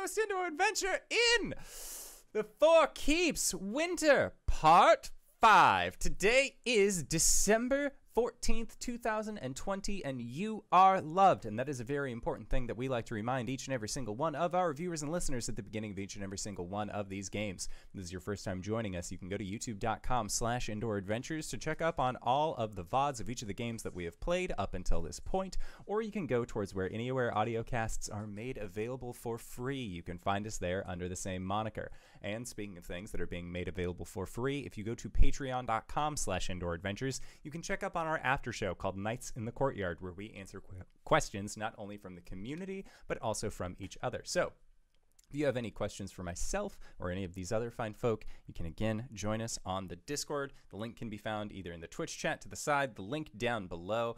newest indoor adventure in the Four Keeps Winter Part 5. Today is December 14th, 2020, and you are loved. And that is a very important thing that we like to remind each and every single one of our viewers and listeners at the beginning of each and every single one of these games. If this is your first time joining us, you can go to youtube.com/indooradventures to check up on all of the VODs of each of the games that we have played up until this point, or you can go towards where anywhere audio casts are made available for free. You can find us there under the same moniker. And speaking of things that are being made available for free, if you go to patreon.com/indooradventures, you can check up on our after show called Nights in the Courtyard, where we answer questions not only from the community, but also from each other. So if you have any questions for myself or any of these other fine folk, you can again join us on the Discord. The link can be found either in the Twitch chat to the side, the link down below,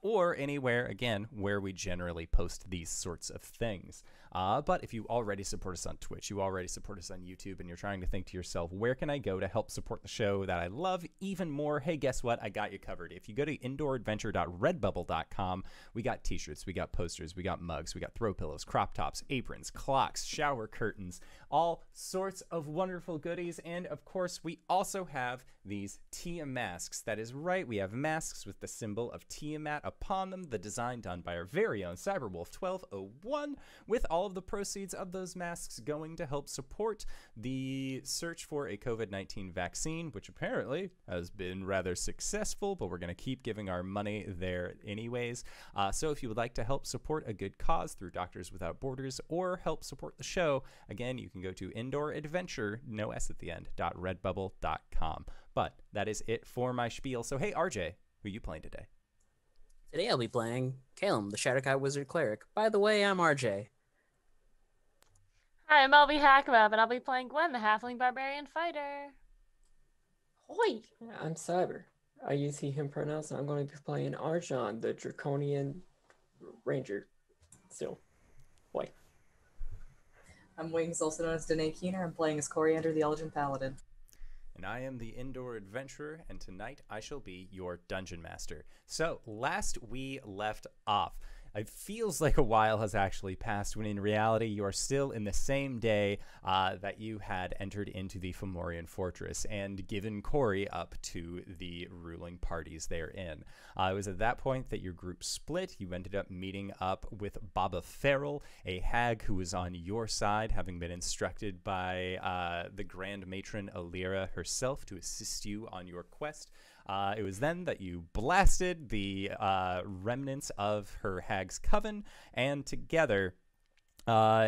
or anywhere, again, where we generally post these sorts of things. But if you already support us on Twitch, you already support us on YouTube, and you're trying to think to yourself, where can I go to help support the show that I love even more? Hey, guess what? I got you covered. If you go to indooradventure.redbubble.com, we got t-shirts, we got posters, we got mugs, we got throw pillows, crop tops, aprons, clocks, shower curtains, all sorts of wonderful goodies. And of course, we also have these Tia masks. That is right, we have masks with the symbol of Tiamat upon them, the design done by our very own Cyberwolf 1201, with all of the proceeds of those masks going to help support the search for a COVID-19 vaccine, which apparently has been rather successful, but we're going to keep giving our money there anyways. So if you would like to help support a good cause through Doctors Without Borders or help support the show, again, you can go to indooradventure, no S at the end, .redbubble.com. But that is it for my spiel. So hey, RJ, who are you playing today? Today I'll be playing Caelum, the Shadowcat Wizard Cleric. By the way, I'm RJ. Hi, I'm LBHackEmUp, and I'll be playing Gwen, the Halfling Barbarian Fighter. Hoi! I'm Cyber. I use he, him pronouns, and I'm going to be playing Arjhan, the Draconian Ranger. Still. Hoi. I'm Wings, also known as Danae Keener. I'm playing as Cori, the Elgin Paladin. And I am the Indoor Adventurer, and tonight I shall be your Dungeon Master. So, last we left off, it feels like a while has actually passed, when in reality you are still in the same day that you had entered into the Fomorian fortress and given Cori up to the ruling parties therein. It was at that point that your group split. You ended up meeting up with Baba Feral, a hag who was on your side, having been instructed by the Grand Matron Alira herself to assist you on your quest. It was then that you blasted the remnants of her hag's coven, and together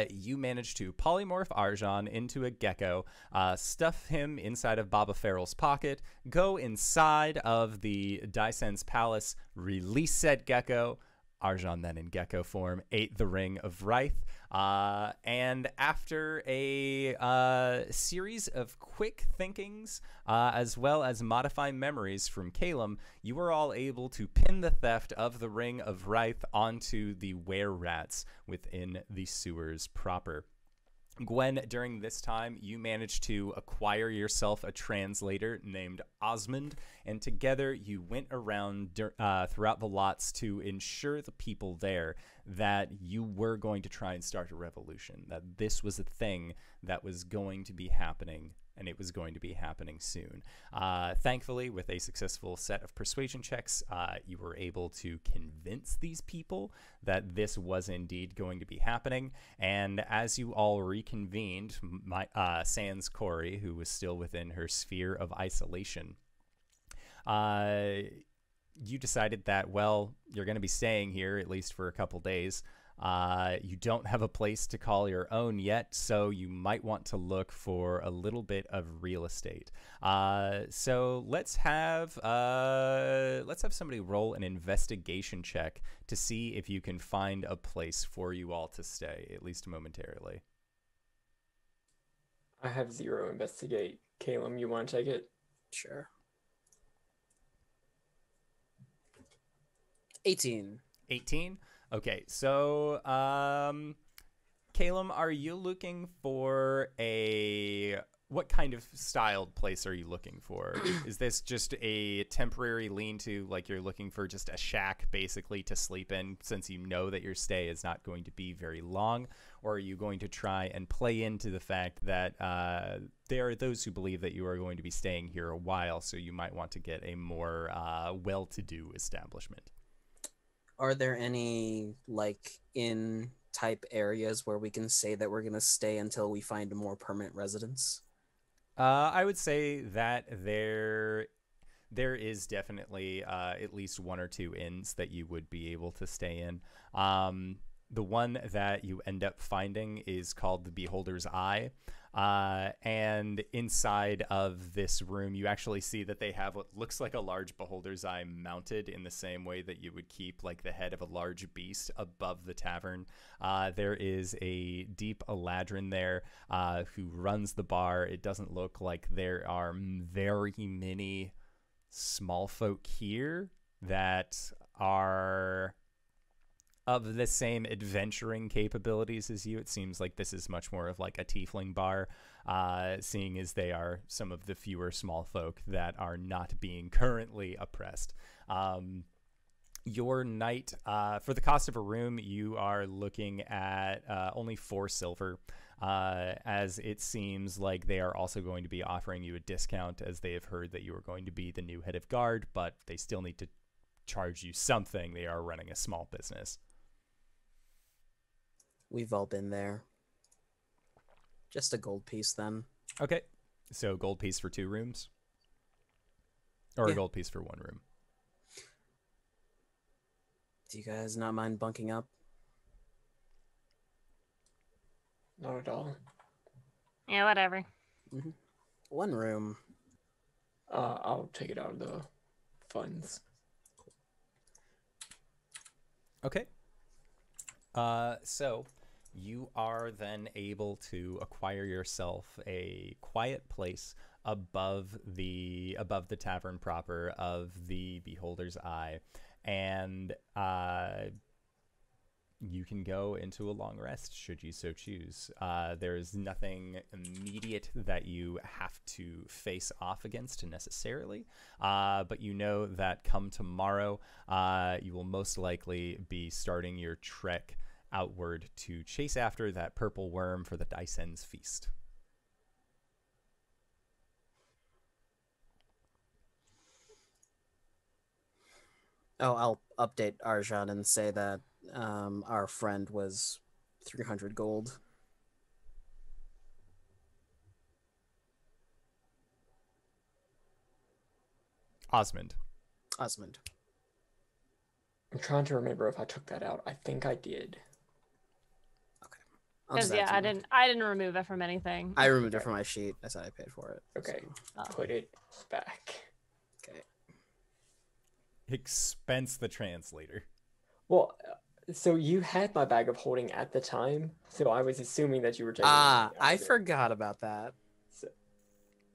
you managed to polymorph Arjhan into a gecko, stuff him inside of Baba Feral's pocket, go inside of the Daisen's palace, release said gecko. Arjhan then in gecko form ate the ring of Wraith, and after a series of quick thinkings, as well as modifying memories from Caelum, you were all able to pin the theft of the ring of Wraith onto the were-rats within the sewers proper. Gwen, during this time, you managed to acquire yourself a translator named Osmond, and together you went around throughout the lots to ensure the people there that you were going to try and start a revolution, that this was a thing that was going to be happening, and it was going to be happening soon. Thankfully, with a successful set of persuasion checks, you were able to convince these people that this was indeed going to be happening. And as you all reconvened, sans Cori, who was still within her sphere of isolation, you decided that, well, you're going to be staying here at least for a couple days. You don't have a place to call your own yet, so you might want to look for a little bit of real estate. So let's have somebody roll an investigation check to see if you can find a place for you all to stay, at least momentarily. I have 0 investigate. Caelum, you want to take it? Sure. 18. 18? Okay, so, Caelum, are you looking for what kind of styled place are you looking for? Is this just a temporary lean-to, like you're looking for just a shack, basically, to sleep in, since you know that your stay is not going to be very long? or are you going to try and play into the fact that there are those who believe that you are going to be staying here a while, so you might want to get a more well-to-do establishment? Are there any, like, inn type areas where we can say that we're going to stay until we find a more permanent residence? I would say that there is definitely at least one or two inns that you would be able to stay in. The one that you end up finding is called the Beholder's Eye. And inside of this room, you actually see that they have what looks like a large beholder's eye mounted in the same way that you would keep like the head of a large beast above the tavern. There is a deep Eladrin there who runs the bar. It doesn't look like there are very many small folk here that are of the same adventuring capabilities as you. It seems like this is much more of like a tiefling bar, seeing as they are some of the fewer small folk that are not being currently oppressed. Your night, for the cost of a room, you are looking at only 4 silver, as it seems like they are also going to be offering you a discount as they have heard that you are going to be the new head of guard, but they still need to charge you something. They are running a small business. We've all been there. Just a gold piece, then. Okay, so gold piece for 2 rooms? Or Yeah. a gold piece for 1 room? Do you guys not mind bunking up? Not at all. Yeah, whatever. 1 room. I'll take it out of the funds. Okay. So you are then able to acquire yourself a quiet place above the tavern proper of the Beholder's Eye, and you can go into a long rest should you so choose. There is nothing immediate that you have to face off against necessarily, but you know that come tomorrow, you will most likely be starting your trek outward to chase after that purple worm for the Daisen's feast. Oh, I'll update Arjhan and say that our friend was 300 gold. Osmond. Osmond. I'm trying to remember if I took that out. I think I did. Okay. I'll just Because add yeah, to my- I didn't remove it from anything. I removed it from my sheet. I said I paid for it. Okay, Oh. put it back. Okay. Expense the translator. Well, so you had my bag of holding at the time, so I was assuming that you were taking. Ah, money out I of it. forgot about that.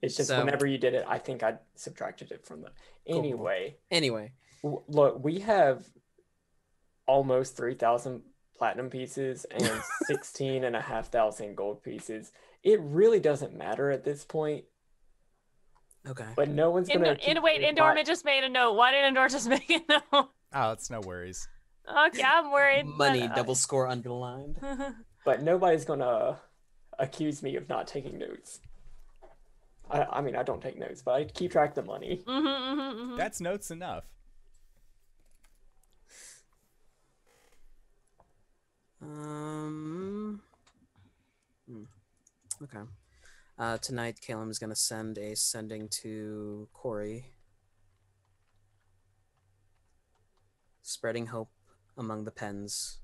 It's just So- whenever you did it, I think I subtracted it from the. Cool. Anyway, Anyway, look, we have almost 3,000 platinum pieces and 16,500 gold pieces. It really doesn't matter at this point, okay. but no one's gonna. Wait, Indorman just made a note. Why did Indor just make a note? Oh, it's no worries. Okay, I'm worried. Money, but, double score underlined. But nobody's gonna accuse me of not taking notes. I mean, I don't take notes, but I keep track of the money. That's notes enough. Okay. Tonight, Caelum is going to send a sending to Cori. Spreading hope among the pens.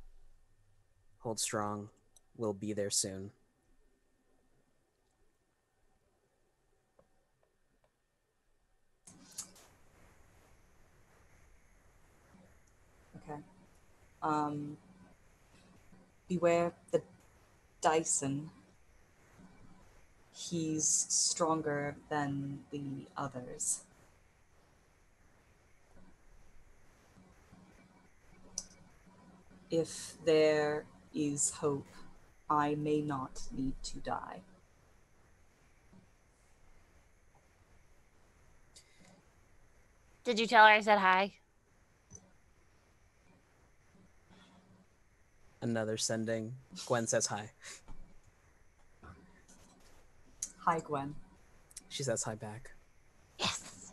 Hold strong. We'll be there soon. Okay. Beware the Daisen. He's stronger than the others. If there is hope, I may not need to die. Did you tell her I said hi? another sending. Gwen says hi. Hi, Gwen. She says hi back. Yes.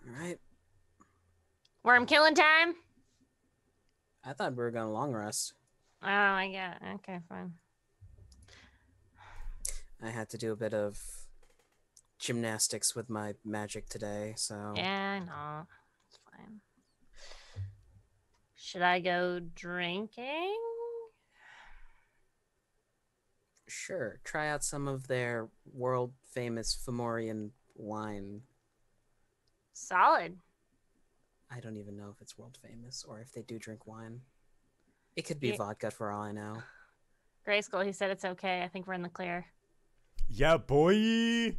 All right. Worm killing time? I thought we were going to long rest. Oh, I got it. Okay, fine. I had to do a bit of gymnastics with my magic today, so... Yeah, I know. It's fine. Should I go drinking? Sure, try out some of their world-famous Fomorian wine. Solid. I don't even know if it's world-famous or if they do drink wine. It could be Yeah. vodka for all I know. Grayskull, he said it's okay. I think we're in the clear. Yeah, boy.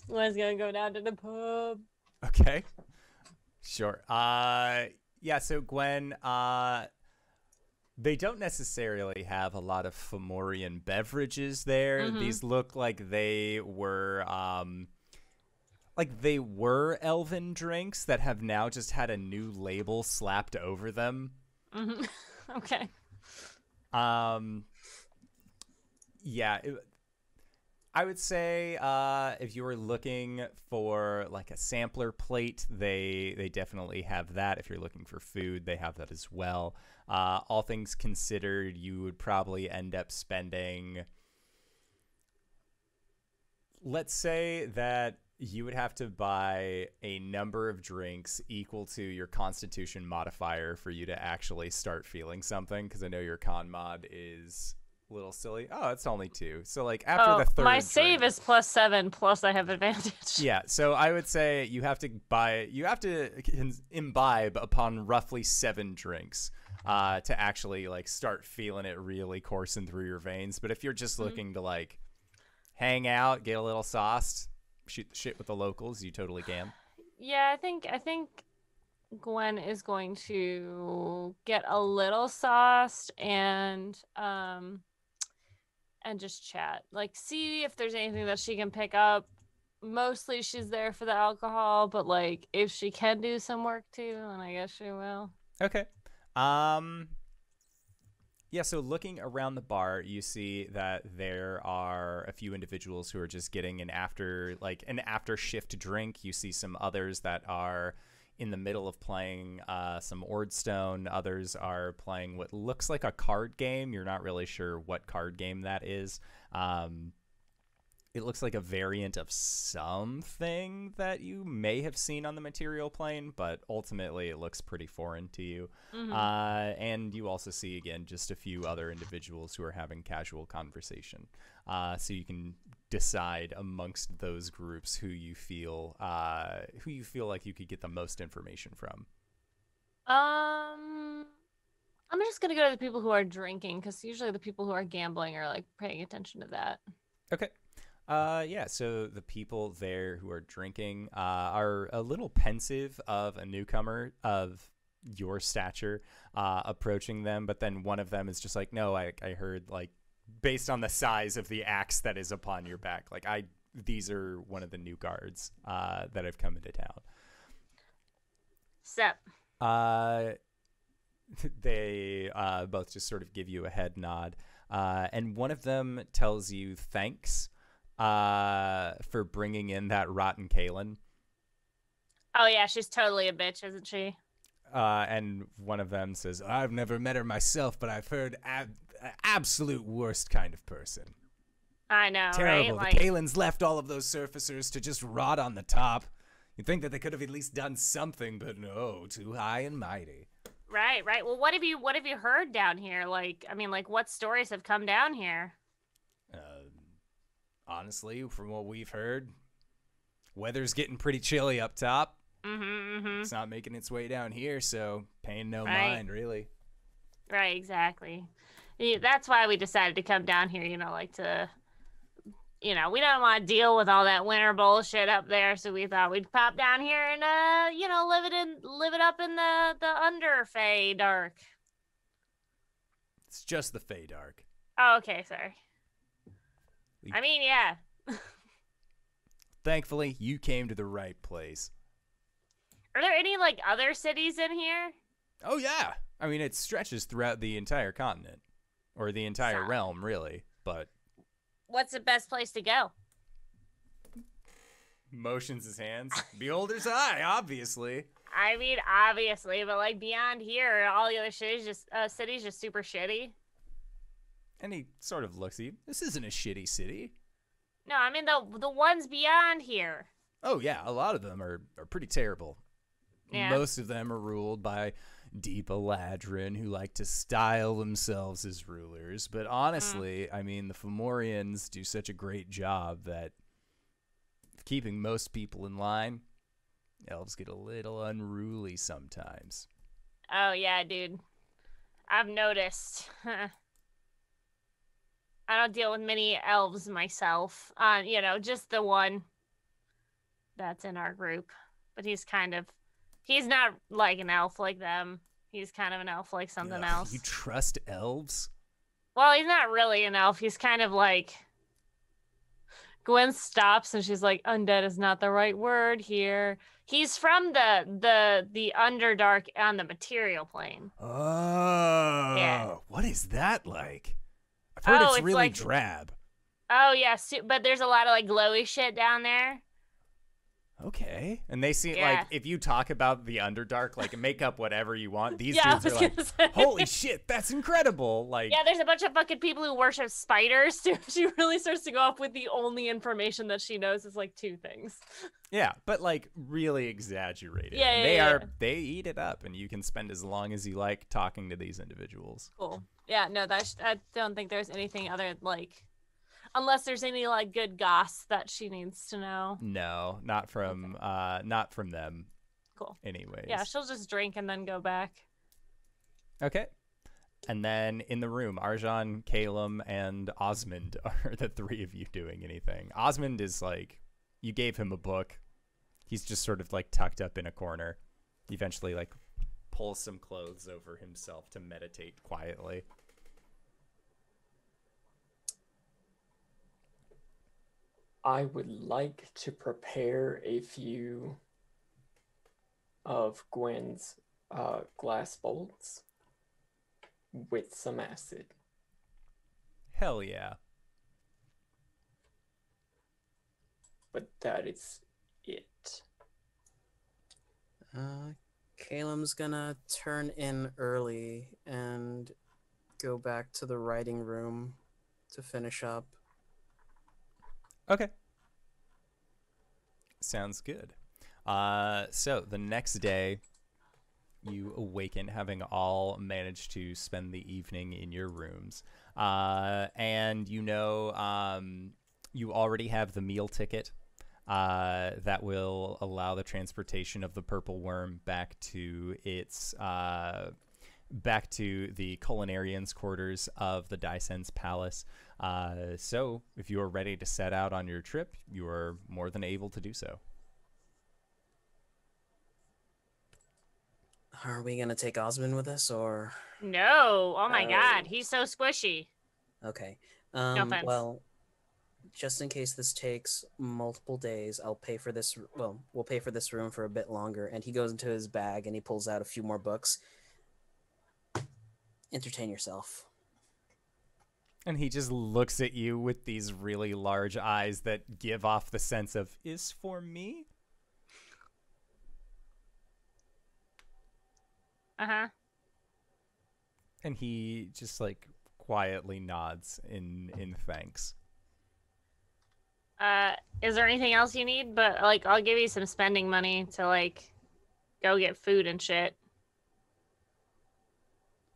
Gwen's gonna go down to the pub. Okay. Sure. Yeah, so Gwen, they don't necessarily have a lot of Fomorian beverages there. Mhm. These look like they were elven drinks that have now just had a new label slapped over them. Mm-hmm. Okay. Yeah, I would say if you were looking for like a sampler plate, they definitely have that. If you're looking for food, they have that as well. All things considered, you would probably end up spending, let's say that you would have to buy a number of drinks equal to your constitution modifier for you to actually start feeling something, because I know your con mod is a little silly. Oh, it's only 2. So like after the third my drink, save is +7, plus I have advantage. yeah, so I would say you have to imbibe upon roughly 7 drinks to actually like start feeling it really coursing through your veins. But if you're just looking to like hang out, get a little sauced, shoot the shit with the locals, you totally can. Yeah, I think Gwen is going to get a little sauced and just chat. Like, see if there's anything that she can pick up. Mostly she's there for the alcohol, but like if she can do some work too, then I guess she will. Okay. Yeah, so looking around the bar, you see that there are a few individuals who are just getting an after shift drink. You see some others that are in the middle of playing some Ordstone. Others are playing what looks like a card game. You're not really sure what card game that is. It looks like a variant of something that you may have seen on the material plane, but ultimately it looks pretty foreign to you. Mhm. And you also see, again, just a few other individuals who are having casual conversation. So you can decide amongst those groups who you feel like you could get the most information from. I'm just gonna go to the people who are drinking, because usually the people who are gambling are like paying attention to that. Okay. Yeah, so the people there who are drinking are a little pensive of a newcomer of your stature approaching them, but then one of them is just like, no, I heard, like, based on the size of the axe that is upon your back, like, these are one of the new guards that have come into town. Sep. They both just sort of give you a head nod, and one of them tells you thanks for bringing in that rotten Caelum. Oh yeah, she's totally a bitch, isn't she? And one of them says, I've never met her myself, but I've heard absolute worst kind of person. I know, Terrible. right? The Caelum's left all of those surfacers to just rot on the top. You'd think that they could have at least done something, but no, too high and mighty. Right. Well, what have you heard down here? Like, I mean, like, what stories have come down here? Honestly, from what we've heard, weather's getting pretty chilly up top. It's not making its way down here, so paying no mind, really. Right, exactly. Yeah, that's why we decided to come down here, like to, we don't want to deal with all that winter bullshit up there, so we thought we'd pop down here and, live it up in the under Fey Dark. It's just the Fey Dark. Oh, okay, sorry. I mean, yeah. Thankfully, you came to the right place. Are there any like other cities in here? Oh, yeah. I mean, it stretches throughout the entire continent. Or the entire realm, really. But what's the best place to go? motions his hands. Beholder's eye, obviously. I mean, obviously, but like beyond here, all the other cities just super shitty. And he sort of looks at you. This isn't a shitty city. No, I mean the ones beyond here. Oh, yeah. A lot of them are pretty terrible. Yeah. Most of them are ruled by deep Eladrin who like to style themselves as rulers. But honestly, I mean, the Fomorians do such a great job that keeping most people in line, elves get a little unruly sometimes. Oh, yeah, dude. I've noticed. I don't deal with many elves myself. Just the one that's in our group. But he's not like an elf like them. He's kind of an elf like something else. You trust elves? Well, he's not really an elf. He's kind of like... Gwen stops and she's like, undead is not the right word here. He's from the Underdark on the material plane. Oh. Yeah. What is that like? I've heard it's really like, drab. Oh, yeah. But there's a lot of like glowy shit down there. Okay. And they seem like, if you talk about the Underdark, like make up whatever you want. These dudes are like, holy shit, that's incredible. Like, yeah, there's a bunch of fucking people who worship spiders too. She really starts to go off with the only information that she knows is like 2 things. Yeah, but like really exaggerated. Yeah, and they eat it up, and you can spend as long as you like talking to these individuals. Cool. Yeah, no, I don't think there's anything other like... Unless there's any like good goss that she needs to know. No, not from them. Cool. Anyways. Yeah, she'll just drink and then go back. Okay. And then in the room, Arjhan, Caelum, and Osmond are the 3 of you doing anything. Osmond is like, you gave him a book. He's just sort of like tucked up in a corner. He eventually like pulls some clothes over himself to meditate quietly. I would like to prepare a few of Gwen's glass bolts with some acid. Hell yeah. But that is it. Caelum's gonna turn in early and go back to the writing room to finish up. Okay. Sounds good. So the next day, you awaken having all managed to spend the evening in your rooms. And you already have the meal ticket that will allow the transportation of the purple worm back to its back to the culinarians' quarters of the Daisen's palace. So if you are ready to set out on your trip, you are more than able to do so. Are we gonna take Osmond with us, or? No. Oh my god, he's so squishy. Okay. No offense. Well, just in case this takes multiple days, I'll pay for this. Well, we'll pay for this room for a bit longer. And he goes into his bag and he pulls out a few more books. Entertain yourself. And he just looks at you with these really large eyes that give off the sense of, is for me? Uh-huh. And he just like quietly nods in thanks. Is there anything else you need? But like, I'll give you some spending money to like go get food and shit.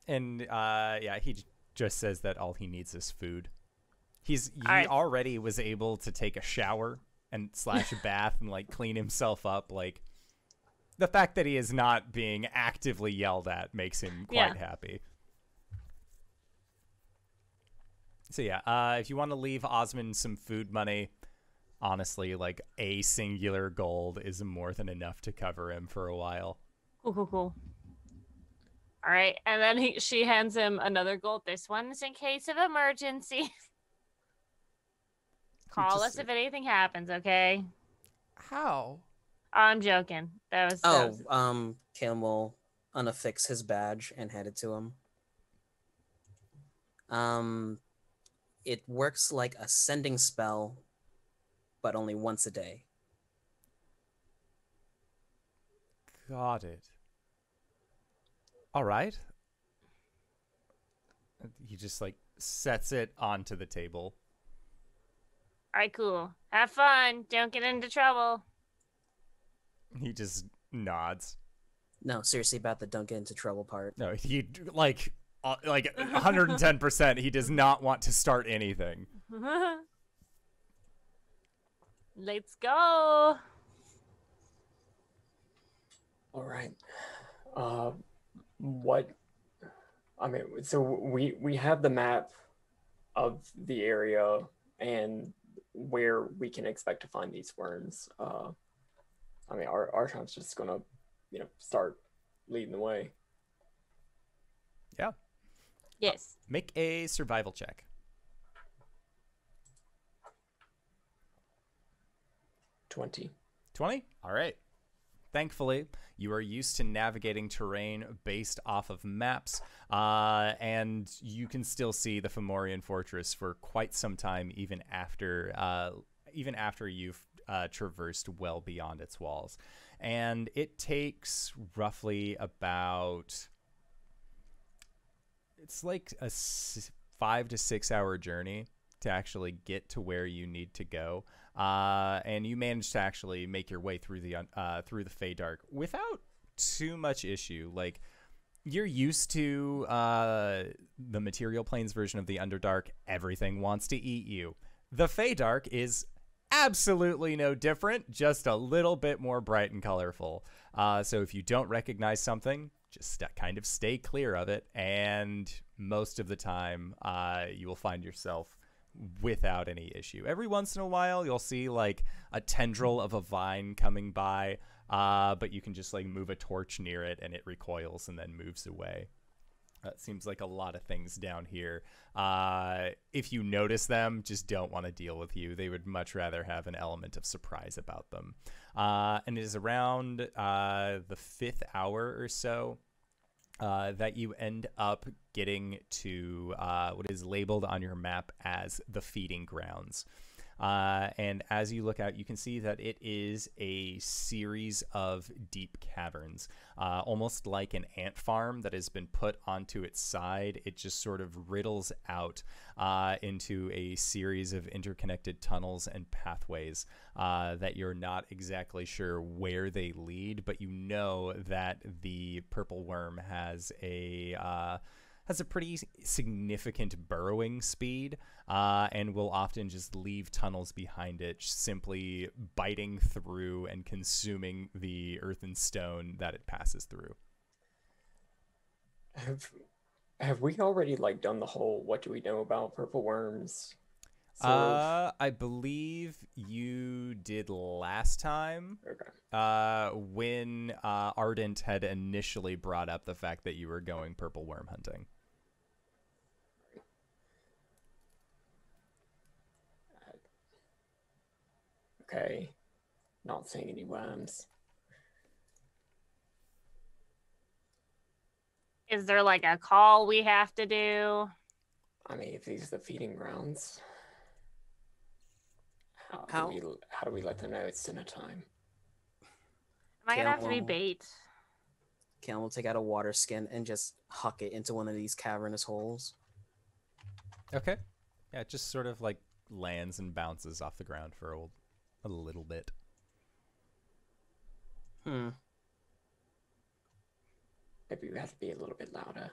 And yeah, he just says that all he needs is food. He right. already was able to take a shower and slash a bath and like clean himself up. Like the fact that he is not being actively yelled at makes him quite happy. So yeah, if you want to leave Osmond some food money, honestly, like a singular gold is more than enough to cover him for a while. Cool. All right, and then she hands him another gold. This one's in case of emergency. Call us if anything happens, okay? How? I'm joking. That was. Caelum will unaffix his badge and hand it to him. It works like a sending spell, but only once a day. Got it. All right. He just like sets it onto the table. All right, cool. Have fun. Don't get into trouble. He just nods. No, seriously about the don't get into trouble part. No, he like 110%. He does not want to start anything. Let's go. All right. What? I mean, so we have the map of the area and where we can expect to find these worms. I mean, Arjhan's just gonna, start leading the way. Yeah. Yes. Make a survival check. 20. 20? All right. Thankfully, you are used to navigating terrain based off of maps, and you can still see the Fomorian fortress for quite some time, even after you've traversed well beyond its walls. And it takes roughly about, it's like a 5 to 6 hour journey to actually get to where you need to go. And you manage to actually make your way through the Feydark without too much issue. Like, you're used to the Material Planes version of the Underdark. Everything wants to eat you. The Feydark is absolutely no different, just a little bit more bright and colorful. So if you don't recognize something, just kind of stay clear of it, and most of the time you will find yourself without any issue. Every once in a while you'll see like a tendril of a vine coming by, but you can just like move a torch near it and it recoils and then moves away. It seems like a lot of things down here. If you notice them, just don't want to deal with you. They would much rather have an element of surprise about them. And it is around the 5th hour or so that you end up getting to what is labeled on your map as the feeding grounds. And as you look out, you can see that it is a series of deep caverns, almost like an ant farm that has been put onto its side. It just sort of riddles out into a series of interconnected tunnels and pathways that you're not exactly sure where they lead, but you know that the purple worm has a pretty significant burrowing speed, and will often just leave tunnels behind it, simply biting through and consuming the earth and stone that it passes through. Have we already like done the whole what do we know about purple worms? I believe you did last time. Okay. When Ardent had initially brought up the fact that you were going purple worm hunting. Okay. Not seeing any worms. Is there like a call we have to do? I mean, if these are the feeding grounds, How? how do we let them know it's dinner time? Am I gonna have to be Caelum. bait? Caelum will take out a water skin and just huck it into one of these cavernous holes. Okay. Yeah, it just sort of like lands and bounces off the ground for a little bit. Hmm. Maybe we have to be a little bit louder.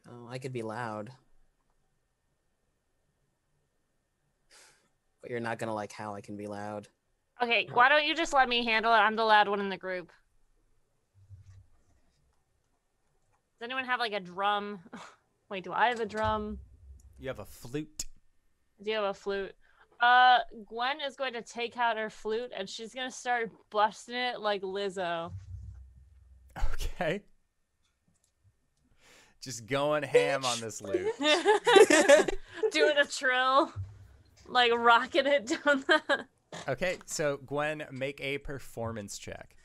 Oh, I could be loud. But you're not gonna like how I can be loud. Okay, why don't you just let me handle it? I'm the loud one in the group. Does anyone have like a drum? Wait, do I have a drum? You have a flute. Do you have a flute? Gwen is going to take out her flute and she's gonna start busting it like Lizzo. Okay. Just going ham on this lute. Doing a trill. Like rocking it down the... Okay, so Gwen, make a performance check.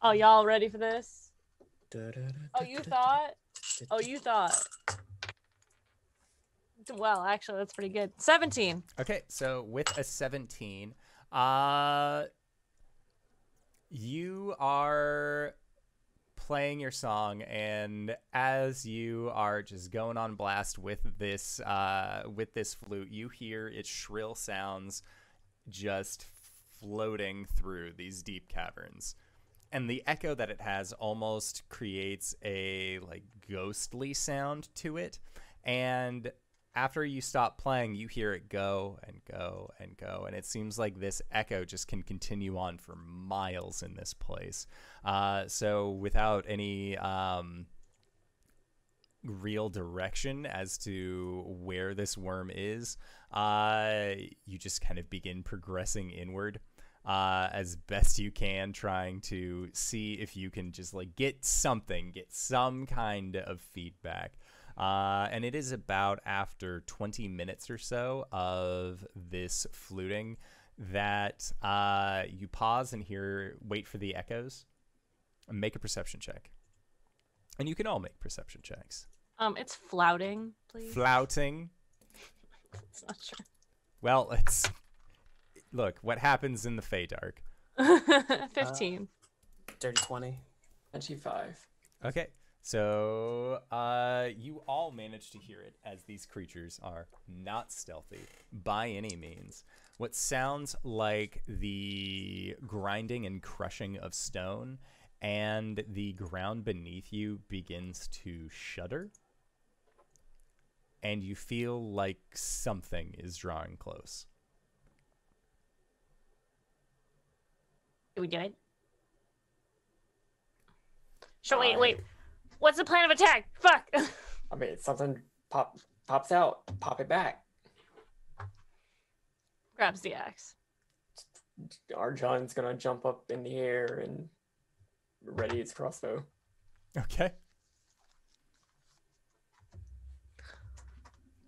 Oh, y'all ready for this? Oh, you thought? Oh, you thought. Well, actually, that's pretty good. 17. Okay, so with a 17, you are playing your song, and as you are just going on blast with this flute, you hear its shrill sounds just floating through these deep caverns. And the echo that it has almost creates a like ghostly sound to it. And after you stop playing, you hear it go and go and go. And it seems like this echo just can continue on for miles in this place. So without any real direction as to where this worm is, you just kind of begin progressing inward as best you can, trying to see if you can just like get some kind of feedback. And it is about after 20 minutes or so of this fluting that you pause and wait for the echoes and make a perception check. And you can all make perception checks. It's flouting, please. Flouting. It's not true. Well, look, what happens in the Feydark? 15. Dirty 20. 25. Okay, so you all manage to hear it, as these creatures are not stealthy by any means. What sounds like the grinding and crushing of stone, and the ground beneath you begins to shudder, and you feel like something is drawing close. Did we do it? Sure, wait. What's the plan of attack? Fuck! I mean, something pops out. Pop it back. Grabs the axe. Arjhan's gonna jump up in the air and ready its crossbow. Okay.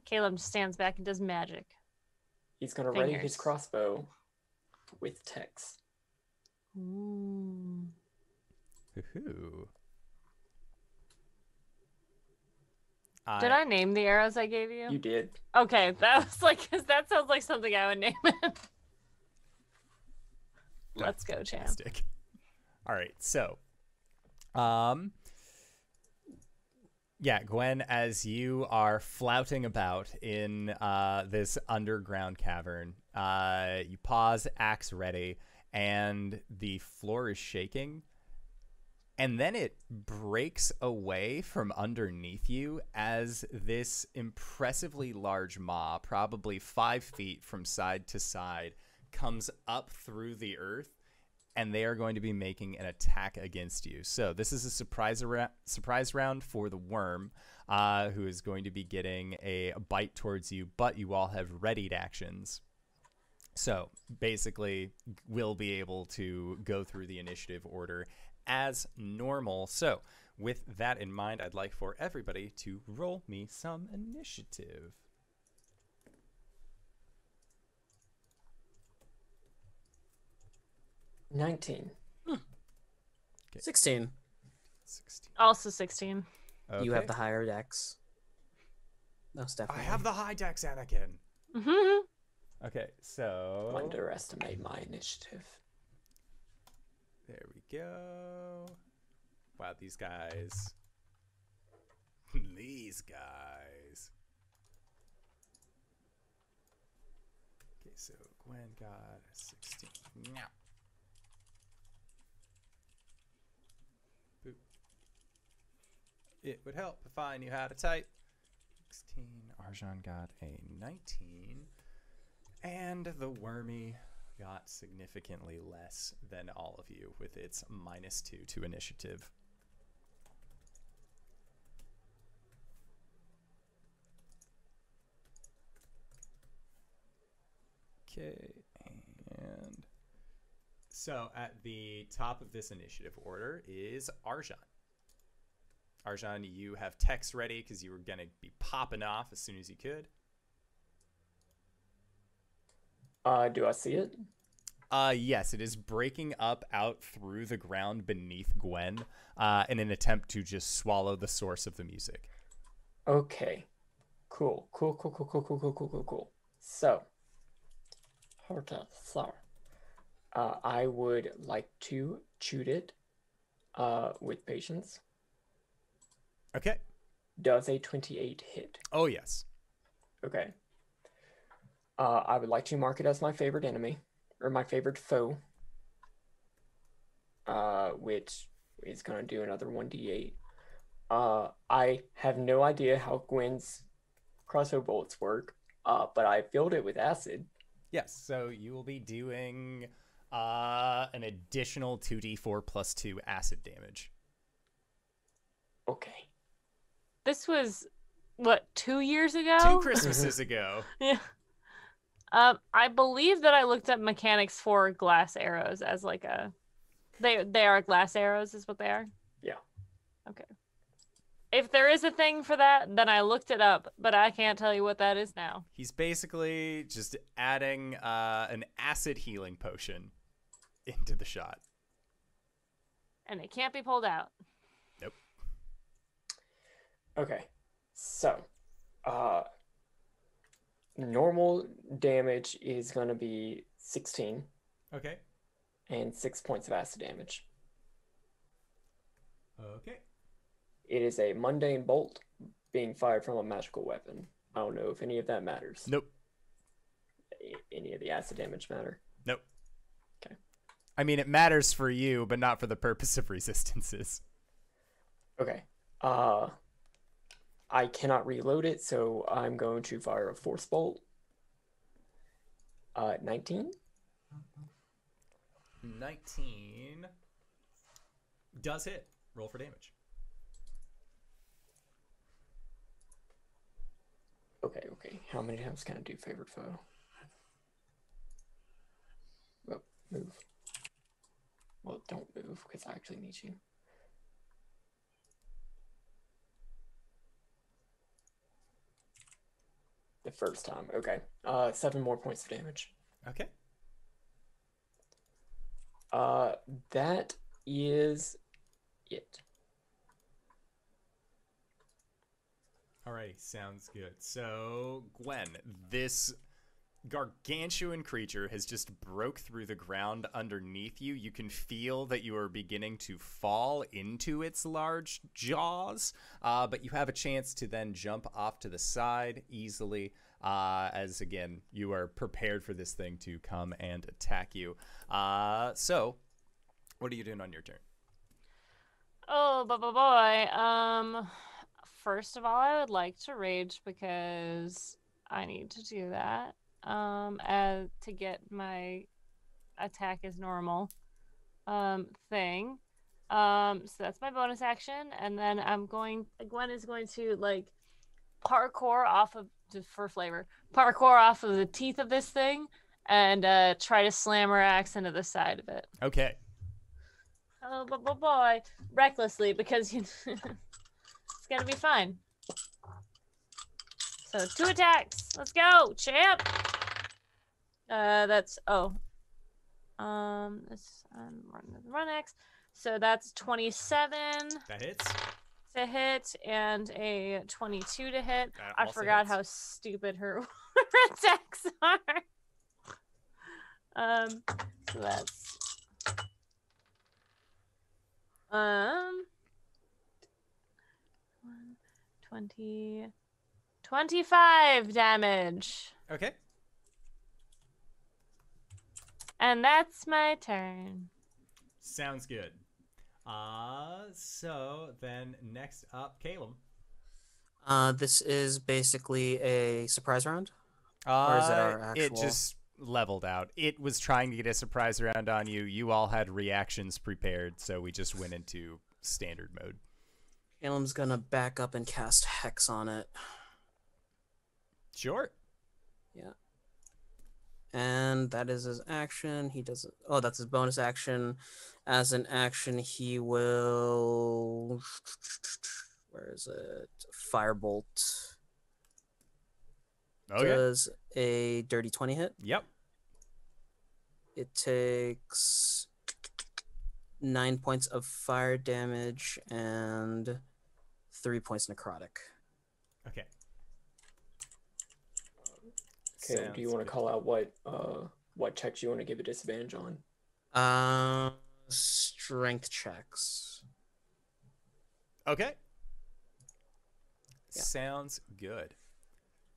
Caelum stands back and does magic. He's gonna ready his Fingers. crossbow with text. Ooh. Ooh. Did I name the arrows I gave you? You did. Okay, that was like, cause that sounds like something I would name it. Let's go, champ. Fantastic. All right, so, yeah, Gwen, as you are flouting about in this underground cavern, you pause, axe ready, and the floor is shaking. And then it breaks away from underneath you as this impressively large maw, probably 5 feet from side to side, comes up through the earth, and they are going to be making an attack against you. So this is a surprise round for the worm, who is going to be getting a bite towards you, but you all have readied actions. So basically, we'll be able to go through the initiative order as normal. So with that in mind, I'd like for everybody to roll me some initiative. — 19. 16. 16. Also 16. Okay. You have the higher dex. No, I Stephanie. have the high dex, Anakin. Mm-hmm. Okay, so Underestimate my initiative. there we go. Wow, these guys. These guys. Okay, so Gwen got a 16. Meow. Boop. It would help if I knew how to type. 16. Arjhan got a 19. And the wormy got significantly less than all of you with its -2 to initiative. Okay, and so at the top of this initiative order is Arjhan. Arjhan, you have text ready because you were going to be popping off as soon as you could. Do I see it? Yes, it is breaking up out through the ground beneath Gwen in an attempt to just swallow the source of the music. Okay. Cool. So, I would like to shoot it with patience. Okay. Does a 28 hit? Oh, yes. Okay. I would like to mark it as my favorite enemy, or my favorite foe, which is going to do another 1d8. I have no idea how Gwen's crossbow bullets work, but I filled it with acid. Yes, so you will be doing an additional 2d4 plus 2 acid damage. Okay. This was, what, 2 years ago? 2 Christmases ago. Yeah. I believe that I looked up mechanics for glass arrows as like a... They are glass arrows is what they are? Yeah. Okay. If there is a thing for that, then I looked it up, but I can't tell you what that is now. He's basically just adding an acid healing potion into the shot. And it can't be pulled out. Nope. Okay. So, normal damage is going to be 16 Okay. and 6 points of acid damage. Okay. It is a mundane bolt being fired from a magical weapon. I don't know if any of that matters. Nope. Any of the acid damage matter? Nope. Okay. I mean, it matters for you, but not for the purpose of resistances. Okay. I cannot reload it, so I'm going to fire a force bolt. 19? 19 does hit. Roll for damage. Okay. How many times can I do favorite foe? Well, move. Well, don't move, because I actually need you. The first time. Okay. 7 more points of damage. Okay. That is it. Alrighty, sounds good. So, Gwen, this gargantuan creature has just broke through the ground underneath you. You can feel that you are beginning to fall into its large jaws, but you have a chance to then jump off to the side easily, as, again, you are prepared for this thing to come and attack you. So, what are you doing on your turn? Oh, boy. First of all, I would like to rage because I need to do that. To get my attack as normal thing. So that's my bonus action, and then Gwen is going to like parkour off of the teeth of this thing and try to slam her axe into the side of it. Okay. Oh, boy, recklessly because it's gonna be fine. So 2 attacks. Let's go, champ. This I'm running the run X. So that's 27 That hits. to hit and a 22 to hit. That I also forgot hits. how stupid her attacks are. So that's 25 damage. Okay. And that's my turn. Sounds good. So then next up, Caelum. This is basically a surprise round? Or is it our actual... It just leveled out. It was trying to get a surprise round on you. You all had reactions prepared, so we just went into standard mode. Caelum's gonna back up and cast Hex on it. Sure. Yeah. And that is his action. He does it. Oh, that's his bonus action. As an action, he will... Where is it? Firebolt. Okay. Does a dirty 20 hit? Yep. It takes 9 points of fire damage and 3 points necrotic. Okay. Caleb, do you want to call out what checks you want to give a disadvantage on? Strength checks. Okay. Yeah. Sounds good.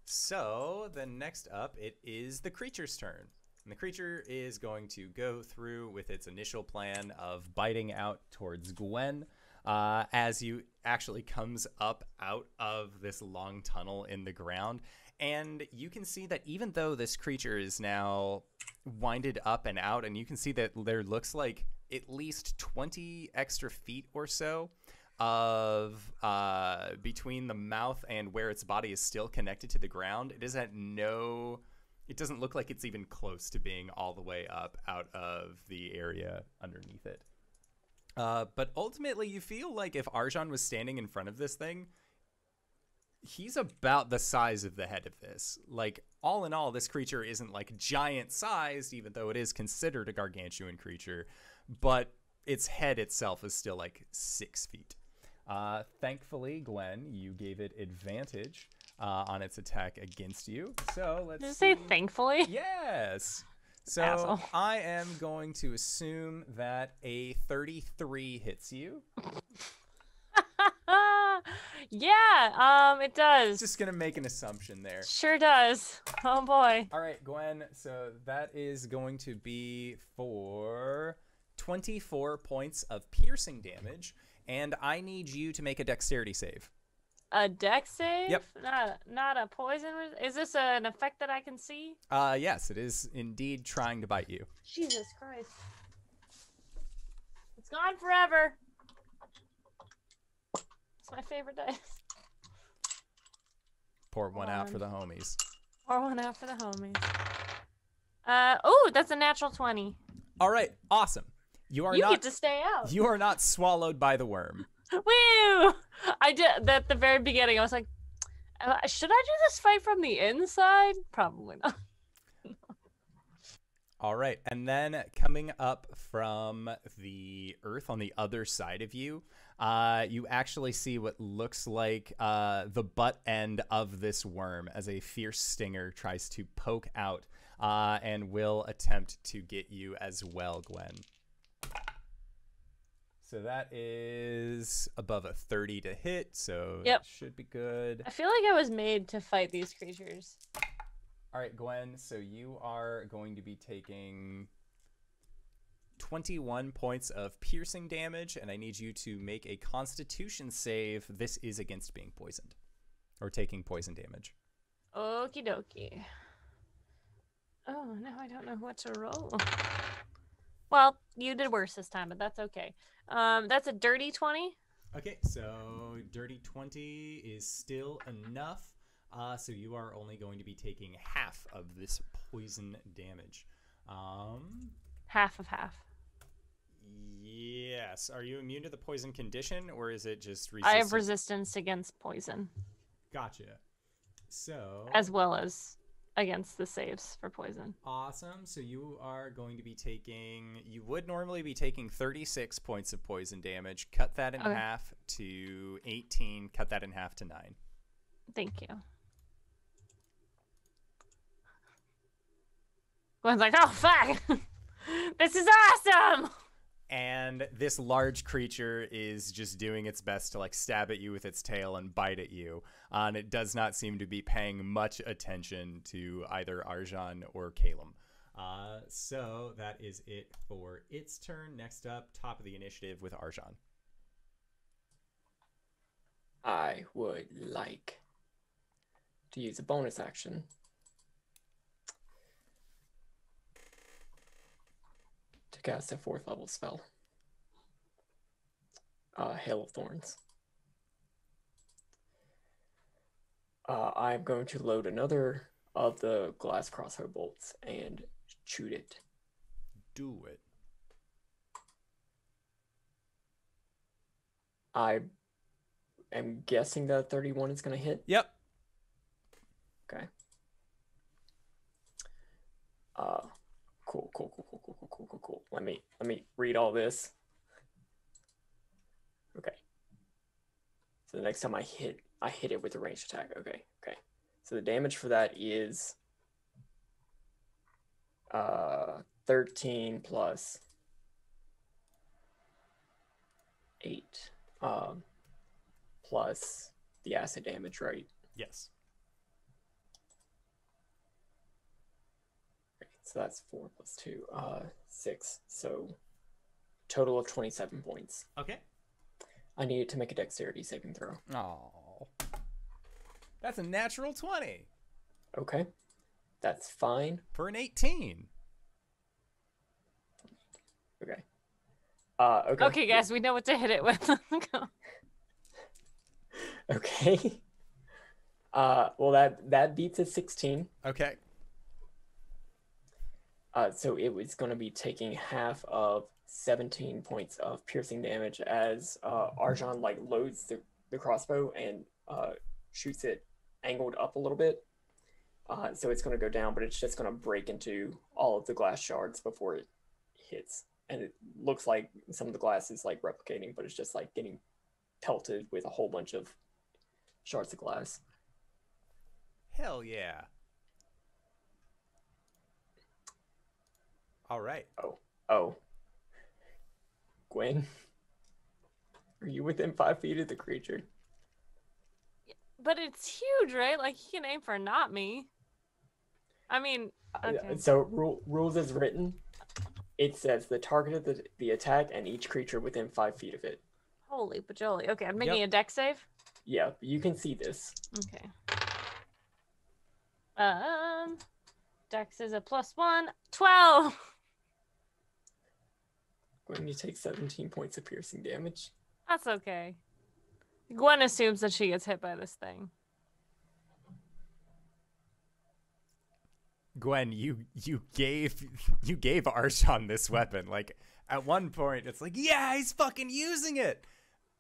So then next up, it is the creature's turn. And the creature is going to go through with its initial plan of biting out towards Gwen as you actually comes up out of this long tunnel in the ground. And you can see that even though this creature is now winded up and out, and you can see that there looks like at least 20 extra feet or so of between the mouth and where its body is still connected to the ground, it doesn't look like it's even close to being all the way up out of the area underneath it. But ultimately, you feel like if Arjhan was standing in front of this thing, he's about the size of the head of this. Like, all in all, this creature isn't like giant sized, even though it is considered a gargantuan creature, but its head itself is still like 6 feet. Thankfully, Gwen, you gave it advantage on its attack against you. So let's Did you see. say thankfully? Yes. So Asshole. I am going to assume that a 33 hits you. Yeah, it does. Just gonna make an assumption there. Sure does. Oh boy. All right, Gwen. So that is going to be for 24 points of piercing damage, and I need you to make a dexterity save. A dex save? Yep. Not a poison. Is this an effect that I can see? Yes, it is indeed trying to bite you. Jesus Christ. It's gone forever. It's my favorite dice. Pour one out for the homies. Pour one out for the homies. Oh, that's a natural 20. All right, awesome. You Get to stay out. You are not swallowed by the worm. Woo! I did at the very beginning. I was like, should I do this fight from the inside? Probably not. All right, and then coming up from the earth on the other side of you, you actually see what looks like the butt end of this worm as a fierce stinger tries to poke out and will attempt to get you as well, Gwen. So that is above a 30 to hit, so Yep. that should be good. I feel like I was made to fight these creatures. All right, Gwen, so you are going to be taking 21 points of piercing damage, and I need you to make a constitution save. This is against being poisoned or taking poison damage. Okie dokie. Oh, now I don't know what to roll. Well, you did worse this time, but that's okay. That's a dirty 20. Okay, so dirty 20 is still enough. So you are only going to be taking half of this poison damage. Half of half. Yes. Are you immune to the poison condition, or is it just resistant? I have resistance against poison. Gotcha. So As well as against the saves for poison. awesome. So you are going to be taking, you would normally be taking 36 points of poison damage. Cut that in Okay. half to 18. Cut that in half to 9. Thank you. Gwen's like, oh, fuck! This is awesome! And this large creature is just doing its best to like stab at you with its tail and bite at you. And it does not seem to be paying much attention to either Arjhan or Caelum. So that is it for its turn. Next up, top of the initiative with Arjhan. I would like to use a bonus action to cast a 4th level spell. Hail of Thorns. I'm going to load another of the glass crossbow bolts and shoot it. Do it. I am guessing that 31 is going to hit. Yep. Okay. Cool. Let me read all this. Okay. So the next time I hit it with a ranged attack. Okay. So the damage for that is 13 plus 8 plus the acid damage, right? Yes. Okay, so that's 4 plus 2, 6. So total of 27 points. Okay. I needed to make a dexterity saving throw. Oh. That's a natural 20 Okay. That's fine. for an 18. Okay. Okay. Okay, guys, we know what to hit it with. Okay. Well, that beats a 16. Okay. So it was going to be taking half of 17 points of piercing damage as Arjhan like loads the crossbow and shoots it angled up a little bit. So it's going to go down, but it's just going to break into all of the glass shards before it hits. And it looks like some of the glass is like replicating, but it's just like getting pelted with a whole bunch of shards of glass. Hell yeah. All right. Oh. Gwen, are you within 5 feet of the creature? But it's huge, right? Like, he can aim for not me. I mean, okay. So rules as written, it says the target of the attack and each creature within 5 feet of it. Holy bajoli. Okay, I'm making a deck save. Yeah, you can see this. Okay. Dex is a +1. 12! Gwen, you take 17 points of piercing damage. That's okay. Gwen assumes that she gets hit by this thing. Gwen, you gave Arjhan this weapon. Like, at one point, it's like, yeah, he's fucking using it.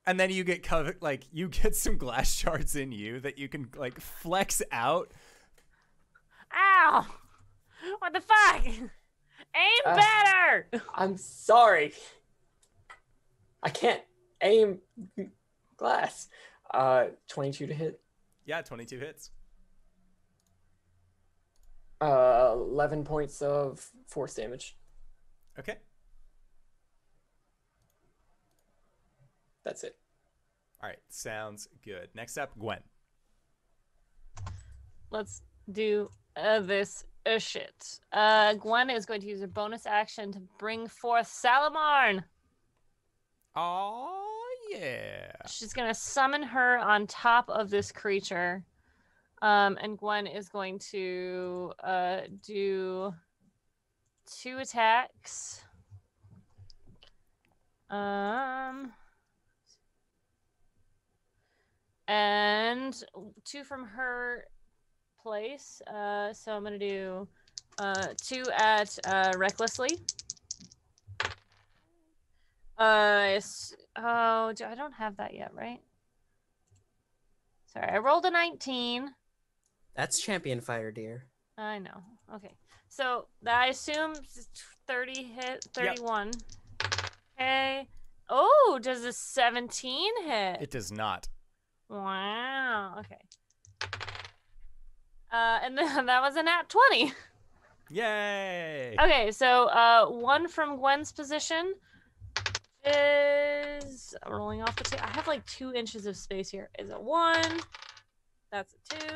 And then you get covered, like, you get some glass shards in you that you can, like, flex out. Ow! What the fuck? Aim better! I'm sorry. I can't aim glass. 22 to hit. Yeah, 22 hits. 11 points of force damage. Okay. That's it. All right, sounds good. Next up, Gwen. Let's do this shit. Gwen is going to use her bonus action to bring forth Salamarn. Oh, yeah. She's going to summon her on top of this creature. And Gwen is going to do 2 attacks. And 2 from her place. So I'm going to do 2 at Recklessly. I don't have that yet, right? Sorry, I rolled a 19. That's champion fire, dear. I know. Okay. So I assume 30 hit, 31. Yep. Okay. Oh, does a 17 hit? It does not. Wow. Okay. And then that was a nat 20. Yay! Okay, so 1 from Gwen's position is rolling off the table. I have like 2 inches of space here. Is a 1. That's a 2.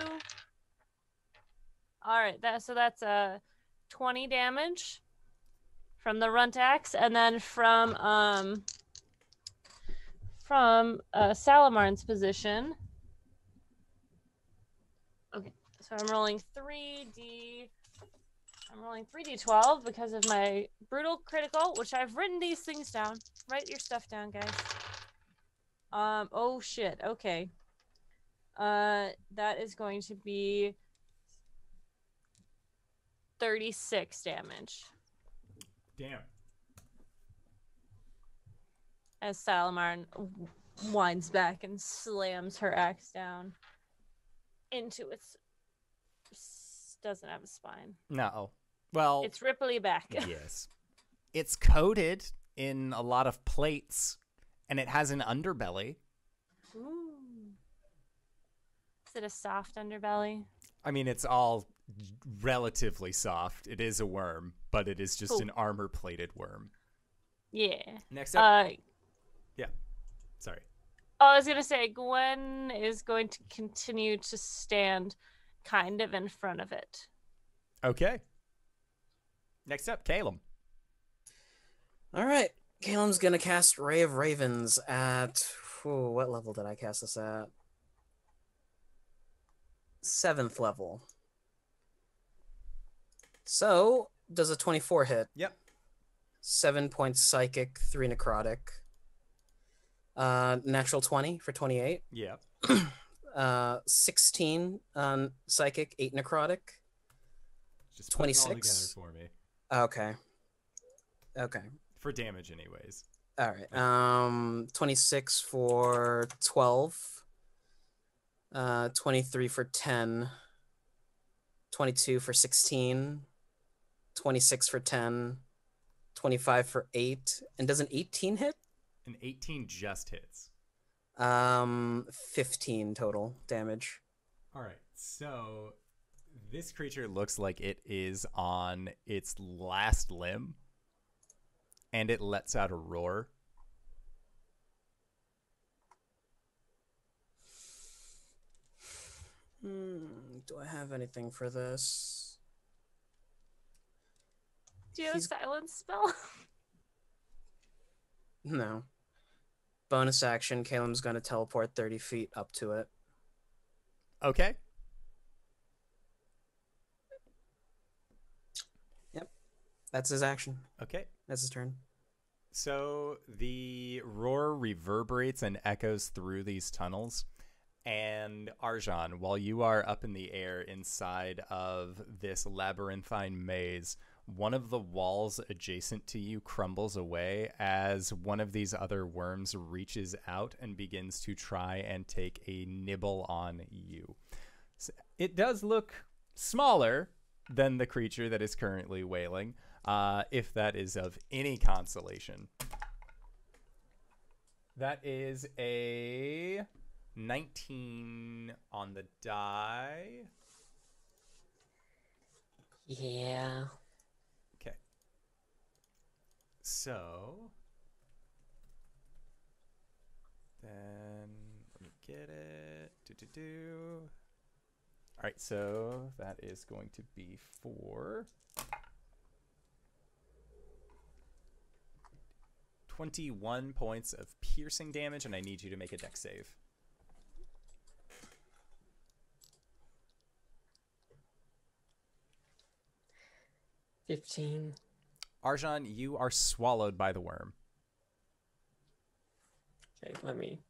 All right, that's 20 damage from the runt axe, and then from Salamarn's position. Okay, so I'm rolling 3d12 because of my brutal critical, which I've written these things down. Write your stuff down, guys. Oh shit. Okay. That is going to be 36 damage. Damn. As Salamarn winds back and slams her axe down into its... Doesn't have a spine. No. Well, It's Ripley back. yes. It's coated in a lot of plates, and it has an underbelly. Ooh. Is it a soft underbelly? I mean, it's all relatively soft. It is a worm, but it is just Cool. an armor-plated worm. Yeah. Next up. Uh, Sorry. I was gonna say Gwen is going to continue to stand kind of in front of it. Okay. Next up, Caelum. All right. Caelum's gonna cast Ray of Ravens at what level did I cast this at? 7th level. So does a 24 hit? Yep. 7 points psychic, 3 necrotic. Natural 20 for 28. Yep. 16 on psychic, 8 necrotic. Just put it all together 26. for me. Okay. Okay. For damage, anyways. All right. 26 for 12. 23 for 10. 22 for 16. 26 for 10. 25 for 8. And does an 18 hit? An 18 just hits. 15 total damage. All right. So this creature looks like it is on its last limb, and it lets out a roar. Do I have anything for this? Do you have a silence spell? No. Bonus action, Caelum's going to teleport 30 feet up to it. Okay. That's his action. Okay. That's his turn. So the roar reverberates and echoes through these tunnels. And Arjhan, while you are up in the air inside of this labyrinthine maze, one of the walls adjacent to you crumbles away as one of these other worms reaches out and begins to try and take a nibble on you. So it does look smaller than the creature that is currently wailing, if that is of any consolation. That is a 19 on the die. Yeah. Okay. So then let me get it. All right, so that is going to be for 21 points of piercing damage, and I need you to make a dex save. $15. Arjhan, you are swallowed by the worm. Okay, let me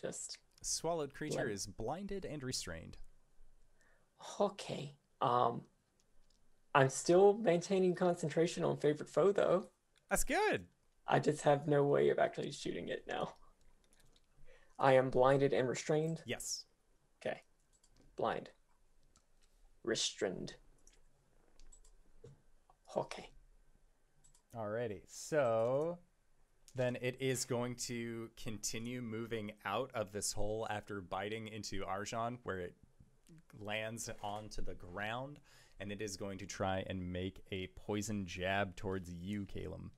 just. Swallowed creature is blinded and restrained. Okay. I'm still maintaining concentration on favorite foe though. That's good. I just have no way of actually shooting it now. I am blinded and restrained. Yes. Okay. Blind. Restrained. Okay. Alrighty. So then it is going to continue moving out of this hole after biting into Arjhan, where it lands onto the ground, and it is going to try and make a poison jab towards you, Caelum.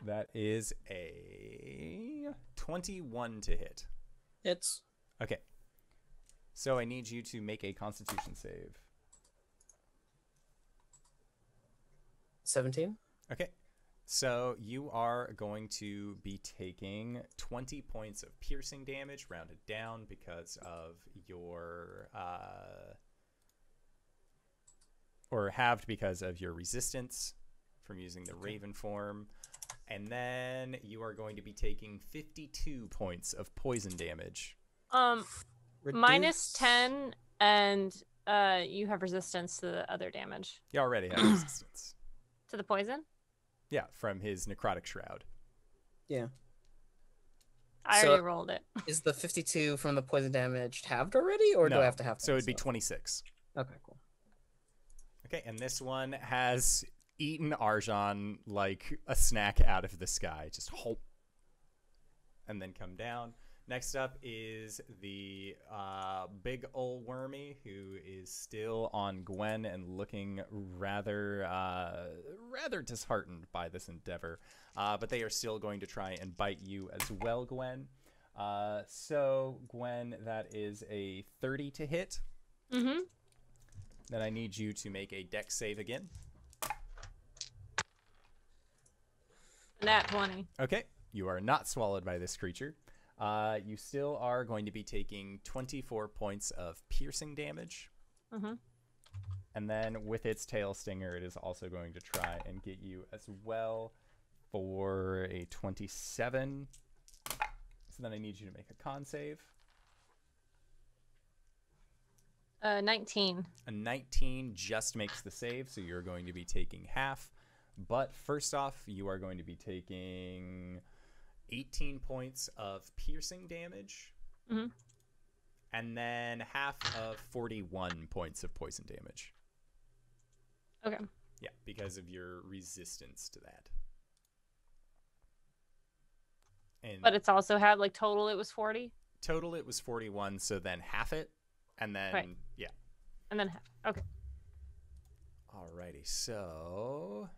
That is a 21 to hit. Hits. Okay. So I need you to make a Constitution save. 17. Okay. So you are going to be taking 20 points of piercing damage, rounded down, because of your, or halved because of your resistance from using the Raven form. And then you are going to be taking 52 points of poison damage. Minus 10, and you have resistance to the other damage. You already have resistance. To the poison? Yeah, from his necrotic shroud. Yeah. I So- already rolled it. Is the 52 from the poison damage halved already, or do No, I have to have? So it'd be 26. Okay, cool. Okay, and this one has eaten Arjhan like a snack out of the sky. Just hop. And then come down. Next up is the big ol' wormy, who is still on Gwen and looking rather disheartened by this endeavor. But they are still going to try and bite you as well, Gwen. So, Gwen, that is a 30 to hit. Mm-hmm. Then I need you to make a dex save again. Nat 20. Okay, you are not swallowed by this creature. You still are going to be taking 24 points of piercing damage. Mm-hmm. And then with its tail stinger, it is also going to try and get you as well for a 27. So then I need you to make a con save. 19. A 19 just makes the save, so you're going to be taking half. But first off, you are going to be taking 18 points of piercing damage. Mm-hmm. And then half of 41 points of poison damage. Okay. Yeah, because of your resistance to that. And But it's also had, like, total it was 40? total it was 41, so then half it, and then, Right. yeah. And then, okay. Alrighty, so...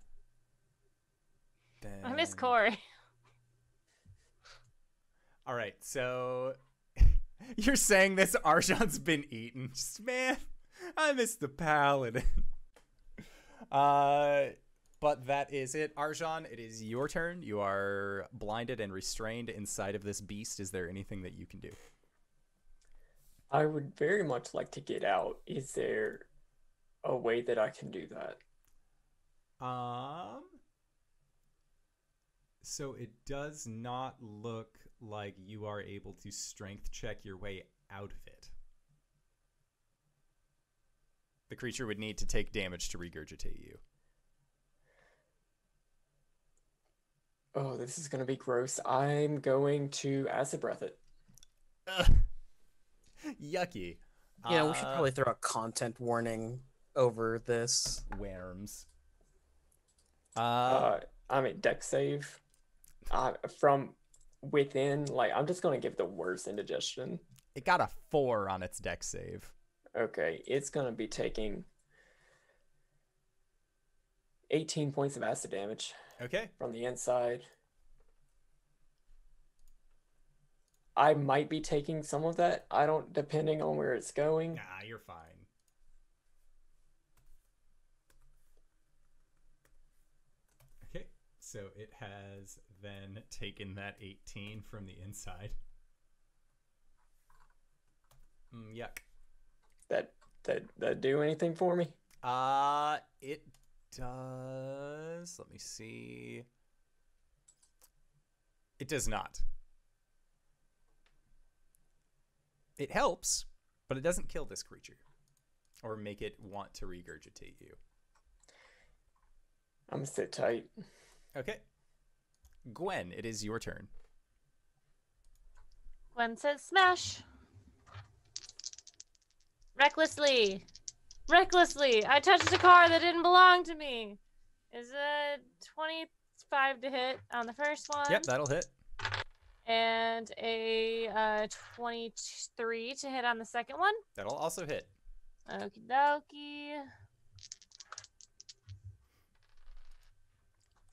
Then... I miss Cori. Alright, so... You're saying this Arjhan's been eaten. Just, man, I miss the paladin. But that is it. Arjhan, it is your turn. You are blinded and restrained inside of this beast. Is there anything that you can do? I would very much like to get out. Is there a way that I can do that? So it does not look like you are able to strength check your way out of it. The creature would need to take damage to regurgitate you. Oh, this is going to be gross. I'm going to acid breath it. Ugh. Yucky. Yeah, we should probably throw a content warning over this. Worms. I mean, dex save. From within, like, I'm just going to give the worst indigestion. It got a 4 on its dex save. Okay, it's going to be taking 18 points of acid damage Okay. from the inside. I might be taking some of that. I don't, depending on where it's going. Nah, you're fine. Okay, so it has then taken that 18 from the inside. Yuck. That do anything for me? It does. Let me see. It does not. It helps, but it doesn't kill this creature or make it want to regurgitate you. I'm gonna sit tight. Okay. Gwen, it is your turn. Gwen says smash. Recklessly. Recklessly. I touched a car that didn't belong to me. Is a 25 to hit on the first one. Yep, that'll hit. And a 23 to hit on the second one. That'll also hit. Okie dokie.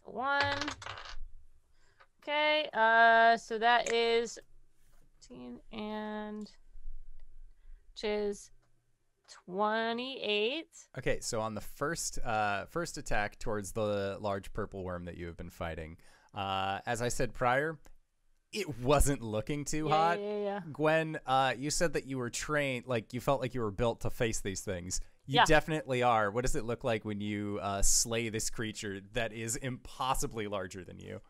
One. Okay, so that is 15 and which is 28. Okay, so on the first attack towards the large purple worm that you have been fighting, as I said prior, it wasn't looking too hot. Yeah. Gwen, you said that you were trained, like you felt like you were built to face these things. You Yeah. definitely are. What does it look like when you slay this creature that is impossibly larger than you?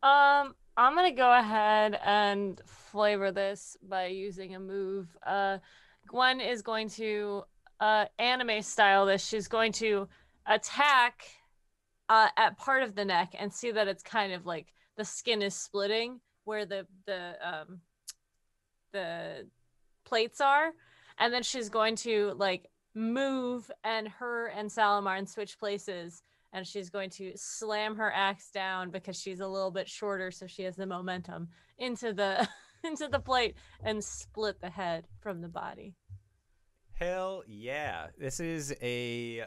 I'm gonna go ahead and flavor this by using a move. Gwen is going to anime style this. She's going to attack at part of the neck and see that it's kind of like the skin is splitting where the plates are, and then she's going to like move, and her and Salamarn switch places, and she's going to slam her axe down because she's a little bit shorter, so she has the momentum into the into the plate and split the head from the body. Hell yeah. This is a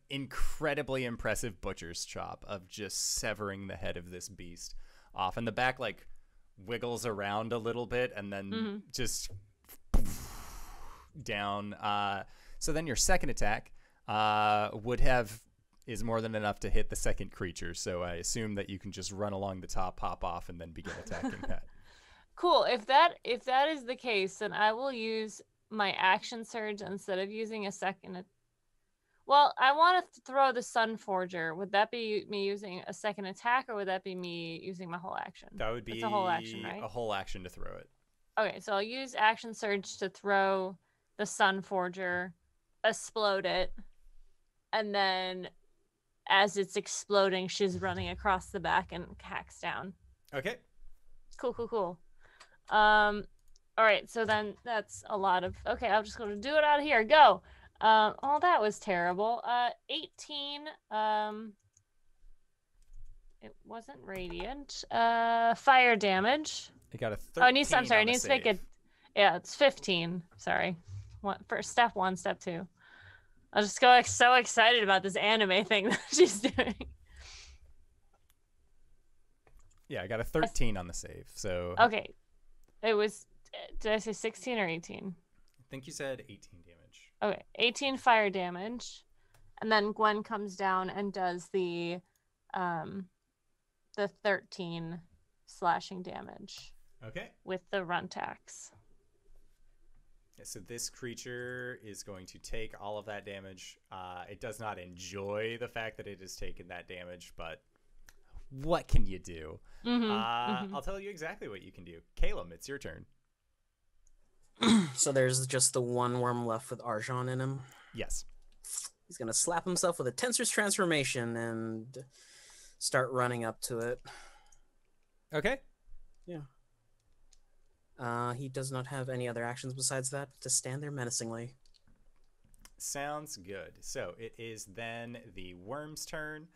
incredibly impressive butcher's chop of just severing the head of this beast off. And the back, like, wiggles around a little bit and then just down. So then your second attack is more than enough to hit the second creature. So I assume that you can just run along the top, pop off, and then begin attacking that. Cool. If that is the case, then I will use my action surge instead of using a second. Well, I want to throw the Sun Forger. Would that be me using a second attack, or would that be me using my whole action? That would be it's a whole action, right? A whole action to throw it. Okay, so I'll use action surge to throw the Sun Forger, explode it, and then as it's exploding, she's running across the back and hacks down. Okay. Cool. All right, so then that's a lot of... Okay, I'm just going to do it out of here. Go! Oh, that was terrible. 18. It wasn't radiant. Fire damage. I got a 13. Oh, I need to make it... Yeah, it's 15. Sorry. For step 1, step 2. I'll just go like so excited about this anime thing that she's doing. Yeah, I got a 13 on the save. So okay. It was... Did I say 16 or 18? I think you said 18 damage. Okay, 18 fire damage. And then Gwen comes down and does the 13 slashing damage. Okay. With the runt axe. Yeah, so this creature is going to take all of that damage. It does not enjoy the fact that it has taken that damage, but what can you do? I'll tell you exactly what you can do. Caelum, it's your turn. So there's just the one worm left with Arjhan in him. Yes. He's going to slap himself with a Tensor's Transformation and start running up to it. Okay. Yeah. He does not have any other actions besides that, to stand there menacingly. Sounds good. So it is then the worm's turn.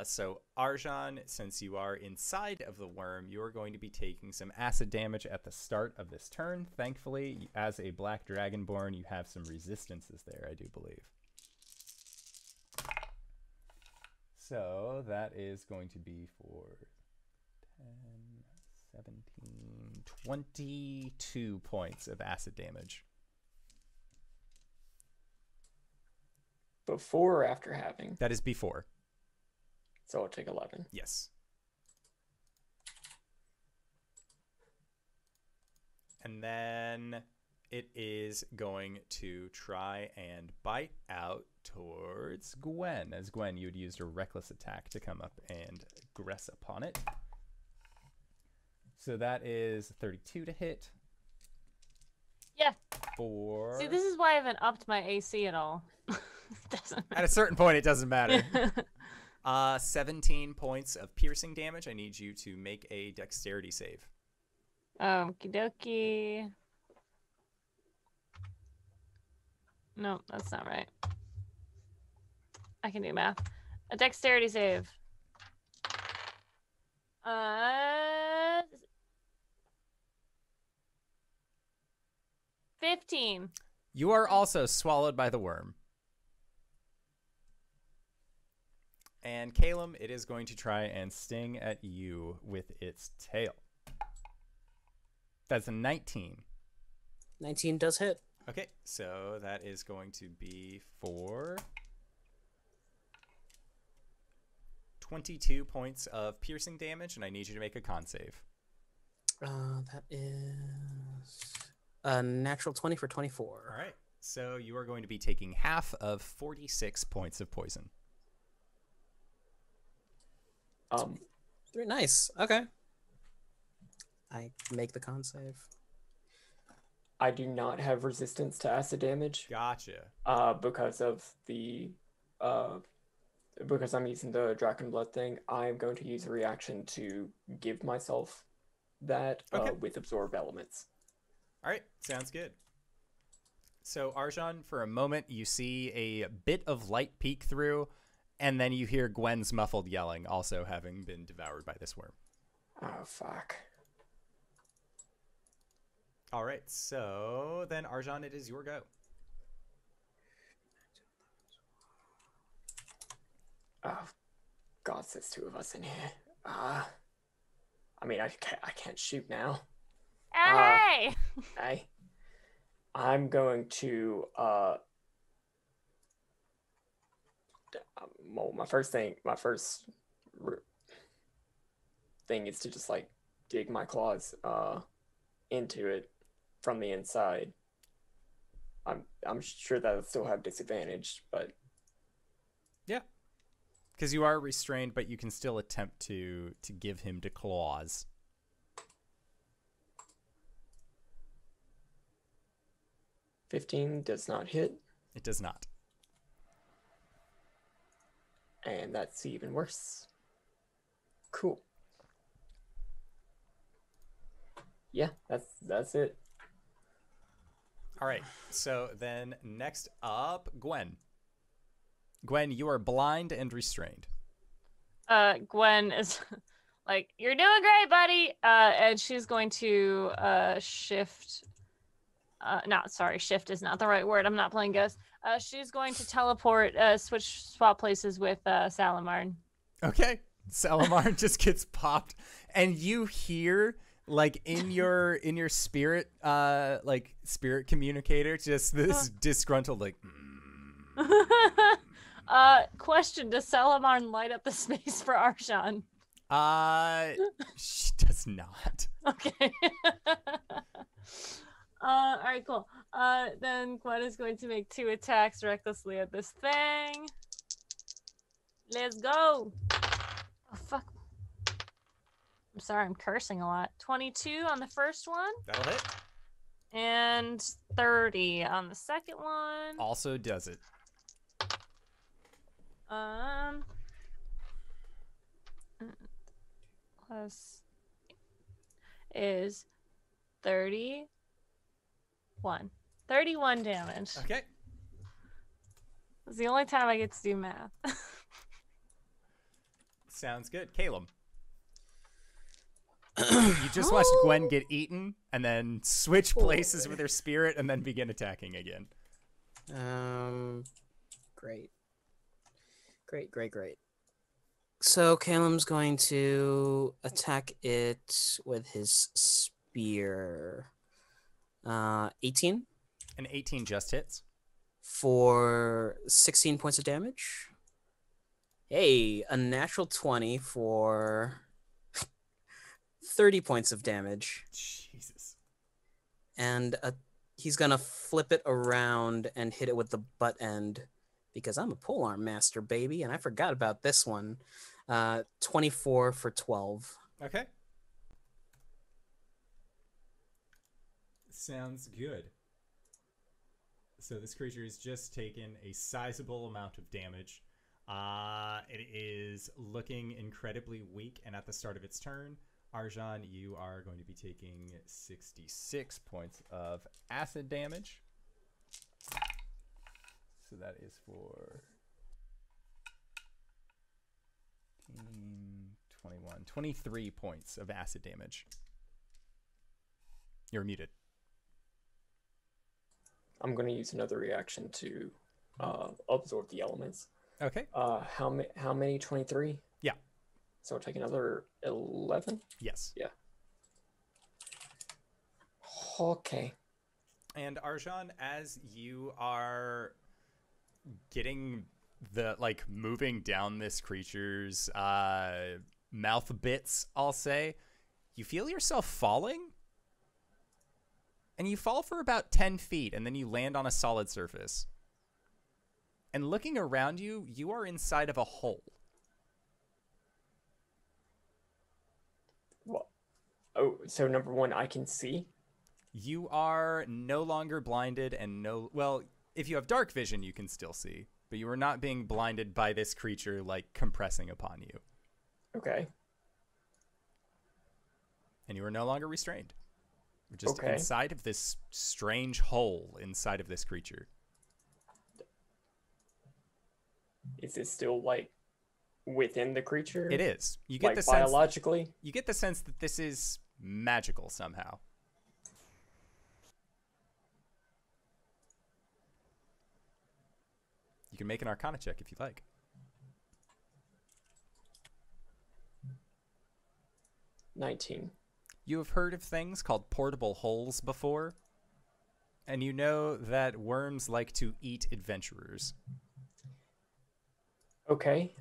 So Arjhan, since you are inside of the worm, you're going to be taking some acid damage at the start of this turn. Thankfully, as a black dragonborn, you have some resistances there, I do believe. So that is going to be for 10, 17, 22 points of acid damage. Before or after having? That is before. So I'll take 11. Yes. And then it is going to try and bite out towards Gwen. As Gwen, you had used a reckless attack to come up and aggress upon it. So that is 32 to hit. Yeah. For... See, this is why I haven't upped my AC at all. Doesn't At a certain point, it doesn't matter. 17 points of piercing damage. I need you to make a dexterity save. Okie dokie. No, that's not right. I can do math. A dexterity save. 15. You are also swallowed by the worm. And Caelum, it is going to try and sting at you with its tail. That's a 19. 19 does hit. Okay, so that is going to be for 22 points of piercing damage, and I need you to make a con save. That is a natural 20 for 24. All right, so you are going to be taking half of 46 points of poison. Very nice. Okay. I make the con save. I do not have resistance to acid damage. Gotcha. Because of the because I'm using the Dragon Blood thing, I'm going to use a reaction to give myself that Okay. with absorb elements. All right, sounds good. So, Arjhan, for a moment, you see a bit of light peek through, and then you hear Gwen's muffled yelling, also having been devoured by this worm. Oh, fuck. All right, so then, Arjhan, it is your go. Oh, God, there's two of us in here. I mean, I can't shoot now. Hey! I'm going to, well, my first thing is to just, like, dig my claws, into it from the inside. I'm sure that I'll still have disadvantage, but... Yeah. Because you are restrained, but you can still attempt to give him the claws. $15 does not hit, It does not. and that's even worse. Cool. Yeah, that's it. All right, so then next up, Gwen. Gwen, you are blind and restrained. Gwen is like, "You're doing great, buddy," and she's going to shift. Shift is not the right word. I'm not playing Ghost. She's going to teleport, swap places with Salamarn. Okay, Salamar just gets popped, and you hear, like, in your spirit, like, spirit communicator, just this disgruntled, like, Question: does Salamarn light up the space for Arjhan? she does not. Okay. All right, cool. Then Gwen is going to make 2 attacks recklessly at this thing. Let's go. Oh, fuck. I'm sorry, I'm cursing a lot. 22 on the first one. That'll hit. And 30 on the second one. Also does it. Plus is 31. 31 damage. Okay. It's the only time I get to do math. Sounds good. Caelum. You just watched Gwen get eaten and then switch places with her spirit and then begin attacking again. Great. So Caelum's going to attack it with his spear. 18 An 18 just hits. for 16 points of damage. Hey, a natural 20 for 30 points of damage. Jesus. And he's going to flip it around and hit it with the butt end because I'm a polearm master, baby, and I forgot about this one. 24 for 12. Okay. Sounds good. So this creature has just taken a sizable amount of damage. It is looking incredibly weak, and at the start of its turn, Arjhan, you are going to be taking 66 points of acid damage. So that is for 21, 23 points of acid damage. You're muted. I'm going to use another reaction to absorb the elements. Okay. How many? 23? Yeah. So I'll take another 11? Yes. Yeah. Okay. And Arjhan, as you are getting the, like, moving down this creature's mouth bits, I'll say, you feel yourself falling? And you fall for about 10 feet, and then you land on a solid surface. And looking around you, you are inside of a hole. Well, oh, so number one, I can see? You are no longer blinded and well, if you have dark vision, you can still see. But you are not being blinded by this creature, like, compressing upon you. Okay. And you are no longer restrained. We're just Okay. inside of this strange hole inside of this creature. Is it still like within the creature? It is. You get Like the sense. biologically? You get the sense that this is magical somehow. You can make an Arcana check if you like. 19. You have heard of things called portable holes before, and you know that worms like to eat adventurers. Okay.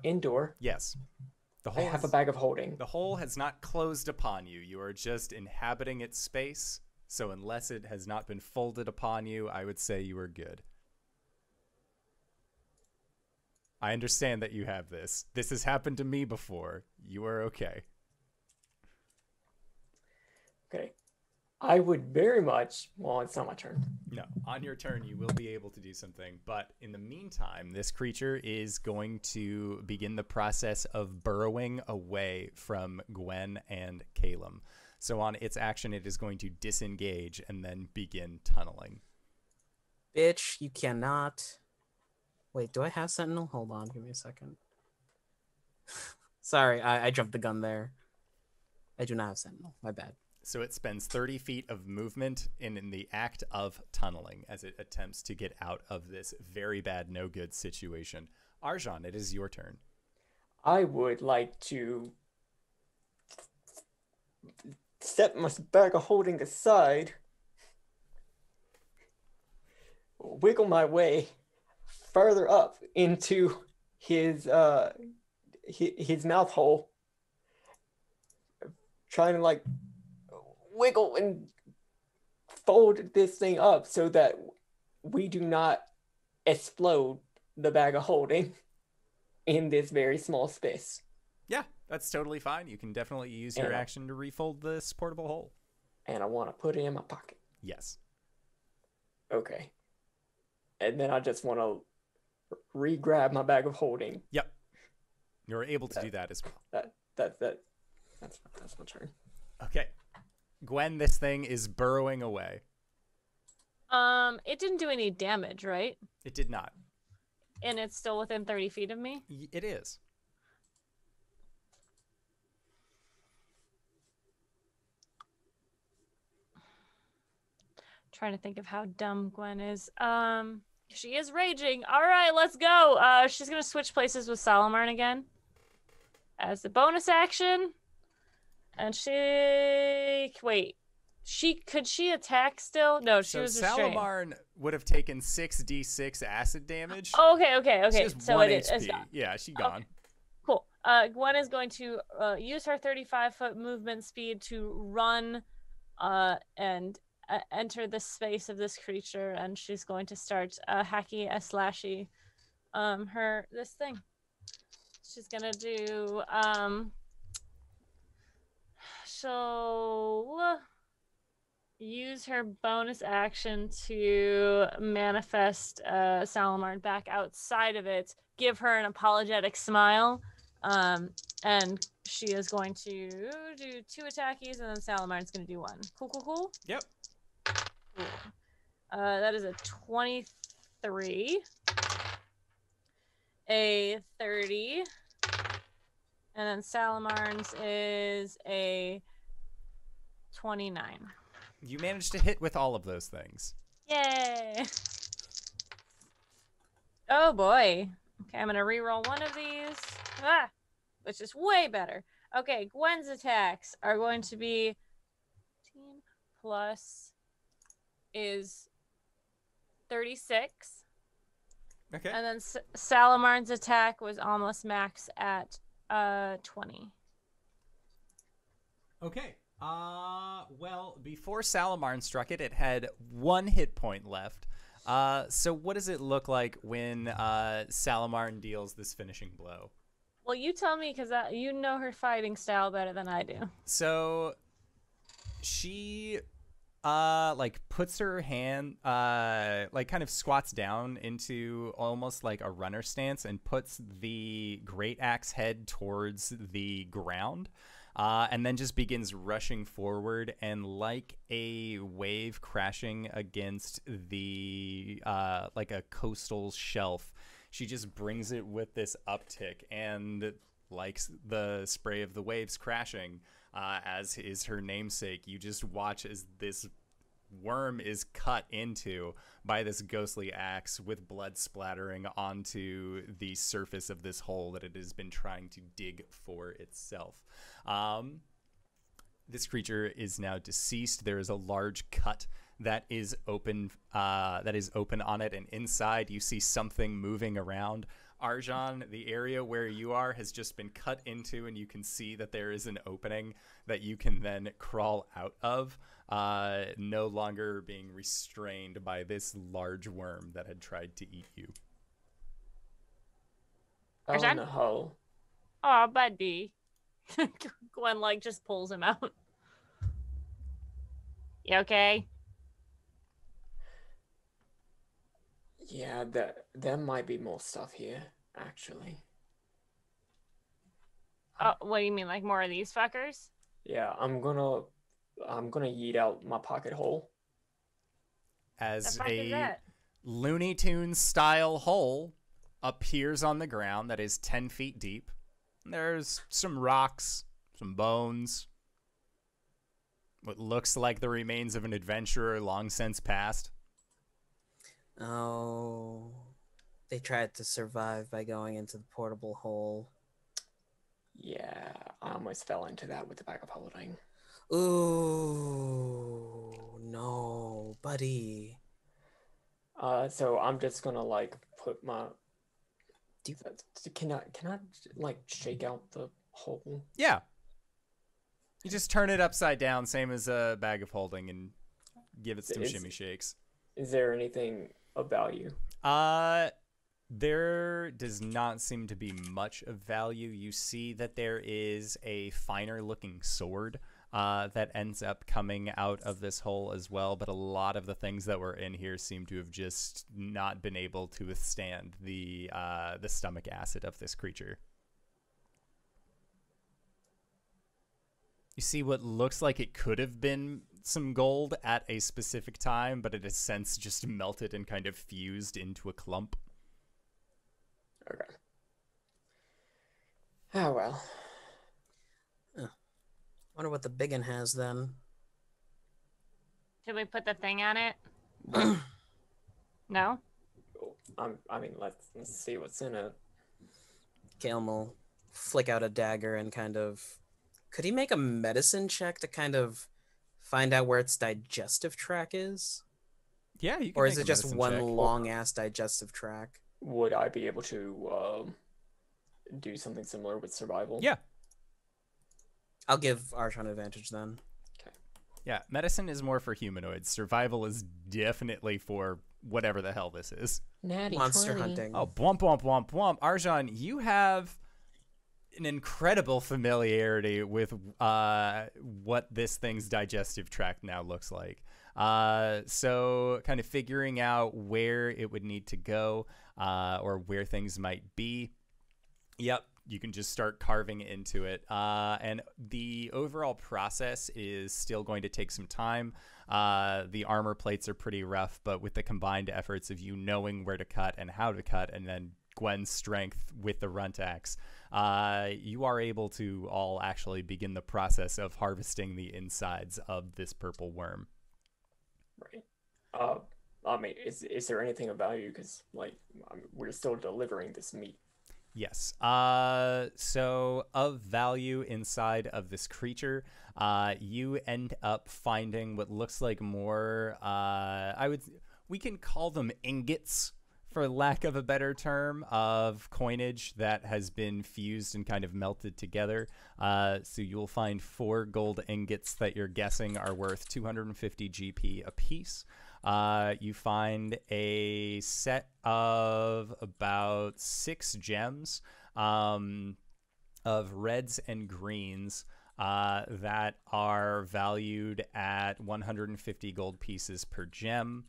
Indoor. Yes. The I hole have a has- bag of holding. The hole has not closed upon you. You are just inhabiting its space. So unless it has not been folded upon you, I would say you are good. I understand that you have this. This has happened to me before. You are okay. Okay. I would very much. Well, it's not my turn. No, on your turn, you will be able to do something. But in the meantime, this creature is going to begin the process of burrowing away from Gwen and Caelum. So on its action, it is going to disengage and then begin tunneling. Bitch, you cannot. Wait, do I have Sentinel? Hold on, give me a second. Sorry, I jumped the gun there. I do not have Sentinel. My bad. So it spends 30 feet of movement in the act of tunneling as it attempts to get out of this very bad, no good situation. Arjhan, it is your turn. I would like to set my bag of holding aside, wiggle my way further up into his mouth hole, trying to like wiggle and fold this thing up so that we do not explode the bag of holding in this very small space. Yeah, that's totally fine. You can definitely use your Yeah. action to refold this portable hole. And I want to put it in my pocket. Yes. Okay. And then I just want to re-grab my bag of holding. Yep. You're able to do that as well. That's my turn. Okay. Gwen, this thing is burrowing away. It didn't do any damage, right? It did not. And it's still within 30 feet of me? It is. Trying to think of how dumb Gwen is. She is raging. All right, let's go. She's gonna switch places with Salamarn again as the bonus action. And could she attack still? No, she So was restrained. Salamarn would have taken 6d6 acid damage. Oh, okay. She has So 1 it is. HP. It's gone. Yeah, she's gone. Okay. Cool. Gwen is going to use her 35-foot movement speed to run and enter the space of this creature, and she's going to start hacky slashy this thing. She's gonna do she'll use her bonus action to manifest Salamarn back outside of it, give her an apologetic smile, and she is going to do 2 attackies, and then Salamarn's going to do 1. Cool. Yep. Cool. That is a 23, a 30, and then Salamarn's is a 29. You managed to hit with all of those things. Yay! Oh boy. Okay, I'm gonna reroll one of these. Which is way better. Okay, Gwen's attacks are going to be 15 plus is 36. Okay. And then Salamarn's attack was almost max at 20. Okay. Well, before Salamarn struck it, it had 1 hit point left. So what does it look like when Salamarn deals this finishing blow? Well, you tell me, because you know her fighting style better than I do. So she puts her hand kind of squats down into almost like a runner stance and puts the great axe head towards the ground. and then just begins rushing forward, and like a wave crashing against the like a coastal shelf, she just brings it with this uptick, and like the spray of the waves crashing, as is her namesake, you just watch as this worm is cut into by this ghostly axe with blood splattering onto the surface of this hole that it has been trying to dig for itself. This creature is now deceased. There is a large cut that is open on it, and inside you see something moving around. Arjhan, the area where you are has just been cut into, and you can see that there is an opening that you can then crawl out of, no longer being restrained by this large worm that had tried to eat you. Oh Arjhan? no. Oh, buddy. Gwen, like, just pulls him out. You okay? Yeah, there might be more stuff here, actually. Oh, what do you mean, like more of these fuckers? Yeah, I'm gonna yeet out my pocket hole. The As fuck is a that? Looney Tunes style hole appears on the ground that is 10 feet deep. There's some rocks, some bones, what looks like the remains of an adventurer long since passed. Oh, they tried to survive by going into the portable hole. Yeah, I almost fell into that with the bag of holding. Ooh, no, buddy. So I'm just gonna like put my. Do Can I like shake out the hole? Yeah. You just turn it upside down, same as a bag of holding, and give it some shimmy shakes. Is there anything of value? There does not seem to be much of value. You see that there is a finer looking sword that ends up coming out of this hole as well, but a lot of the things that were in here seem to have just not been able to withstand the stomach acid of this creature. You see what looks like it could have been some gold at a specific time, but it has since just melted and kind of fused into a clump. Okay. Oh well. Wonder what the biggin has then. Should we put the thing on it? No? I mean, let's see what's in it. Caelum will flick out a dagger and kind of... Could he make a medicine check to kind of find out where its digestive tract is? Yeah, you can. Or make is a it just medicine one check. long-ass digestive tract? Would I be able to do something similar with survival? Yeah. I'll give Arjhan advantage then. Yeah, medicine is more for humanoids. Survival is definitely for whatever the hell this is. Natty Monster 20. hunting. Oh, blump, blump, blump, blump. Arjhan, you have an incredible familiarity with what this thing's digestive tract now looks like. So kind of figuring out where it would need to go or where things might be. Yep, you can just start carving into it. And the overall process is still going to take some time. The armor plates are pretty rough, but with the combined efforts of you knowing where to cut and how to cut, and then Gwen's strength with the runt axe, you are able to all actually begin the process of harvesting the insides of this purple worm. Right. I mean, is there anything of value? Because like we're still delivering this meat. Yes. So of value inside of this creature, you end up finding what looks like more, we can call them ingots, for lack of a better term, of coinage that has been fused and kind of melted together. So you'll find 4 gold ingots that you're guessing are worth 250 GP apiece. You find a set of about 6 gems of reds and greens that are valued at 150 gold pieces per gem.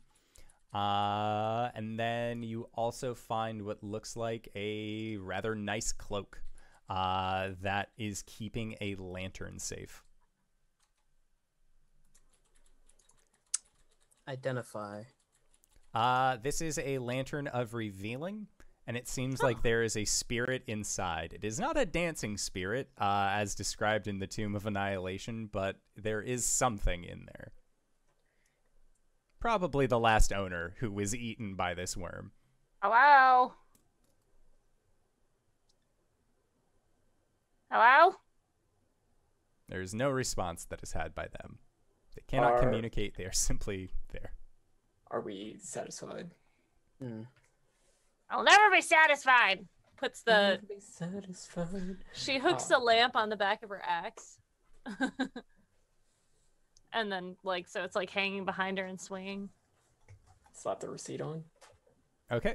And then you also find what looks like a rather nice cloak that is keeping a lantern safe. Identify. This is a lantern of revealing, and it seems like there is a spirit inside. It is not a dancing spirit, as described in the Tomb of Annihilation, but there is something in there. Probably the last owner who was eaten by this worm. Hello? Hello? There's no response that is had by them. They cannot communicate. They are simply there. Are we satisfied? I'll never be satisfied. Puts the... Be satisfied. She hooks the lamp on the back of her axe. And then, like, so it's, like, hanging behind her and swinging. Slap the receipt on. Okay.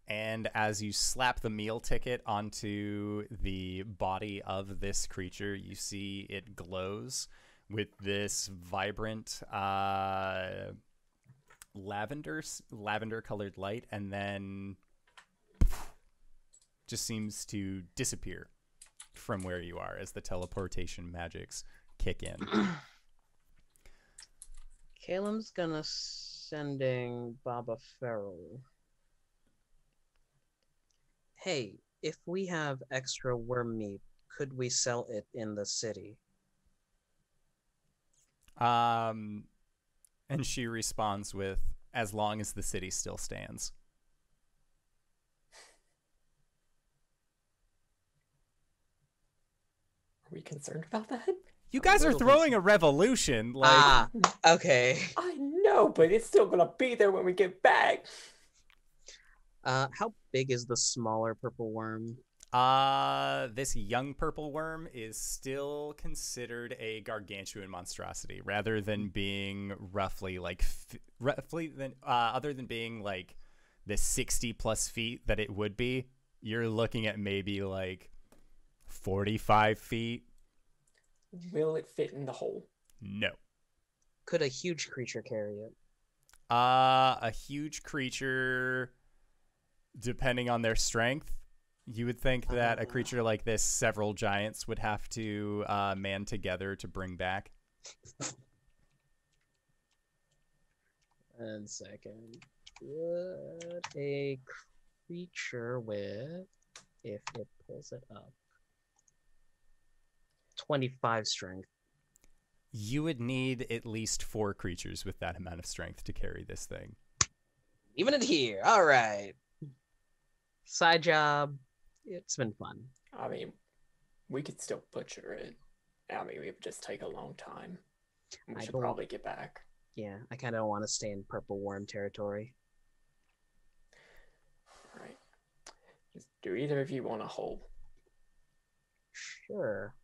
And as you slap the meal ticket onto the body of this creature, you see it glows with this vibrant lavender colored light, and then just seems to disappear from where you are as the teleportation magics kick in. Caelum's gonna sending Baba Feral. Hey, if we have extra worm meat, could we sell it in the city? And she responds with, as long as the city still stands. Are we concerned about that? You guys are throwing a revolution. Like, Okay. I know, but it's still gonna be there when we get back. How big is the smaller purple worm? this young purple worm is still considered a gargantuan monstrosity, rather than being roughly like other than being like the 60+ feet that it would be. You're looking at maybe like 45 feet. Will it fit in the hole? No. Could a huge creature carry it? A huge creature, depending on their strength, you would think that a creature like this, several giants would have to man together to bring back. And second, would a creature with, if it pulls it up, 25 strength? You would need at least 4 creatures with that amount of strength to carry this thing. Even in here. All right. Side job. It's been fun. I mean, we could still butcher it. I mean, it would just take a long time. We should probably get back. Yeah, I kind of don't want to stay in purple worm territory. All right. Do either of you want a hole? Sure.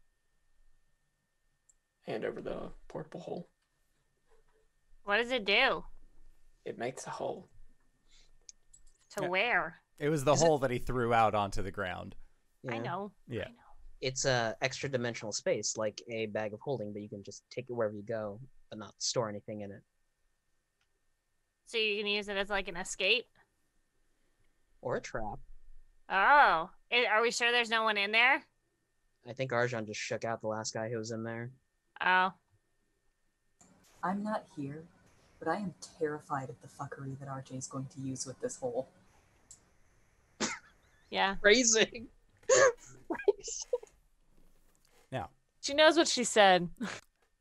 Hand over the purple hole. What does it do? It makes a hole. To Yeah. where? It was the hole that he threw out onto the ground. Yeah. I know. Yeah. I know. It's a extra dimensional space, like a bag of holding, but you can just take it wherever you go, but not store anything in it. So you can use it as like an escape? Or a trap. Oh. Are we sure there's no one in there? I think Arjhan just shook out the last guy who was in there. Oh. I'm not here, but I am terrified of the fuckery that RJ is going to use with this hole. Yeah. Phrasing. Now, She knows what she said.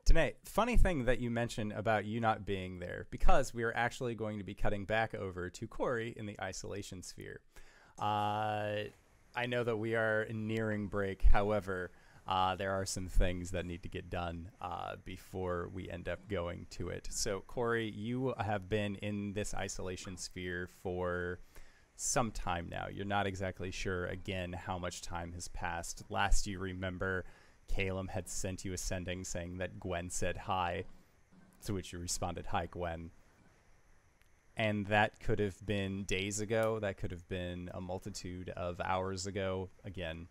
Tanae, funny thing that you mentioned about you not being there, because we are actually going to be cutting back over to Cori in the isolation sphere. I know that we are nearing break. However, there are some things that need to get done before we end up going to it. So, Cori, you have been in this isolation sphere for some time now. You're not exactly sure, again, how much time has passed. Last you remember, Caelum had sent you a sending saying that Gwen said hi, to which you responded, "Hi, Gwen." And that could have been days ago. That could have been a multitude of hours ago. Again,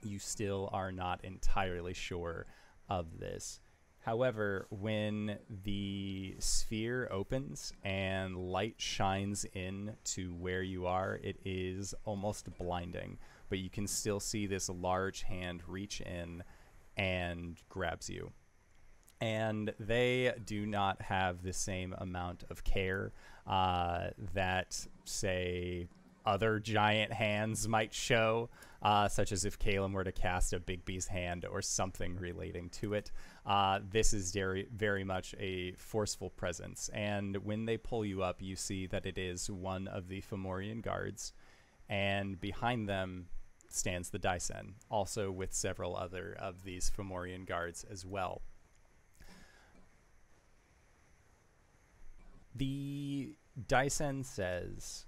you still are not entirely sure of this. However, when the sphere opens and light shines in to where you are, it is almost blinding. but you can still see this large hand reach in and grabs you. And they do not have the same amount of care that, say, other giant hands might show, such as if Caelum were to cast a Big B's hand or something relating to it. This is very, very much a forceful presence. And when they pull you up, you see that it is one of the Fomorian guards. And behind them stands the Daisen, also with several other of these Fomorian guards as well. The Daisen says,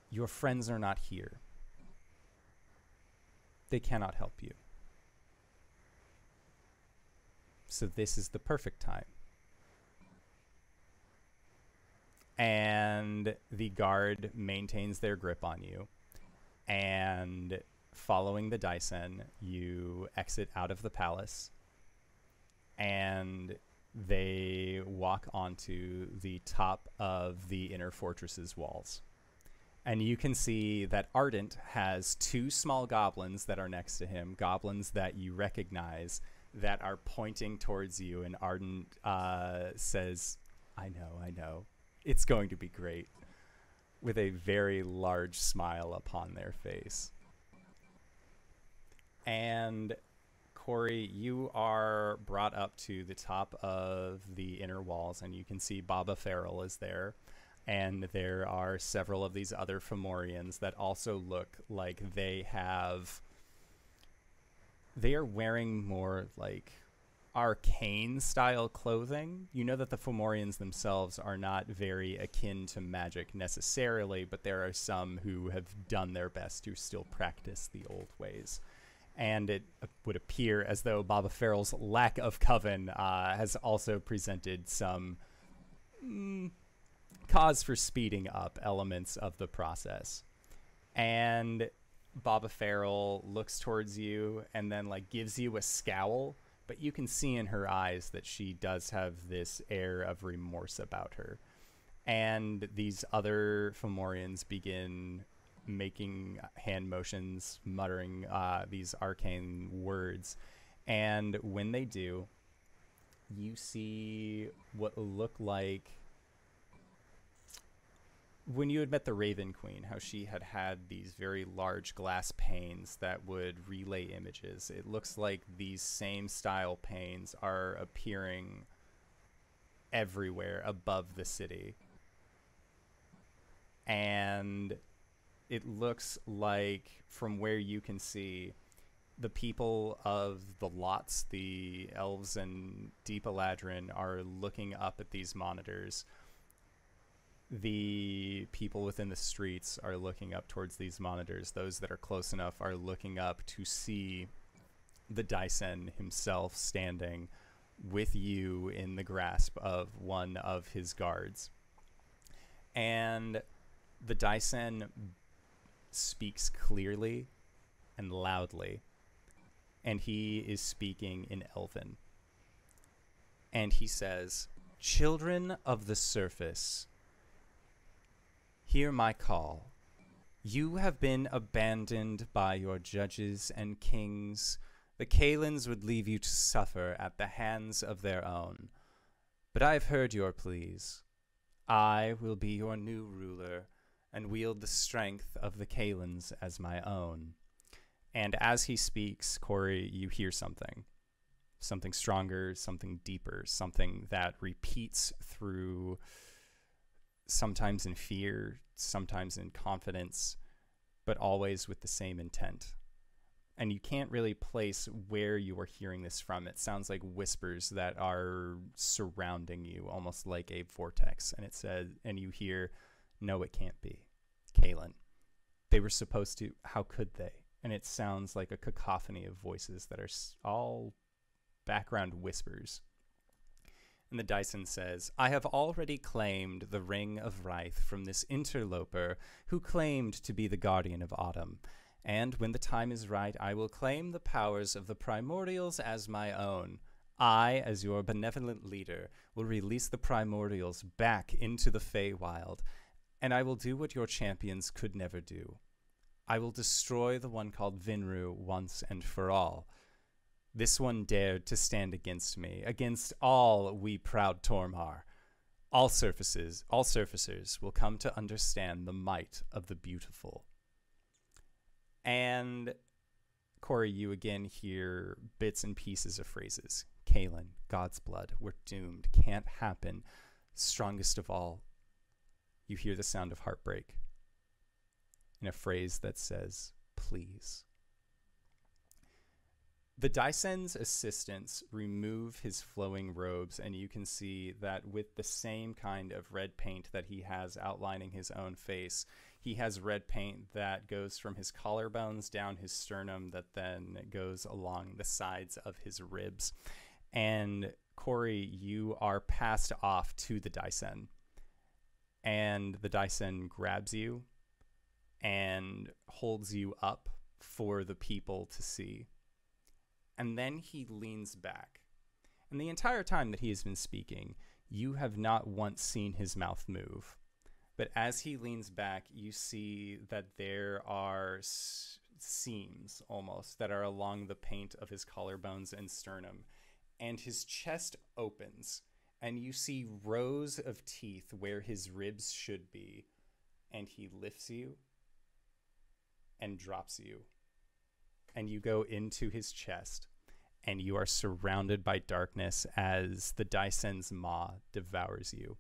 "Your friends are not here. They cannot help you. So this is the perfect time." And the guard maintains their grip on you. And following the Daisen, you exit out of the palace. And they walk onto the top of the inner fortress's walls. And you can see that Ardent has two small goblins that are next to him, goblins that you recognize, that are pointing towards you. And Ardent says, I know. It's going to be great," with a very large smile upon their face. And Cori, you are brought up to the top of the inner walls, and you can see Baba Farrell is there. And there are several of these other Fomorians that also look like they are wearing more like arcane style clothing. You know that the Fomorians themselves are not very akin to magic necessarily, but there are some who have done their best to still practice the old ways. And it would appear as though Baba Farrell's lack of coven has also presented some cause for speeding up elements of the process. And Baba Farrell looks towards you and then like gives you a scowl, but you can see in her eyes that she does have this air of remorse about her. And these other Fomorians begin making hand motions, muttering these arcane words. And when they do, you see what look like when you had met the Raven Queen, how she had these very large glass panes that would relay images. It looks like these same style panes are appearing everywhere above the city. And it looks like, from where you can see, the people of the lots, the elves and Deep Eladrin, are looking up at these monitors. The people within the streets are looking up towards these monitors. Those that are close enough are looking up to see the Daisen himself standing with you in the grasp of one of his guards. And the Daisen speaks clearly and loudly, and he is speaking in Elven. And he says, "Children of the surface, hear my call. You have been abandoned by your judges and kings. The Caelans would leave you to suffer at the hands of their own. But I have heard your pleas. I will be your new ruler and wield the strength of the Caelans as my own." And as he speaks, Cori, you hear something. Something stronger, something deeper, something that repeats through, sometimes in fear, sometimes in confidence, but always with the same intent. And you can't really place where you are hearing this from. It sounds like whispers that are surrounding you, almost like a vortex. And it says, and you hear, "No, it can't be. Caelum. They were supposed to. How could they?" And it sounds like a cacophony of voices that are all background whispers. And the Daisen says, "I have already claimed the Ring of Wraith from this interloper who claimed to be the guardian of autumn. And when the time is right, I will claim the powers of the primordials as my own. I, as your benevolent leader, will release the primordials back into the Feywild, and I will do what your champions could never do. I will destroy the one called Vinru once and for all. This one dared to stand against me, against all we proud Tormhar. All surfacers will come to understand the might of the beautiful. And Cori, you again hear bits and pieces of phrases. Caelum, God's blood, we're doomed, can't happen. Strongest of all, you hear the sound of heartbreak in a phrase that says, please. The Daisen's assistants remove his flowing robes, and you can see that with the same kind of red paint that he has outlining his own face, he has red paint that goes from his collarbones down his sternum that then goes along the sides of his ribs. And Cori, you are passed off to the Daisen, and the Daisen grabs you and holds you up for the people to see. And then he leans back. And the entire time that he has been speaking, you have not once seen his mouth move. But as he leans back, you see that there are seams almost that are along the paint of his collarbones and sternum. And his chest opens, and you see rows of teeth where his ribs should be. And he lifts you and drops you. And you go into his chest, and you are surrounded by darkness as the Daisen's maw devours you.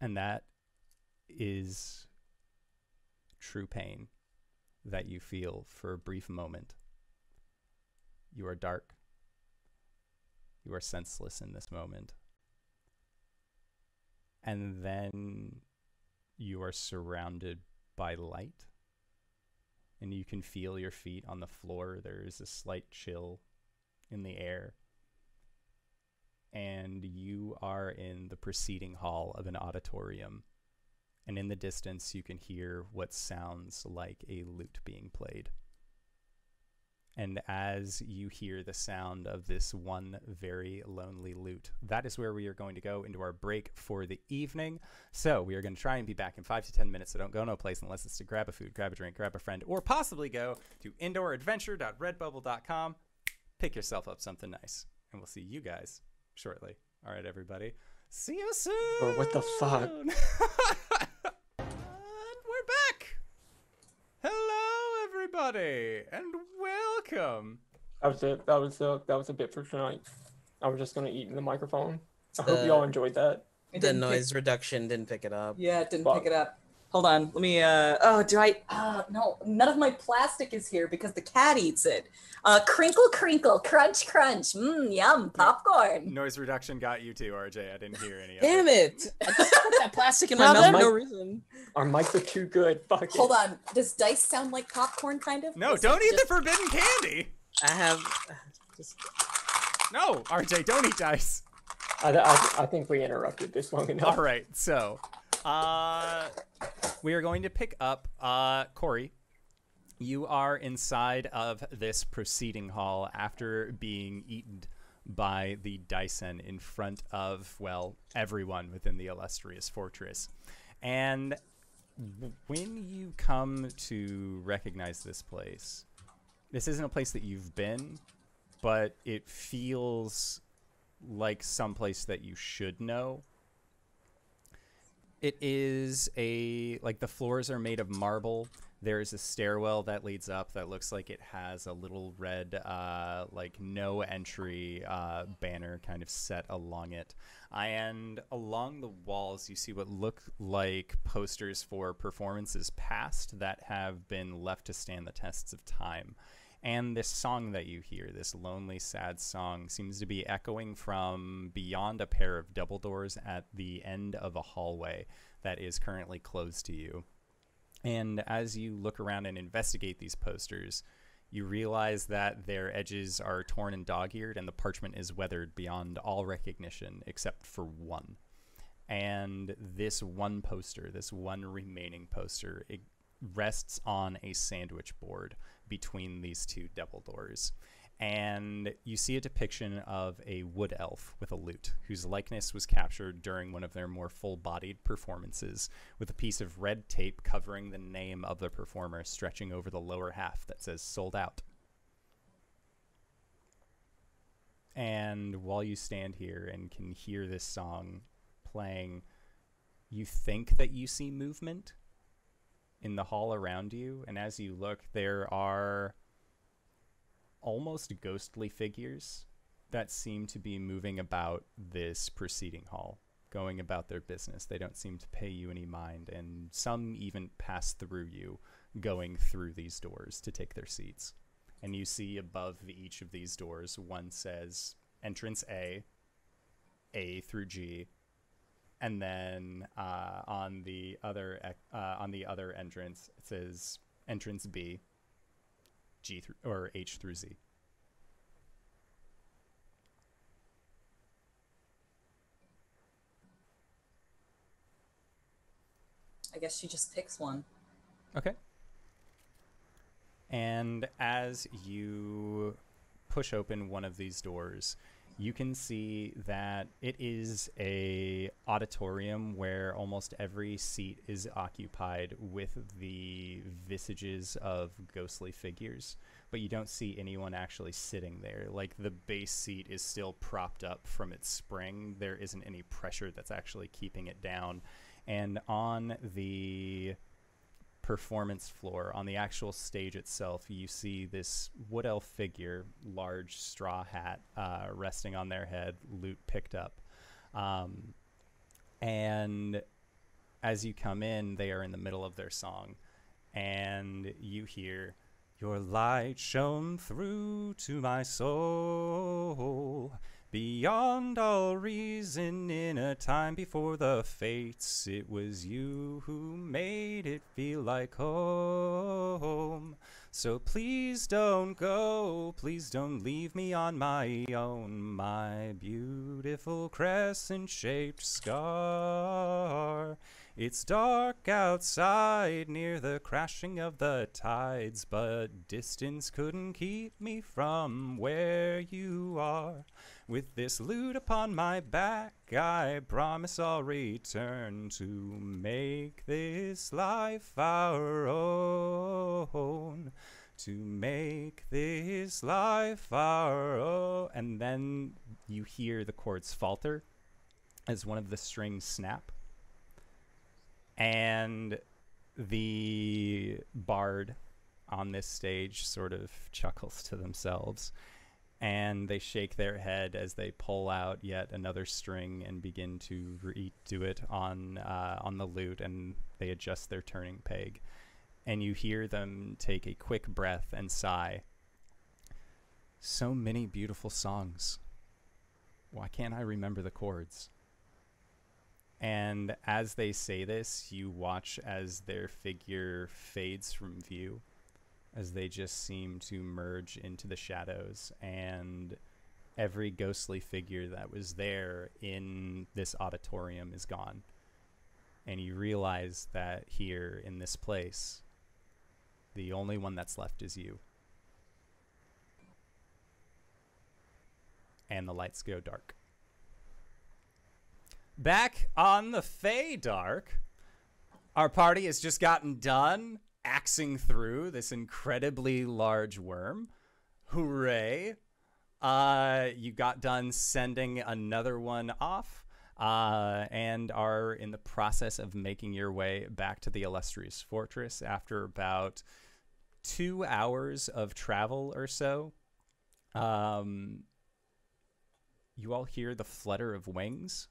And that is true pain that you feel for a brief moment. You are dark. You are senseless in this moment. And then you are surrounded by light. And you can feel your feet on the floor. There is a slight chill in the air. And you are in the proceeding hall of an auditorium. And in the distance, you can hear what sounds like a lute being played. And as you hear the sound of this one very lonely lute, that is where we are going to go into our break for the evening. So we are going to try and be back in 5 to 10 minutes, so don't go no place unless it's to grab a food, grab a drink, grab a friend, or possibly go to indooradventure.redbubble.com, pick yourself up something nice, and we'll see you guys shortly. All right, everybody. See you soon! Or what the fuck? And we're back! Hello, everybody, and welcome. That was it. That was a bit for tonight. I was just gonna eat in the microphone. I hope y'all enjoyed that. The noise reduction didn't pick it up. Yeah, it didn't pick it up. Hold on. Let me, no, none of my plastic is here because the cat eats it. Crinkle, crinkle, crunch, crunch. Yum, popcorn. Noise reduction got you too, RJ. I didn't hear any of Damn it. it! I just put that plastic in my mouth for no reason. Our mics are too good. Fuck it. Hold on. Does dice sound like popcorn, kind of? No, don't eat the forbidden candy. I have No, RJ, don't eat dice. I think we interrupted this long enough. All right, so we are going to pick up Cori. You are inside of this proceeding hall after being eaten by the Daisen in front of, well, everyone within the illustrious fortress. And when you come to recognize this place, this isn't a place that you've been, but it feels like someplace that you should know. It is like the floors are made of marble. There's a stairwell that leads up that looks like it has a little red, like no entry banner kind of set along it. And along the walls, you see what look like posters for performances past that have been left to stand the tests of time. And this song that you hear, this lonely, sad song, seems to be echoing from beyond a pair of double doors at the end of a hallway that is currently closed to you. And as you look around and investigate these posters, you realize that their edges are torn and dog-eared, and the parchment is weathered beyond all recognition except for one. And this one poster, this one remaining poster, it rests on a sandwich board between these two double doors. and you see a depiction of a wood elf with a lute, whose likeness was captured during one of their more full-bodied performances, with a piece of red tape covering the name of the performer stretching over the lower half that says "sold out." And while you stand here and can hear this song playing, you think that you see movement in the hall around you, and as you look, there are almost ghostly figures that seem to be moving about this proceeding hall, going about their business. They don't seem to pay you any mind, and some even pass through you, going through these doors to take their seats. And you see above each of these doors, one says entrance A through G, and then on the other entrance it says entrance B, G through, or H through Z. I guess she just picks one. Okay. And as you push open one of these doors, you can see that it is a auditorium where almost every seat is occupied with the visages of ghostly figures, but you don't see anyone actually sitting there. Like, the base seat is still propped up from its spring. There isn't any pressure that's actually keeping it down. And on the performance floor, on the actual stage itself, you see this wood elf figure, large straw hat resting on their head, lute picked up. And as you come in, they are in the middle of their song, and you hear, "Your light shone through to my soul, beyond all reason, in a time before the fates. It was you who made it feel like home. So please don't go, please don't leave me on my own. My beautiful crescent-shaped scar. It's dark outside near the crashing of the tides, but distance couldn't keep me from where you are. With this lute upon my back, I promise I'll return to make this life our own. To make this life our own." And then you hear the chords falter as one of the strings snap. And the bard on this stage sort of chuckles to themselves, and they shake their head as they pull out yet another string and begin to redo it on the lute, and they adjust their turning peg. And you hear them take a quick breath and sigh. So many beautiful songs. Why can't I remember the chords? And as they say this, you watch as their figure fades from view, as they just seem to merge into the shadows, and every ghostly figure that was there in this auditorium is gone. And you realize that here in this place, the only one that's left is you. And the lights go dark. Back on the Fey Dark, our party has just gotten done axing through this incredibly large worm. Hooray. You got done sending another one off, and are in the process of making your way back to the illustrious fortress after about 2 hours of travel or so. You all hear the flutter of wings,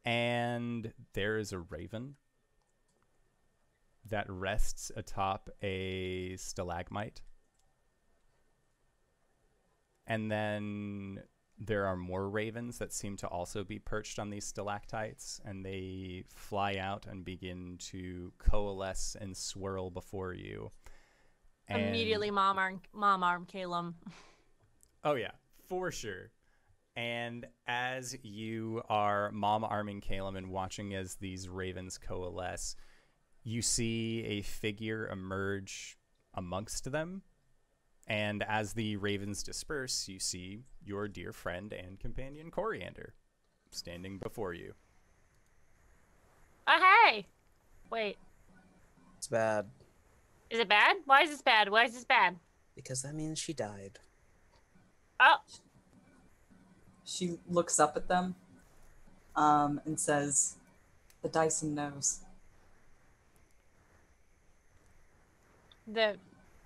and there is a raven that rests atop a stalagmite. And then there are more ravens that seem to also be perched on these stalactites, and they fly out and begin to coalesce and swirl before you. And Immediately mom arm Caelum. oh yeah, for sure. And as you are mom arming Caelum and watching as these ravens coalesce, you see a figure emerge amongst them, And as the ravens disperse, you see your dear friend and companion Coriander standing before you. Oh, hey! Wait, It's bad is it bad? Why is this bad? Why is this bad? because that means she died. Oh, She looks up at them and says, "The Daisen knows."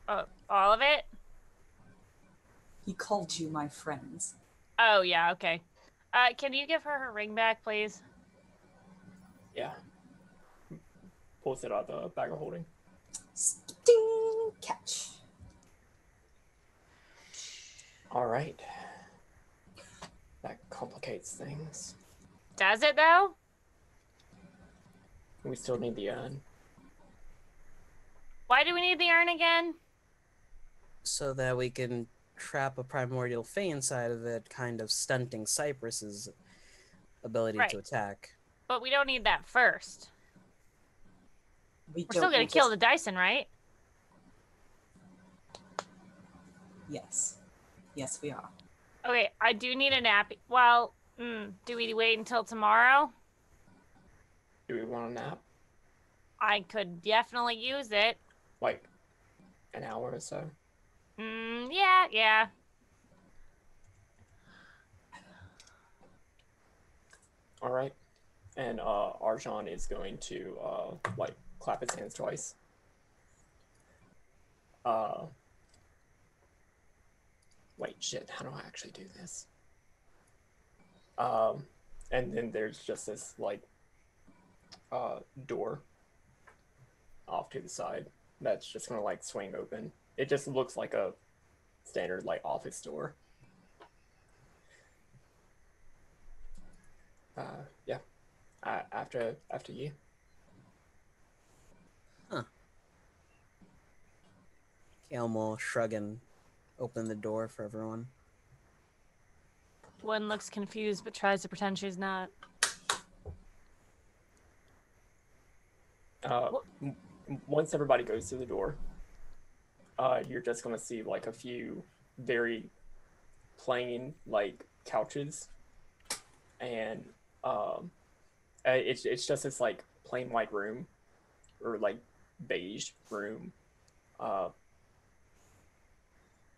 all of it? He called you my friends. Oh, yeah, okay. Can you give her ring back, please? Yeah. Pulls it out of the bag of holding. Ding! Catch. All right. That complicates things. Does it, though? We still need the urn. Why do we need the urn again? So that we can trap a primordial fey inside of it, kind of stunting Cypress's ability Right. to attack. But we don't need that first. We We're still gonna kill the Daisen, right? Yes. Yes, we are. Okay, I do need a nap. Well, do we wait until tomorrow? Do we want a nap? I could definitely use it. Like an hour or so? Yeah. All right. And Arjhan is going to like clap his hands twice. Wait, shit, how do I actually do this? And then there's just this like door off to the side that's just gonna like swing open. It just looks like a standard like office door. Yeah. After you. Caelum will shrug and open the door for everyone. Gwen looks confused but tries to pretend she's not. Once everybody goes through the door, you're just gonna see like a few very plain like couches, and it's just this like plain white room, or like beige room.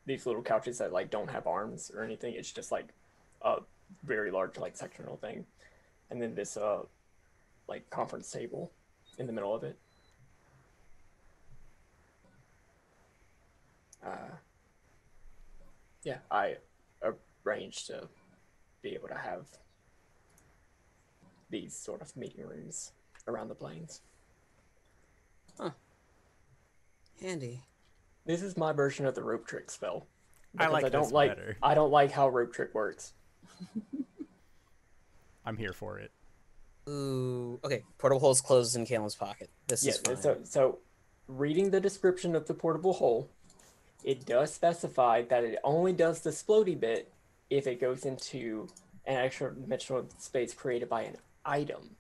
These little couches that like don't have arms or anything. It's just like a very large like sectional thing, and then this like conference table in the middle of it. Yeah, I arranged to be able to have these sort of meeting rooms around the plains. Handy. This is my version of the rope trick spell. I like don't this like better. I don't like how rope trick works. I'm here for it. Ooh. Okay, portable hole's closed in Caelum's pocket. This Yeah, is fine. so reading the description of the portable hole, it does specify that it only does the splody bit if it goes into an extra dimensional space created by an item.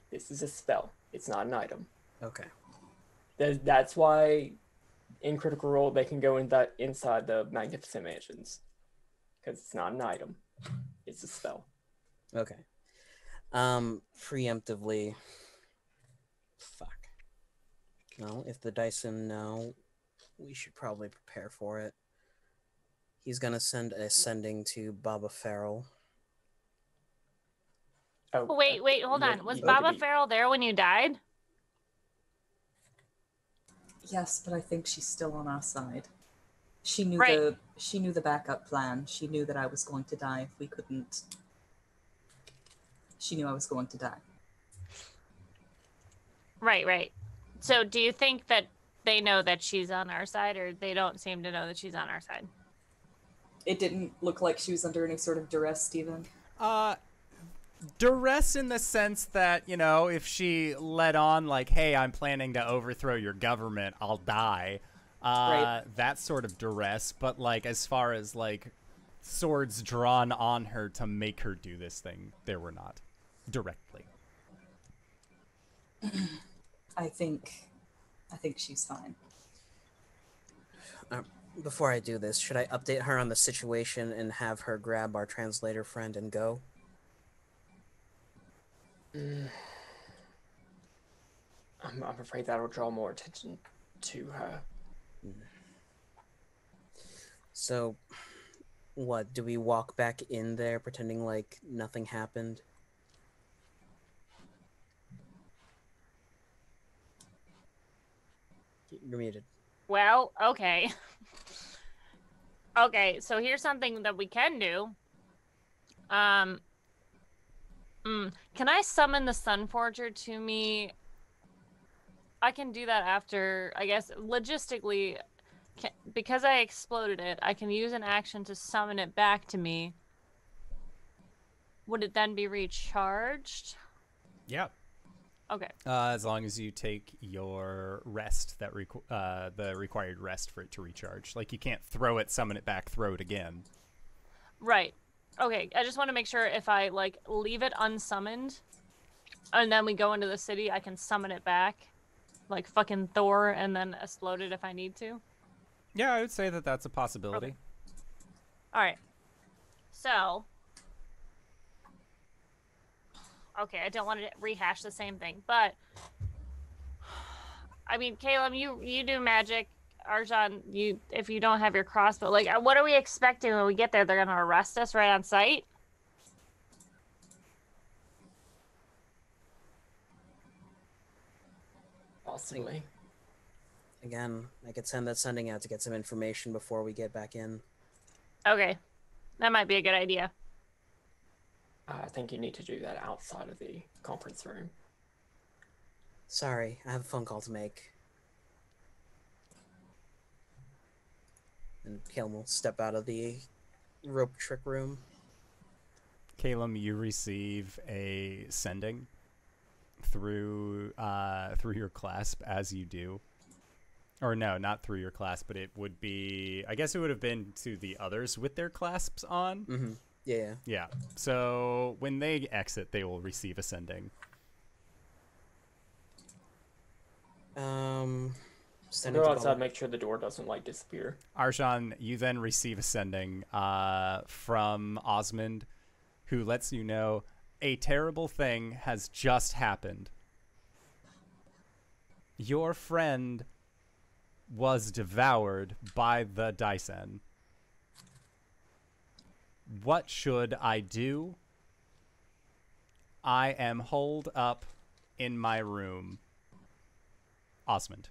This is a spell. It's not an item. Okay. That's why in Critical Role they can go in that inside the Magnificent Mansions, because it's not an item. It's a spell. Okay. Preemptively. Fuck. No, if the Daisen know, we should probably prepare for it. He's gonna send a sending to Baba Farrell. Oh, Wait, hold on. Was you need to Baba be- Farrell there when you died? Yes, but I think she's still on our side. She knew Right. the backup plan. She knew that I was going to die if we couldn't. She knew I was going to die. Right. So do you think that they know that she's on our side, or they don't seem to know that she's on our side? It didn't look like she was under any sort of duress, Stephen. Duress in the sense that, you know, if she led on like, hey, I'm planning to overthrow your government, I'll die. Right. That sort of duress. But like, as far as like swords drawn on her to make her do this thing, there were not directly. I think she's fine. Before I do this, should I update her on the situation and have her grab our translator friend and go? I'm afraid that'll draw more attention to her. So, what, do we walk back in there pretending like nothing happened? You're muted. Well, okay. Okay, so here's something that we can do. Can I summon the Sunforger to me? I can do that after, I guess, logistically, because I exploded it, I can use an action to summon it back to me. Would it then be recharged? Yeah. Okay. As long as you take your rest, the required rest for it to recharge. Like, you can't throw it, summon it back, throw it again. Right. Okay, I just want to make sure if I, like, leave it unsummoned, and then we go into the city, I can summon it back. Like fucking Thor, and then explode it if I need to. Yeah, I would say that that's a possibility. Okay. Alright. So. Okay, I don't want to rehash the same thing, but. I mean, Caelum, you do magic. Arjhan, if you don't have your crossbow, like, what are we expecting when we get there? They're gonna arrest us right on sight? Possibly. Again, I could send that sending out to get some information before we get back in. Okay. That might be a good idea. I think you need to do that outside of the conference room. Sorry, I have a phone call to make. And Caelum will step out of the rope trick room. Caelum, you receive a sending through your clasp as you do. Or no, not through your clasp, but it would be, I guess it would have been to the others with their clasps on. Mm-hmm. Yeah. Yeah. So when they exit, they will receive a sending. Sending Go to outside, Bubble. make sure the door doesn't like disappear. Arjhan, you then receive a sending from Osmond, who lets you know a terrible thing has just happened. Your friend was devoured by the Daisen. What should I do? I am holed up in my room. Osmond.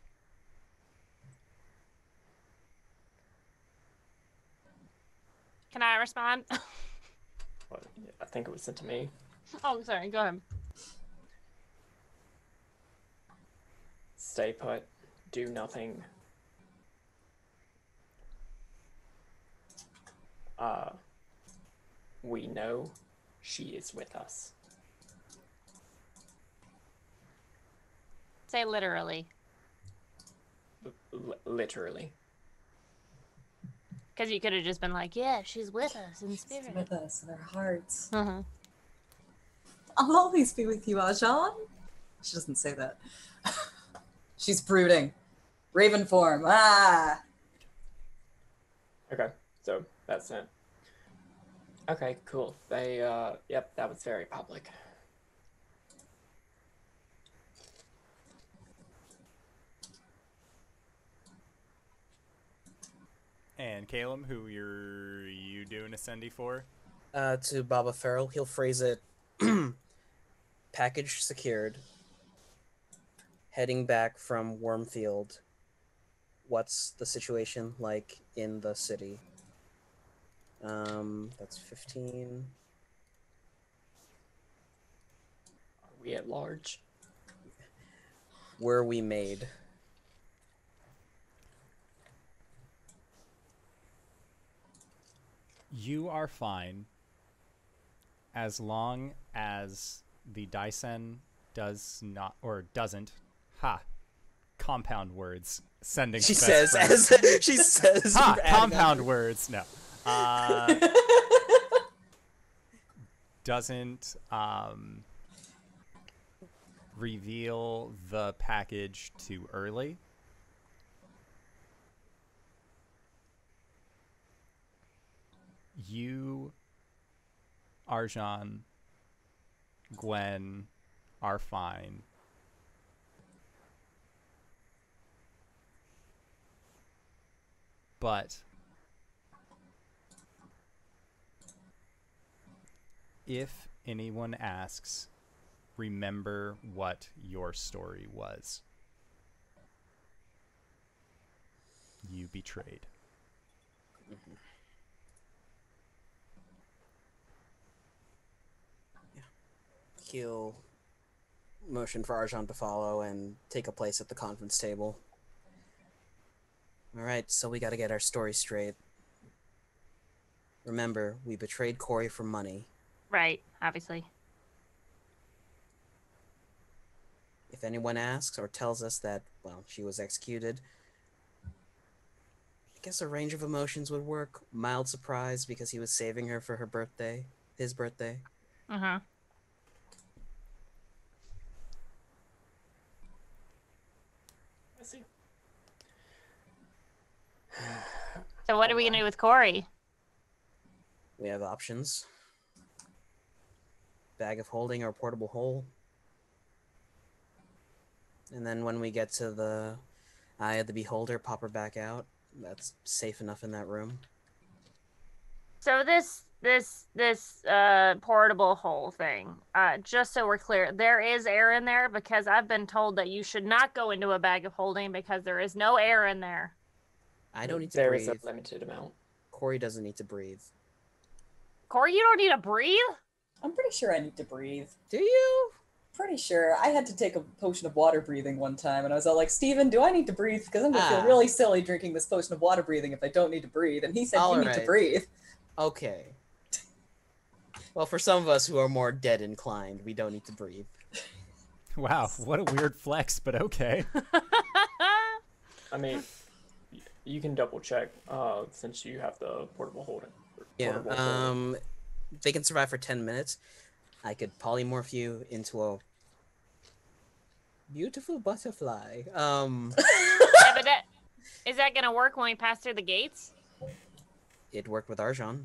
Can I respond? But I think it was sent to me. Oh, sorry. Go ahead. Stay put. Do nothing. We know she is with us. Say literally. Literally. Because you could have just been like, yeah, she's with us in She's spirit. with us in our hearts. Uh-huh. I'll always be with you, Arjhan. She doesn't say that. She's brooding. Raven form. Ah! Okay, so that's it. Okay, cool. They, yep, that was very public. And Caelum, who you doing a sendy for? To Baba Farrell, he'll phrase it, package secured, heading back from Wormfield. What's the situation like in the city? That's 15. Are we at large? Were we made? You are fine as long as the Daisen does not, or doesn't, compound words, sending She best says friends. as she says. Compound words, no. Doesn't reveal the package too early. you, Arjhan, Gwen are fine. But if anyone asks, remember what your story was. You betrayed. Mm-hmm. Yeah. He'll motion for Arjhan to follow and take a place at the conference table. Alright, so we gotta get our story straight. Remember, we betrayed Cori for money. Right, obviously. If anyone asks or tells us that, well, she was executed, I guess a range of emotions would work. Mild surprise because he was saving her for her birthday. His birthday. Uh-huh. I see. So what are we gonna do with Cori? We have options. Bag of holding or portable hole. And then when we get to the eye of the beholder, pop her back out. That's safe enough in that room. So this portable hole thing, just so we're clear, there is air in there, because I've been told that you should not go into a bag of holding because there is no air in there. I don't need to There breathe. is a limited amount. Cori doesn't need to breathe. Cori, you don't need to breathe? I'm pretty sure I need to breathe. Do you? Pretty sure. I had to take a potion of water breathing one time, and I was all like, Steven, do I need to breathe? Because I'm going to feel really silly drinking this potion of water breathing if I don't need to breathe. And he said, you need to breathe. Okay. Well, for some of us who are more dead inclined, we don't need to breathe. Wow, what a weird flex, but okay. I mean, you can double check since you have the portable holding. Yeah, they can survive for 10 minutes. I could polymorph you into a beautiful butterfly. Yeah, but is that gonna work when we pass through the gates? It worked with Arjhan.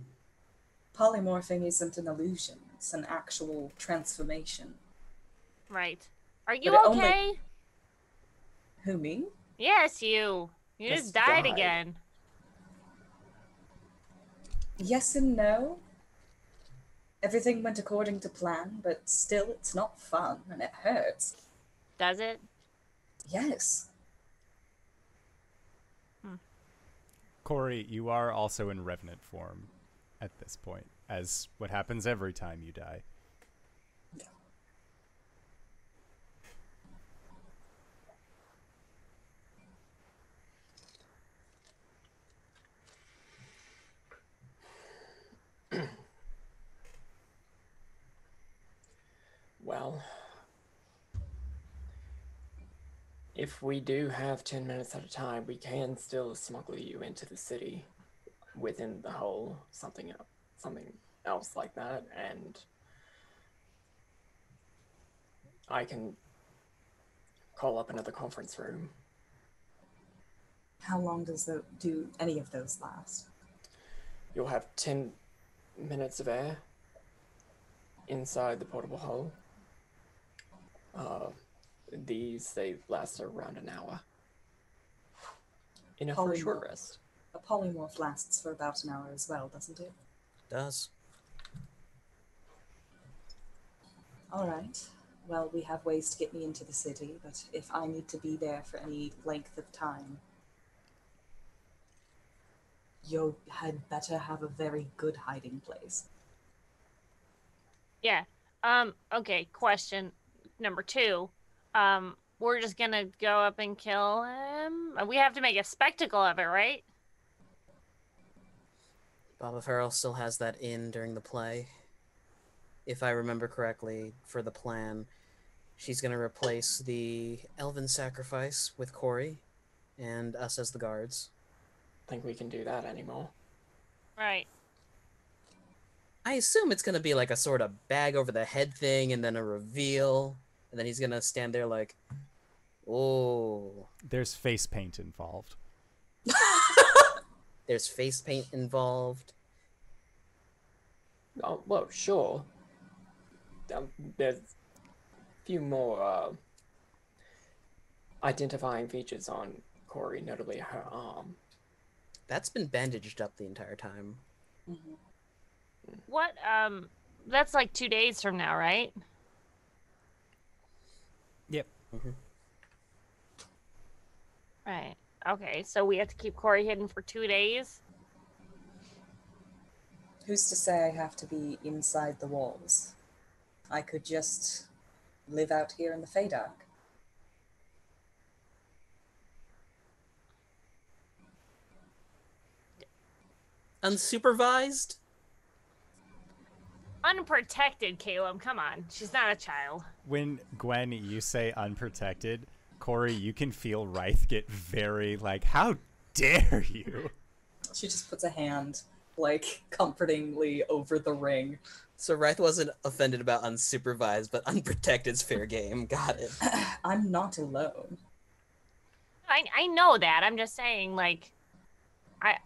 Polymorphing isn't an illusion. It's an actual transformation. Right. Are you But it okay? only- Who, me? Yes, you. You just died again. Yes and no. Everything went according to plan, but still, it's not fun, and it hurts. Does it? Yes. Cori, you are also in revenant form at this point, as what happens every time you die. Well, if we do have 10 minutes at a time, we can still smuggle you into the city within the hole, something else like that, and I can call up another conference room. How long do any of those last? You'll have 10 minutes of air inside the portable hole. They last around an hour. Enough for a short rest. A polymorph lasts for about an hour as well, doesn't it? Does. All right. Well, we have ways to get me into the city, but if I need to be there for any length of time, you had better have a very good hiding place. Yeah. Okay, question number 2. We're just gonna go up and kill him? We have to make a spectacle of it, right? Baba Farrell still has that in during the play. If I remember correctly, for the plan, she's going to replace the elven sacrifice with Cori and us as the guards. Think we can do that anymore? Right. I assume it's going to be like a sort of bag over the head thing and then a reveal, and then he's going to stand there like, oh. There's face paint involved. There's face paint involved. Oh, well, sure. There's a few more identifying features on Cori, notably her arm. That's been bandaged up the entire time. Mhm. What? That's like 2 days from now, right? Yep. Right. Okay, so we have to keep Cori hidden for 2 days. Who's to say I have to be inside the walls? I could just live out here in the Feydark. Unsupervised? Unprotected, Caelum. Come on, she's not a child. When Gwen, you say unprotected, Cori, you can feel Ryth get very like, how dare you? She just puts a hand, like, comfortingly over the ring. So Ryth wasn't offended about unsupervised, but unprotected's fair game. Got it. I'm not alone. I know that. I'm just saying, like,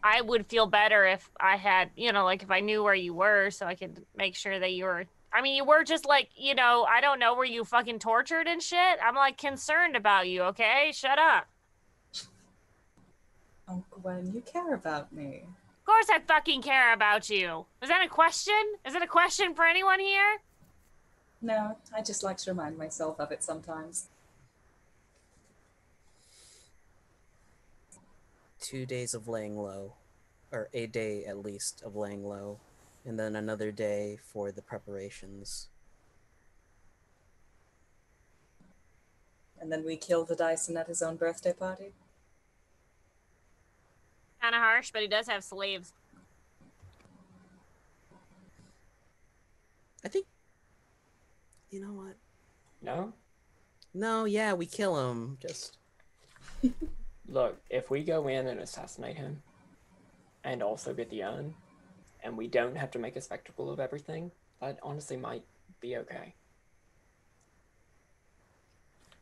I would feel better if I had, you know, like if I knew where you were so I could make sure that you were. I mean, you were just like, you know, I don't know, were you fucking tortured and shit? I'm like concerned about you, okay? Shut up. Oh, Gwen, you care about me. Of course I fucking care about you. Is that a question? Is it a question for anyone here? No, I just like to remind myself of it sometimes. 2 days of laying low, or a day at least of laying low, and then another day for the preparations. And then we kill the Daisen at his own birthday party. Kind of harsh, but he does have slaves. I think, you know what? No? No, yeah, we kill him. Just Look, if we go in and assassinate him, and also get the urn, and we don't have to make a spectacle of everything, that honestly might be okay.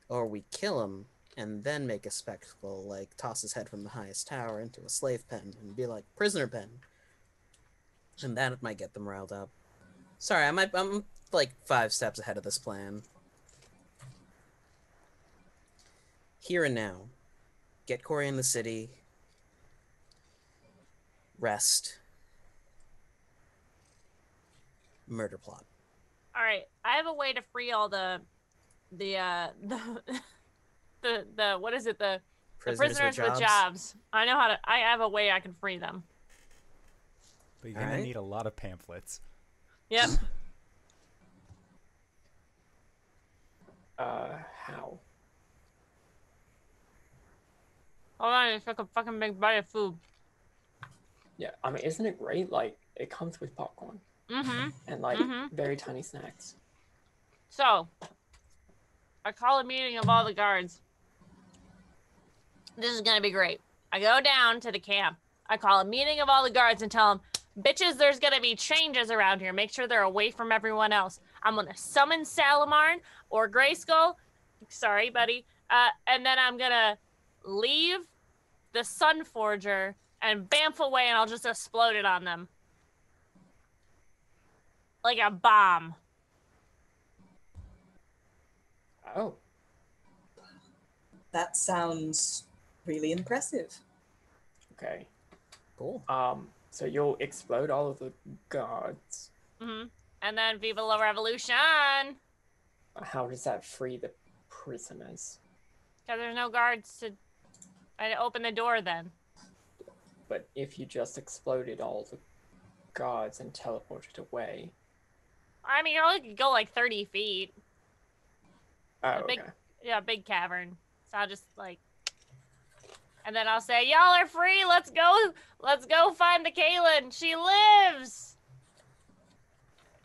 or we kill him and then make a spectacle, like toss his head from the highest tower into a slave pen and be like, prisoner pen. And that might get them riled up. Sorry, I'm like 5 steps ahead of this plan. Here and now, get Cori in the city, rest, murder plot. All right, I have a way to free all the what is it, the prisoners with jobs. I know how to. I have a way I can free them. But you're gonna need a lot of pamphlets. Yep. How? Hold on, it's like a fucking big bite of food. Yeah, I mean, isn't it great? Like, it comes with popcorn. Mm-hmm. And, like, very tiny snacks. So, I call a meeting of all the guards. This is gonna be great. I go down to the camp. I call a meeting of all the guards and tell them, bitches, there's gonna be changes around here. Make sure they're away from everyone else. I'm gonna summon Salamarn or Grayskull. Sorry, buddy. And then I'm gonna leave the Sunforger and bamf away, and I'll just explode it on them. Like a bomb. Oh. That sounds really impressive. Okay. Cool. So you'll explode all of the guards. Mm-hmm. And then Viva la Revolution! How does that free the prisoners? Because there's no guards to... I open the door then. But if you just exploded all the guards and teleported away... I mean, I could go like 30 feet. Oh, Big, okay. yeah, big cavern. So I'll just like... And then I'll say, y'all are free, let's go find the Caelum. She lives!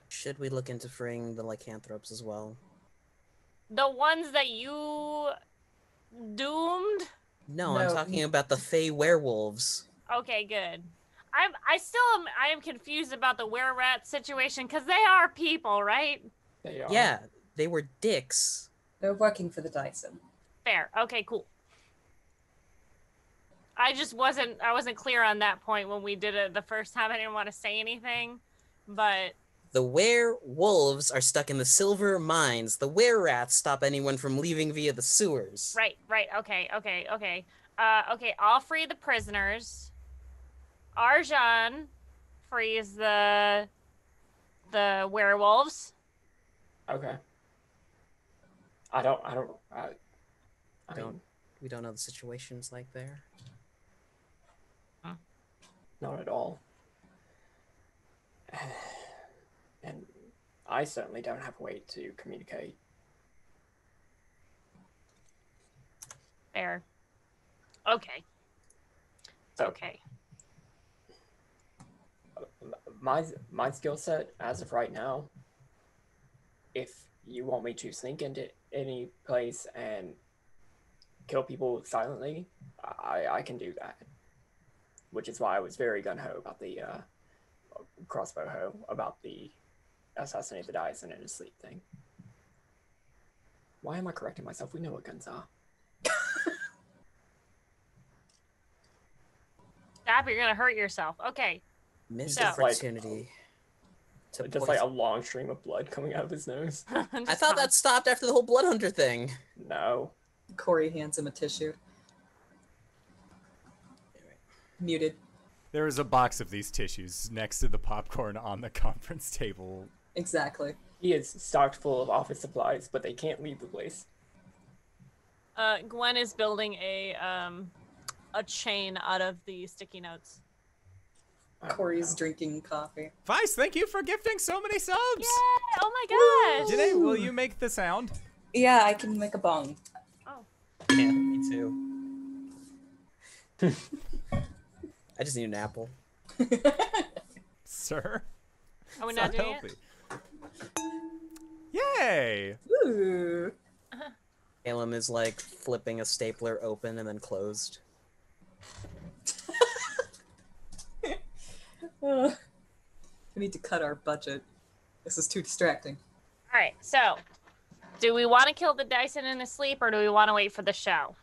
Should we look into freeing the lycanthropes as well? The ones that you doomed? No, I'm talking about the Fey werewolves. Okay, good. I am confused about the were-rat situation, because they are people, right? They are. Yeah, they were dicks. They're working for the Daisen. Fair. Okay, cool. I wasn't clear on that point when we did it the first time. I didn't want to say anything, but The werewolves are stuck in the silver mines. The were-rats stop anyone from leaving via the sewers. Right. Okay. Okay, I'll free the prisoners. Arjhan frees the werewolves. Okay. I mean, We don't know the situations like there. not at all. And I certainly don't have a way to communicate. Fair. Okay. So, Okay. my skill set as of right now, if you want me to sneak into any place and kill people silently, I can do that. Which is why I was very gung-ho about the crossbow-ho, about the assassinate the Daisen in his sleep thing. Why am I correcting myself? We know what guns are. Stop, you're gonna hurt yourself. Okay. Missed So- opportunity. Just like a long stream of blood coming out of his nose. I thought that stopped after the whole blood hunter thing. No. Cori hands him a tissue. Muted. There is a box of these tissues next to the popcorn on the conference table. Exactly. He is stocked full of office supplies, but they can't leave the place. Gwen is building a chain out of the sticky notes. Cori's drinking coffee. Vice, thank you for gifting so many subs. Yay! Oh my gosh! Janae, will you make the sound? Yeah, I can make a bong. Oh. Yeah, me too. I just need an apple. Sir? Are we It's not doing healthy. it? Yay! Ooh. Caelum is like flipping a stapler open and then closed. We need to cut our budget. This is too distracting. All right. So, do we want to kill the Daisen in his sleep, or do we want to wait for the show?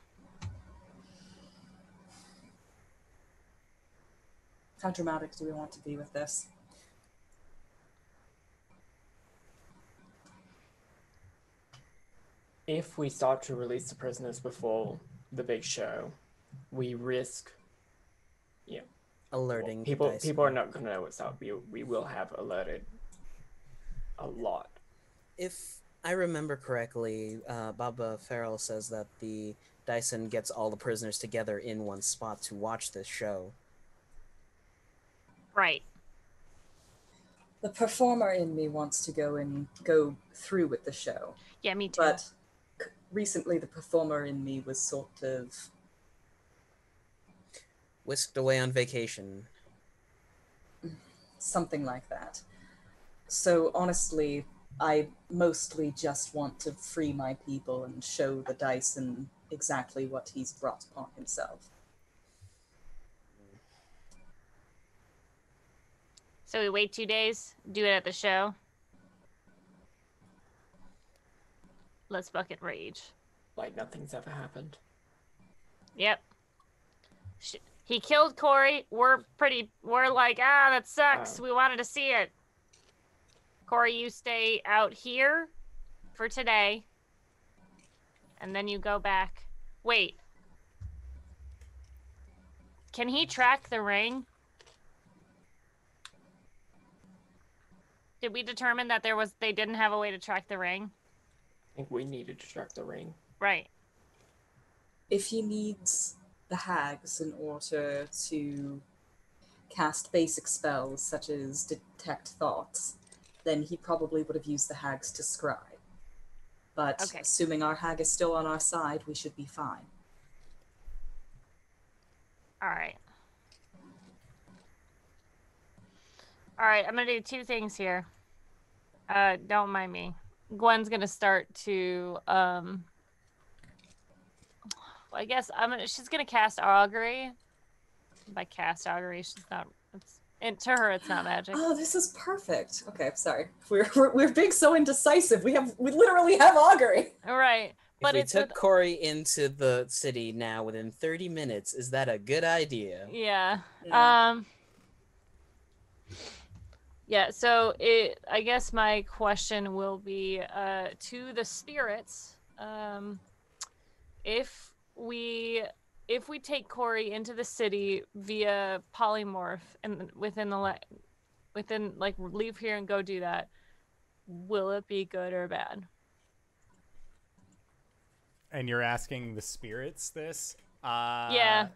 How dramatic do we want to be with this? If we start to release the prisoners before the big show, we risk, Alerting people. Daisen. People are not going to know what's up. We will have alerted a lot. If I remember correctly, Baba Farrell says that the Daisen gets all the prisoners together in one spot to watch this show. Right. The performer in me wants to go through with the show, Yeah, me too. but recently the performer in me was sort of Whisked away on vacation. something like that. So honestly, I mostly just want to free my people and show the Daisen exactly what he's brought upon himself. So we wait 2 days, do it at the show. Let's bucket rage. Like nothing's ever happened. Yep. He killed Cori. We're like, that sucks. We wanted to see it. Cori, you stay out here for today. And then you go back. Wait. Can he track the ring? Did we determine that they didn't have a way to track the ring? I think we needed to track the ring. Right. If he needs the hags in order to cast basic spells such as detect thoughts, then he probably would have used the hags to scry. But Okay. assuming our hag is still on our side, we should be fine. All right. All right, I'm going to do 2 things here. Don't mind me. Gwen's going to start to I guess she's going to cast augury. By cast augury, she's not and to her it's not magic. Oh, this is perfect. Okay, sorry. We're being so indecisive. We literally have augury. All right. But If we it's took Cori into the city now within 30 minutes, is that a good idea? yeah. Yeah. Yeah, so I guess my question will be to the spirits. If we take Cori into the city via polymorph and within like leave here and go do that, will it be good or bad? And you're asking the spirits this? Yeah.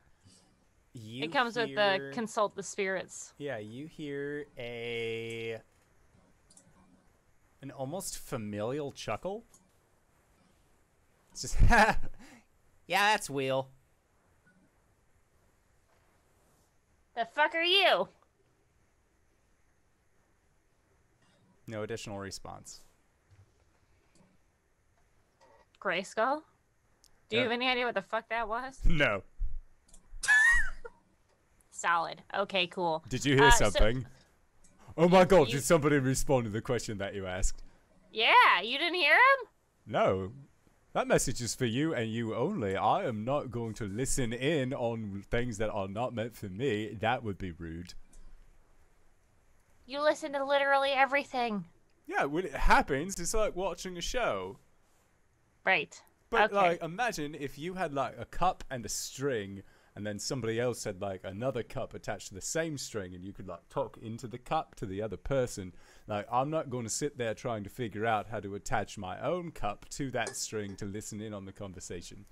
You It comes with the consult the spirits. Yeah, you hear an almost familial chuckle. It's just, yeah, that's Will. The fuck are you? No additional response. Grayskull? Do you have any idea what the fuck that was? No. Solid. Okay, cool. Did you hear something? Oh my god, you- did somebody respond to the question that you asked? Yeah, you didn't hear him? No. That message is for you and you only. I am not going to listen in on things that are not meant for me. That would be rude. You listen to literally everything. Yeah, when it happens, it's like watching a show. Right. But, Okay. like, imagine if you had, like, a cup and a string, and then somebody else had, like, another cup attached to the same string, and you could, like, talk into the cup to the other person. Like, I'm not going to sit there trying to figure out how to attach my own cup to that string to listen in on the conversation.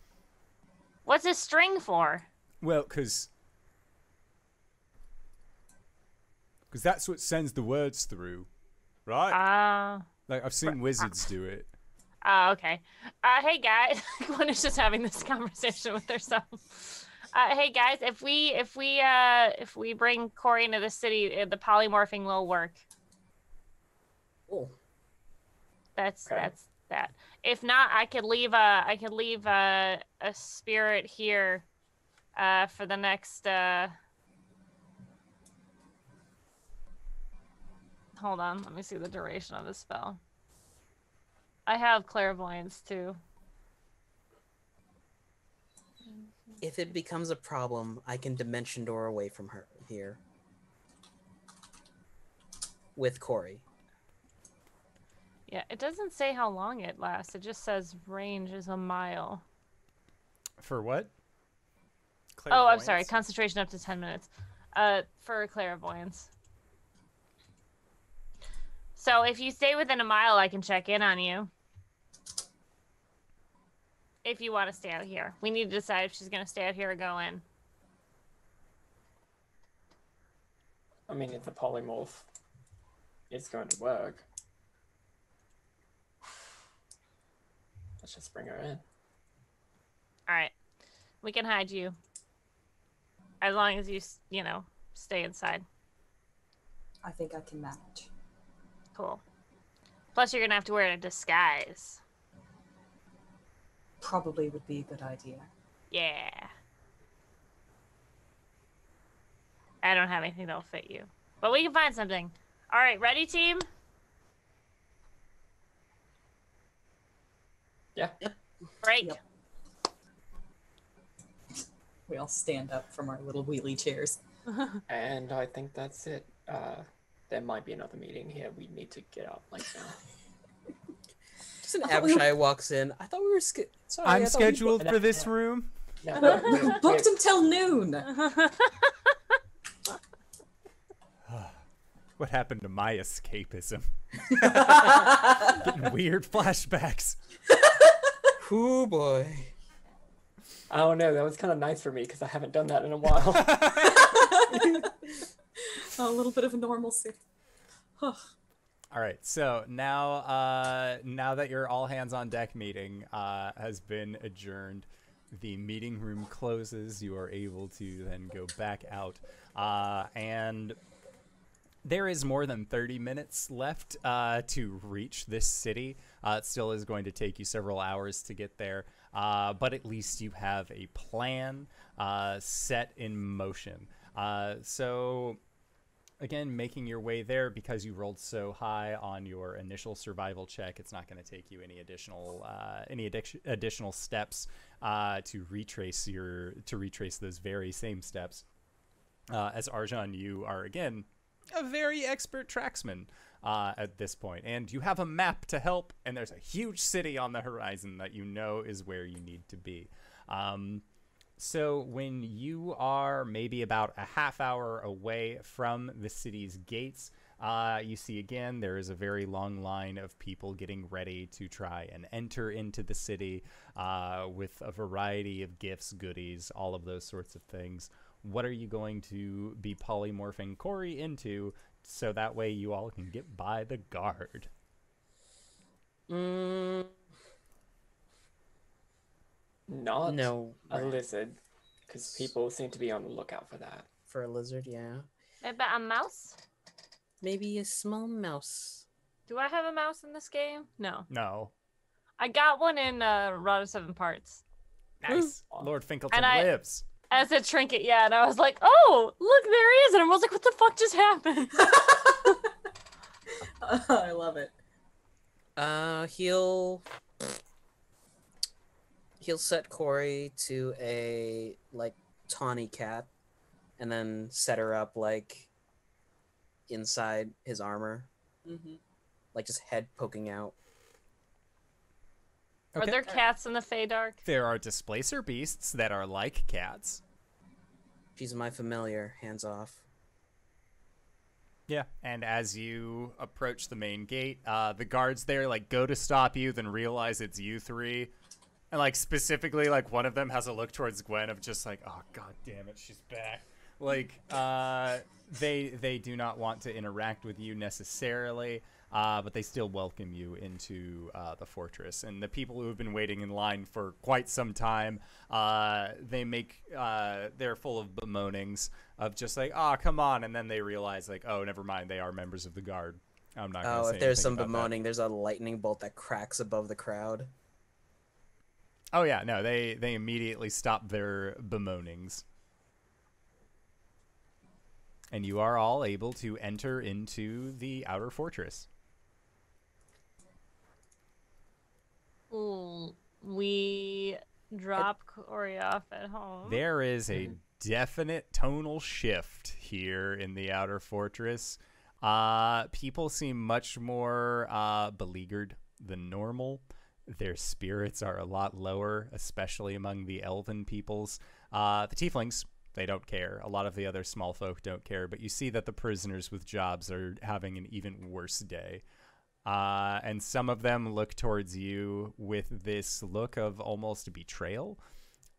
What's a string for? Well, because that's what sends the words through, right? Like, I've seen wizards do it. Oh, okay. Hey guys, Gwen is just having this conversation with herself. Hey guys, if we bring Cori into the city, the polymorphing will work. Cool. That's Okay. that. If not, I could leave a spirit here, for the next. Hold on, let me see the duration of the spell. I have clairvoyance too. If it becomes a problem, I can dimension door away from her here. With Cori. Yeah, it doesn't say how long it lasts. It just says range is a mile. For what? Oh, I'm sorry. Clairvoyance? Concentration up to 10 minutes. For clairvoyance. So if you stay within a mile, I can check in on you. If you want to stay out here. We need to decide if she's going to stay out here or go in. I mean, if the polymorph is going to work, let's just bring her in. All right. We can hide you. As long as you, stay inside. I think I can manage. Cool. Plus, you're going to have to wear a disguise. Probably would be a good idea. Yeah. I don't have anything that'll fit you. But we can find something. All right, ready, team? Yeah. Great. Yep. We all stand up from our little wheelie chairs. And I think that's it. There might be another meeting here. We need to get out like now. Just an Abishai walks in. I thought we were sorry. I'm I thought we- scheduled for this room. No, We booked until noon. What happened to my escapism? Getting weird flashbacks. Ooh, boy. I don't know. That was kind of nice for me because I haven't done that in a while. A little bit of normalcy. All right, so now that your all hands on deck meeting has been adjourned, the meeting room closes. You are able to then go back out, and there is more than 30 minutes left to reach this city. It still is going to take you several hours to get there, but at least you have a plan set in motion. So again, making your way there, because you rolled so high on your initial survival check, it's not going to take you any additional steps to retrace those very same steps. As Arjhan, you are again a very expert tracksman at this point. And you have a map to help, and there's a huge city on the horizon that you know is where you need to be. So when you are maybe about a half hour away from the city's gates, you see again there is a very long line of people getting ready to try and enter into the city with a variety of gifts, goodies, all of those sorts of things. What are you going to be polymorphing Cori into so that way you all can get by the guard? Not No. a lizard, because people seem to be on the lookout for that. For a lizard, yeah. Maybe a mouse? Maybe a small mouse. Do I have a mouse in this game? No. No. I got one in Rod of Seven Parts. Nice. Lord Finkelton And I- lives. As a trinket, yeah, and I was like, oh, look, there he is. And I was like, what the fuck just happened? I love it. He'll set Cori to a like tawny cat, and then set her up like inside his armor, like just head poking out. Are there cats in the Feydark? There are displacer beasts that are like cats. She's my familiar. Hands off. Yeah, and as you approach the main gate, the guards there like go to stop you, then realize it's you three. And like specifically, like one of them has a look towards Gwen of just like, oh god damn it, she's back. Like they do not want to interact with you necessarily, but they still welcome you into the fortress. And the people who have been waiting in line for quite some time, they're full of bemoanings of just like, oh come on, and then they realize like, oh never mind, they are members of the guard. I'm not gonna say if there's anything some about bemoaning, there's a lightning bolt that cracks above the crowd. Oh yeah, no, they immediately stop their bemoanings. And you are all able to enter into the outer fortress. Ooh, we drop Cori off at home. There is a definite tonal shift here in the outer fortress. People seem much more beleaguered than normal. Their spirits are a lot lower, especially among the elven peoples. The tieflings, they don't care. A lot of the other small folk don't care, but you see that the prisoners with jobs are having an even worse day. And some of them look towards you with this look of almost betrayal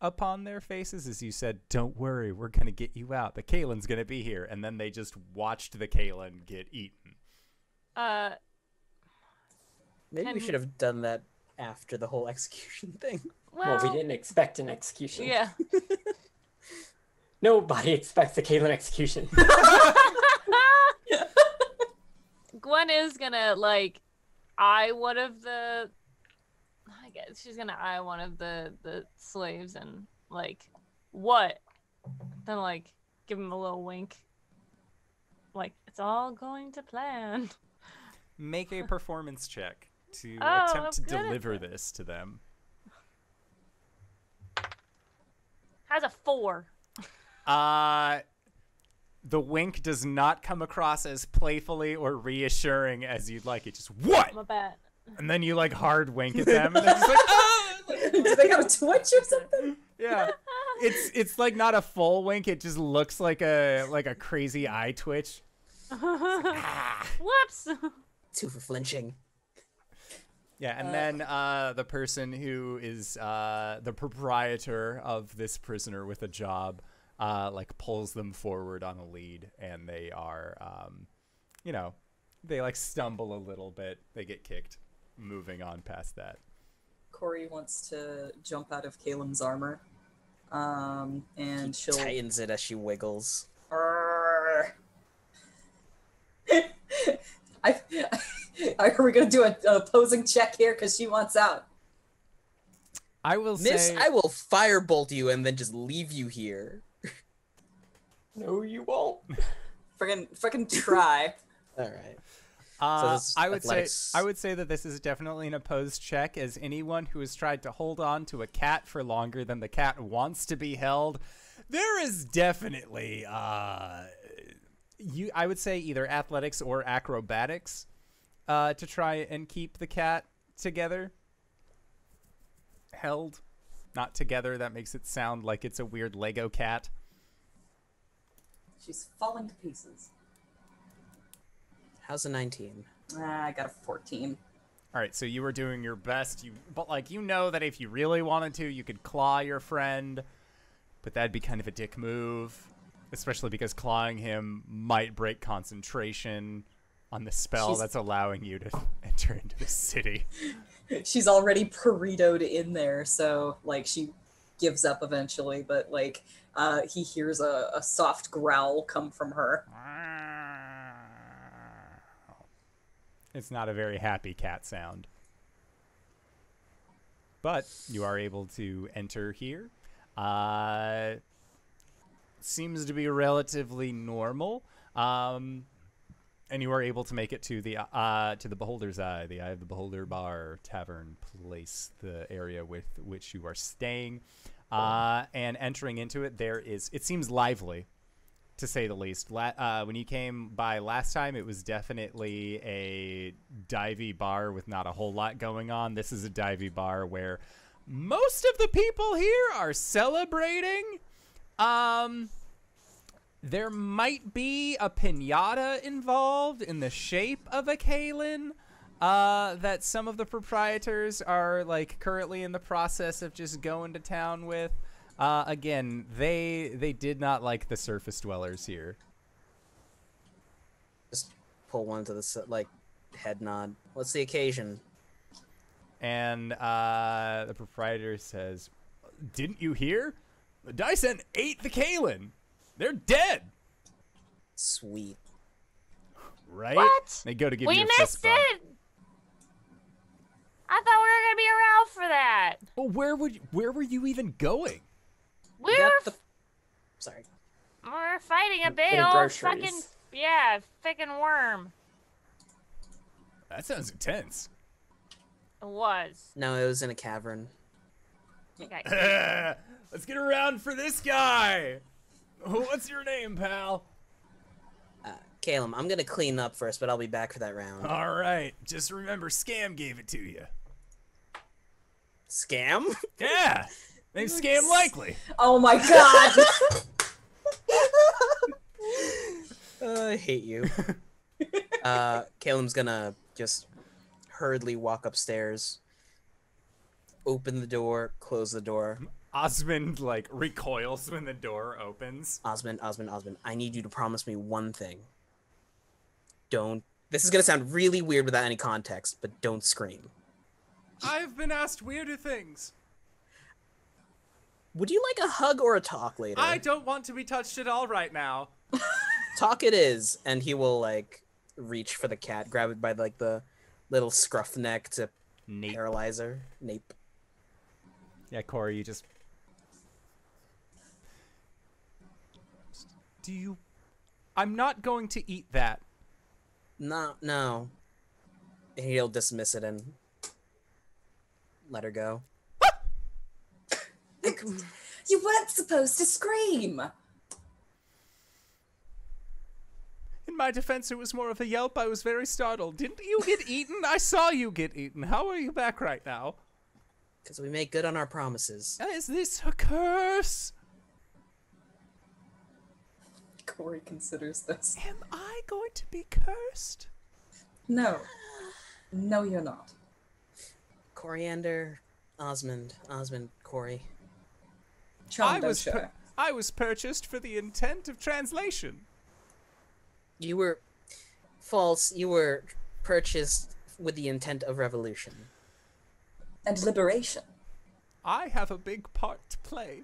upon their faces as you said, don't worry, we're going to get you out. The Caelan's going to be here. And then they just watched the Caelan get eaten. Maybe we should have done that after the whole execution thing. Well, we didn't expect an execution. Yeah. Nobody expects a Caelum execution. Gwen is gonna like eye one of the. I guess she's gonna eye one of the slaves and like, what? Then like give him a little wink. Like it's all going to plan. Make a performance check to Oh, attempt to I'm good at deliver that. this to them. Has a 4. The wink does not come across as playfully or reassuring as you'd like it. Just, what? My bad. And then you like hard wink at them, and they're just like, ah! Do they have a twitch or something? Yeah. It's like not a full wink. It just looks like a crazy eye twitch. Whoops. 2 for flinching. Yeah, and then the person who is the proprietor of this prisoner with a job, like pulls them forward on a lead, and they are, they like stumble a little bit. They get kicked. Moving on past that. Cori wants to jump out of Caelum's armor, and she'll. Tightens it as she wiggles. Arrgh. Are we gonna do a opposing check here? Because she wants out. I will Miss, say, I will firebolt you and then just leave you here. No, you won't. Frickin' try. All right. So I would athletics. say that this is definitely an opposed check, as anyone who has tried to hold on to a cat for longer than the cat wants to be held, there is definitely I would say either athletics or acrobatics to try and keep the cat together. Held, not together. That makes it sound like it's a weird Lego cat. She's falling to pieces. How's a 19? I got a 14. All right, so you were doing your best. But like, you know that if you really wanted to, you could claw your friend, but that'd be kind of a dick move, especially because clawing him might break concentration on the spell that's allowing you to enter into the city. She's already burritoed in there, so like she gives up eventually, but like he hears a soft growl come from her. It's not a very happy cat sound. But you are able to enter here. Seems to be relatively normal. And you are able to make it to the Beholder's Eye, the Eye of the Beholder bar, tavern, place, the area with which you are staying. And entering into it, it seems lively, to say the least. When you came by last time, it was definitely a divey bar with not a whole lot going on. This is a divey bar where most of the people here are celebrating. There might be a piñata involved in the shape of a Caelum that some of the proprietors are like currently in the process of just going to town with. Again, they did not like the surface dwellers here. Just pull one to the like head nod. What's the occasion? And the proprietor says, "Didn't you hear? The Daisen ate the Caelum. They're dead." Sweet. Right? What? They go to give We you a fist missed bump. it. I thought we were gonna be around for that. Well, where were you even going? We Sorry. were fighting a big Getting old groceries. fucking worm. That sounds intense. It was. No, it was in a cavern. Okay. Let's get around for this guy. What's your name, pal? Caelum, I'm gonna clean up first, but I'll be back for that round. All right. Just remember, Scam gave it to you. Scam? Yeah. Name's Scam Likely. Oh my god! I hate you. Caelum's gonna just hurriedly walk upstairs, open the door, close the door. Osmond, like, recoils when the door opens. Osmond, I need you to promise me one thing. This is gonna sound really weird without any context, but don't scream. I've been asked weirder things. Would you like a hug or a talk later? I don't want to be touched at all right now. Talk it is, and he will, like, reach for the cat, grab it by, like, the little scruff neck to Nape. paralyze her. Nape. Yeah, Cori, you just... I'm not going to eat that. No. And he'll dismiss it and let her go. You weren't supposed to scream! In my defense, it was more of a yelp. I was very startled. Didn't you get eaten? I saw you get eaten. How are you back right now? Because we make good on our promises. Is this a curse? Cori considers this. Am I going to be cursed? No. No, you're not. Coriander, Osmond, Cori. I was purchased for the intent of translation. You were false. You were purchased with the intent of revolution. And liberation. I have a big part to play.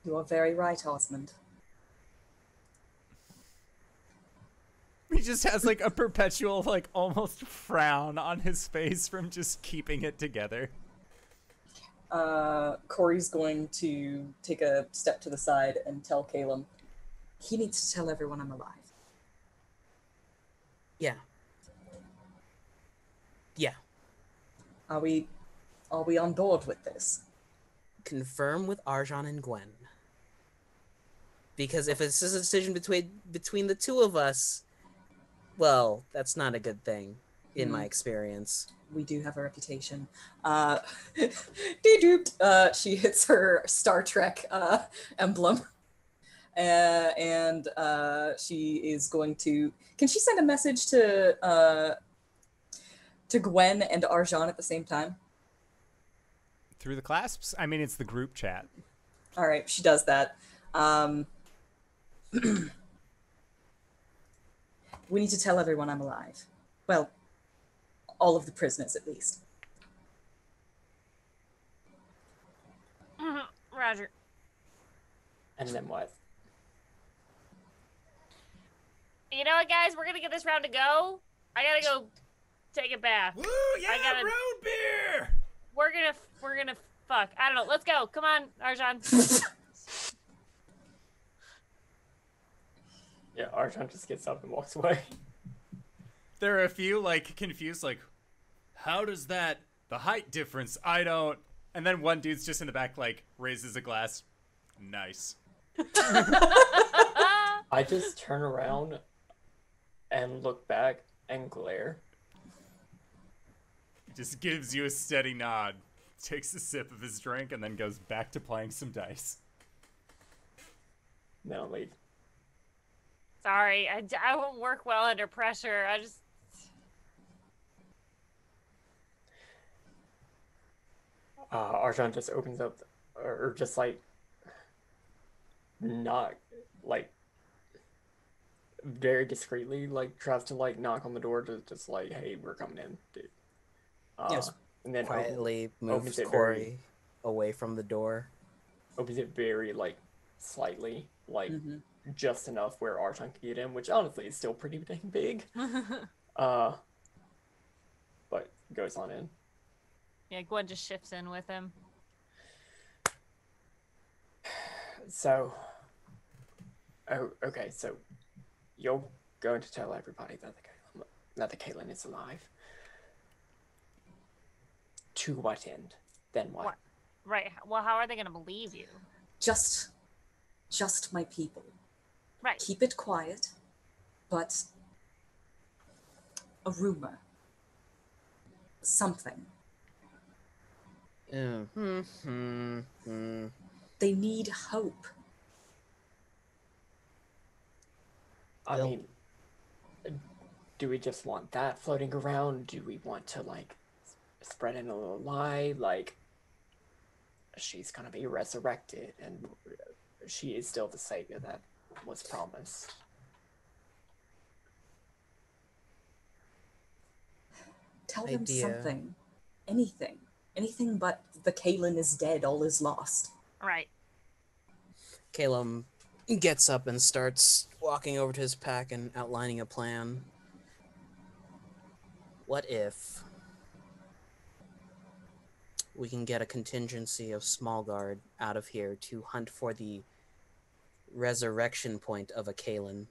You are very right, Osmond. He just has like a perpetual, like almost frown on his face from just keeping it together. Cori's going to take a step to the side and tell Caelum, he needs to tell everyone I'm alive. Yeah. Are we on board with this? Confirm with Arjhan and Gwen. Because if it's just a decision between the two of us, well, that's not a good thing, in my experience. We do have a reputation. She hits her Star Trek emblem. And she is going to... Can she send a message to Gwen and Arjhan at the same time? Through the clasps? I mean, it's the group chat. All right, she does that. We need to tell everyone I'm alive. Well, all of the prisoners, at least. Roger. And then what? You know what, guys? We're gonna get this round to go. I gotta go take a bath. Woo! Yeah, gotta- road beer! We're gonna fuck. I don't know. Let's go. Come on, Arjhan. Yeah, Arjhan just gets up and walks away. There are a few, like, confused, like, how does that, the height difference, I don't... And then one dude's just in the back, like, raises a glass. Nice. I just turn around and look back and glare. He just gives you a steady nod, takes a sip of his drink, and then goes back to playing some dice. Then I'll leave. Sorry, I won't work well under pressure. I just... Arjhan just opens up, or just like, not, like, very discreetly, like, tries to, like, knock on the door to just, like, hey, we're coming in, dude. Yes. And then Quietly opens moves it Cori away from the door. opens it very, like, slightly, like, just enough where Arjhan can get in, which honestly is still pretty dang big. But goes on in. Yeah, Gwen just shifts in with him. So, okay, so you're going to tell everybody that the Caelum is alive. To what end? Then what? Right. Well, how are they gonna believe you? Just my people. Right. Keep it quiet, but a rumor. Something. They need hope. I mean, do we just want that floating around? Do we want to, like, spread in a little lie? Like, she's gonna be resurrected and she is still the savior that was promised. Tell them Idea. something. Anything. Anything but the Caelum is dead, all is lost. Right. Caelum gets up and starts walking over to his pack and outlining a plan. What if we can get a contingency of small guard out of here to hunt for the resurrection point of a Caelum?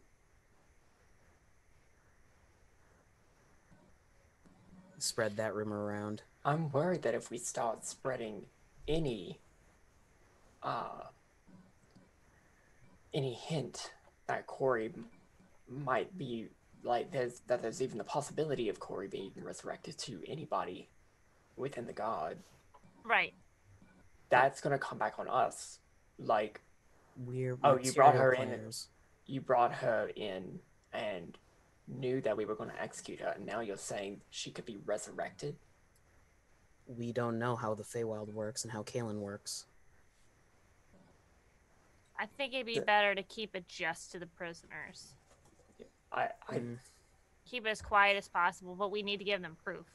Spread that rumor around. I'm worried that if we start spreading any hint that Cori might be, like, there's even the possibility of Cori being resurrected to anybody within the god, Right. that's gonna come back on us. Like, We're you brought her material in. players. You brought her in and knew that we were going to execute her, and now you're saying she could be resurrected? We don't know how the Feywild works and how Caelum works. I think it'd be better to keep it just to the prisoners. Keep it as quiet as possible, but we need to give them proof.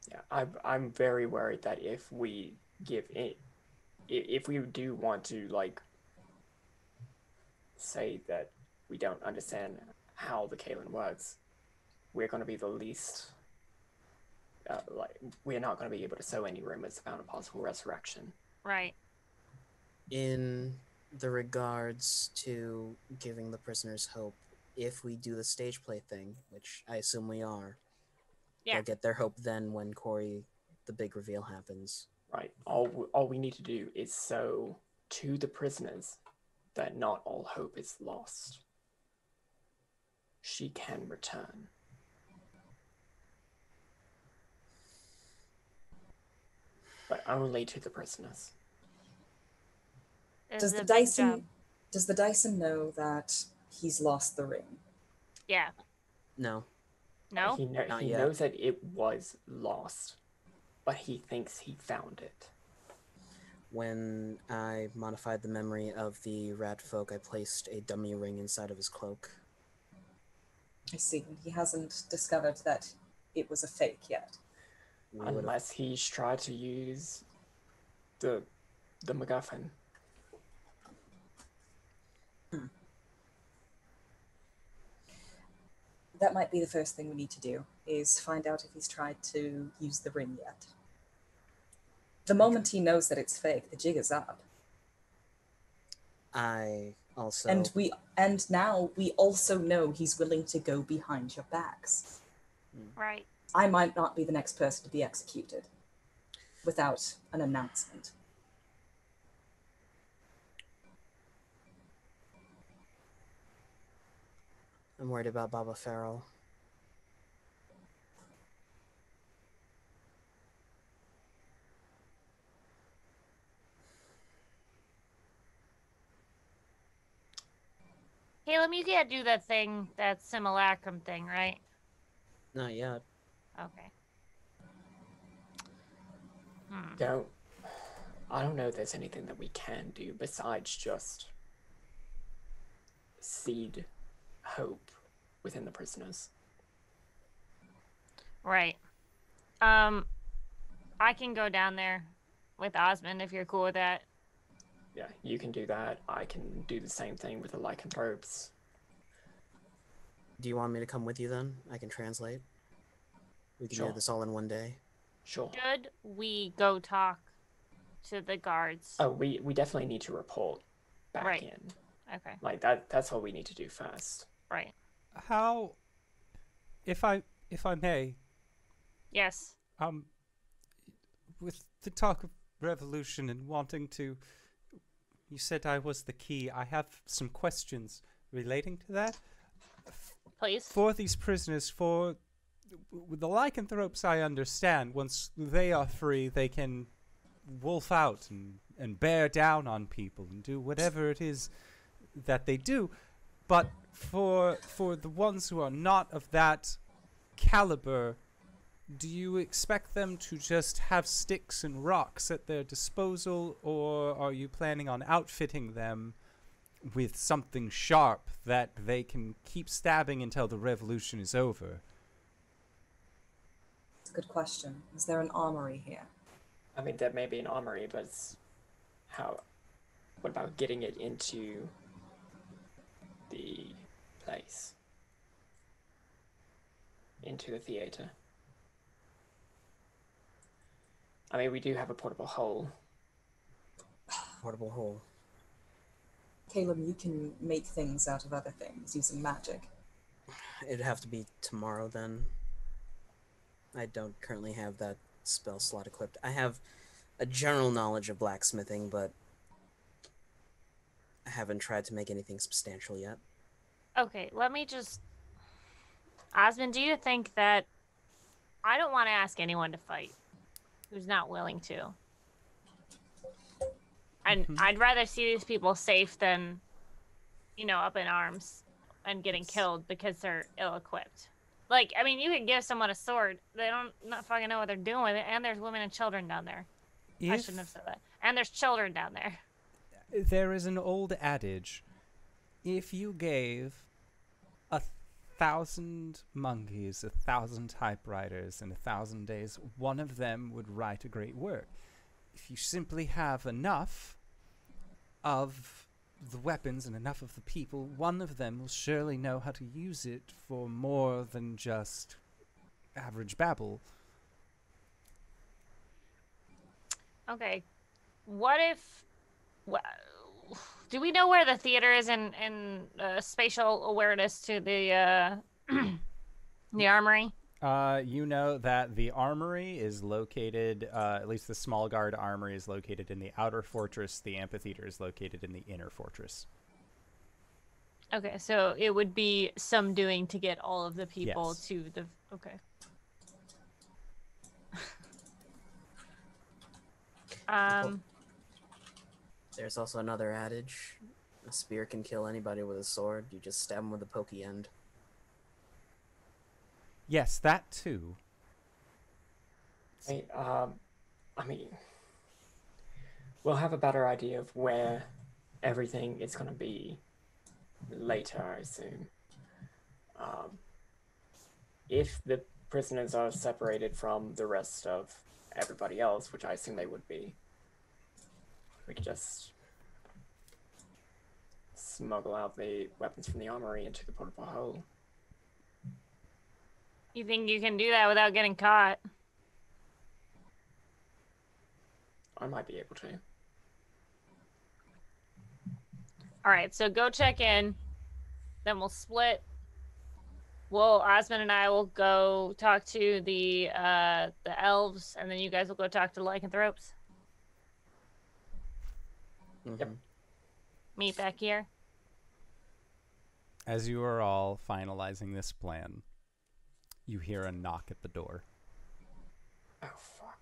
Yeah, I'm very worried that if we give it, if we do want to, like, say that we don't understand how the Caelum works, we're going to be the least, like, we're not going to be able to sow any rumors about a possible resurrection. Right. In the regards to giving the prisoners hope, if we do the stage play thing, which I assume we are, Yeah. they'll get their hope then when Cori, the big reveal happens. Right. All we need to do is sow to the prisoners that not all hope is lost. She can return. But only to the prisoners. Does It's the a big job. Daisen know that he's lost the ring? Yeah. No. No? He Not yet. knows that it was lost, but he thinks he found it. When I modified the memory of the rat folk, I placed a dummy ring inside of his cloak. I see. He hasn't discovered that it was a fake yet. We would've- Unless he's tried to use the MacGuffin. That might be the first thing we need to do, is find out if he's tried to use the ring yet. The moment he knows that it's fake, the jig is up. I also... And now we also know he's willing to go behind your backs. Right. I might not be the next person to be executed without an announcement. I'm worried about Baba Farrell. Caelum, you can't do that thing, that simulacrum thing, right? Not yet. Okay. I don't know if there's anything that we can do besides just seed hope within the prisoners. Right. I can go down there with Osmond if you're cool with that. Yeah, you can do that. I can do the same thing with the lycanthropes. Do you want me to come with you then? I can translate. We can Sure. do this all in one day. Sure. Should we go talk to the guards? Oh, we definitely need to report back Right. in. Okay. Like that's what we need to do first. Right. How, if I may, Yes. with the talk of revolution and wanting to, you said I was the key. I have some questions relating to that. Please. For these prisoners, with the lycanthropes, I understand. Once they are free, they can wolf out and bear down on people and do whatever it is that they do. But for the ones who are not of that caliber, do you expect them to just have sticks and rocks at their disposal, or are you planning on outfitting them with something sharp that they can keep stabbing until the revolution is over? It's a good question. Is there an armory here? I mean, there may be an armory, but what about getting it into the place? Into the theater? I mean, we do have a portable hole. Portable hole. Caelum, you can make things out of other things using magic. It'd have to be tomorrow then. I don't currently have that spell slot equipped. I have a general knowledge of blacksmithing, but I haven't tried to make anything substantial yet. Okay, let me just... Osmond, do you think that... I don't want to ask anyone to fight who's not willing to. And I'd rather see these people safe than, up in arms and getting killed because they're ill-equipped. Like, I mean, you can give someone a sword. They don't not fucking know what they're doing with it, and there's women and children down there. I shouldn't have said that. And there's children down there. There is an old adage: if you gave 1,000 monkeys 1,000 typewriters in 1,000 days, one of them would write a great work. If you simply have enough of the weapons and enough of the people, one of them will surely know how to use it for more than just average babble. Okay. What if... do we know where the theater is in spatial awareness to the the armory? You know that the armory is located, at least the small guard armory is located in the outer fortress. The amphitheater is located in the inner fortress. Okay, so it would be some doing to get all of the people Yes. to the. Okay. There's also another adage: a spear can kill anybody with a sword. You just stab them with a pokey end. Yes, that too. Hey, I mean, we'll have a better idea of where everything is going to be later, I assume. If the prisoners are separated from the rest of everybody else, which I assume they would be, we could just smuggle out the weapons from the armory into the portable hole. You think you can do that without getting caught? I might be able to. All right, so go check in. Then we'll split. Osmond and I will go talk to the elves, and then you guys will go talk to the lycanthropes. Mm-hmm. Meet back here. As you are all finalizing this plan, you hear a knock at the door. Oh, fuck.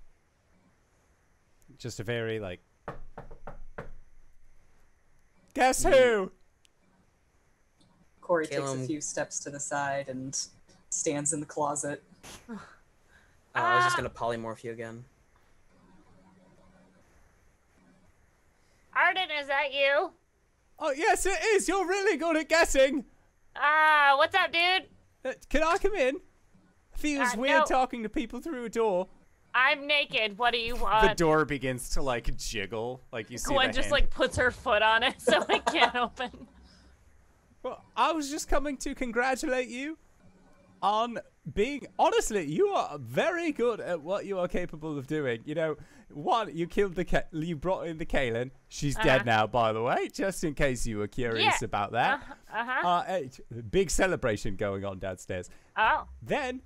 Just a very, like... Guess who? Cori takes Caelum- a few steps to the side and stands in the closet. I was just gonna polymorph you again. Arden, is that you? Oh, yes, it is. You're really good at guessing. What's up, dude? Can I come in? Feels weird no. talking to people through a door. I'm naked. What do you The want? door begins to, like, jiggle. Like, you see Gwen the just, hand. like, puts her foot on it so it can't open. Well, I was just coming to congratulate you on being... Honestly, you are very good at what you are capable of doing. You know, one, you killed the... You brought in the Caelum. She's dead now, by the way, just in case you were curious about that. Big celebration going on downstairs. Oh. Then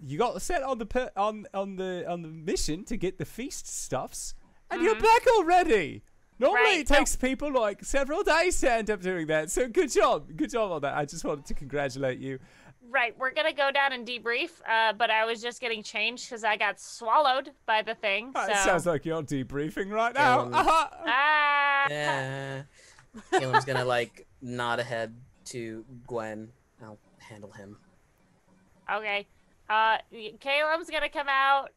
you got set on the on the mission to get the feast stuffs, and you're back already. Normally Right, it takes people like several days to end up doing that. So good job on that. I just wanted to congratulate you. Right, we're gonna go down and debrief, but I was just getting changed because I got swallowed by the thing. So. It sounds like you're debriefing right now. Yeah. Caelum's gonna like nod ahead to Gwen. I'll handle him. Okay. Caelum's gonna come out.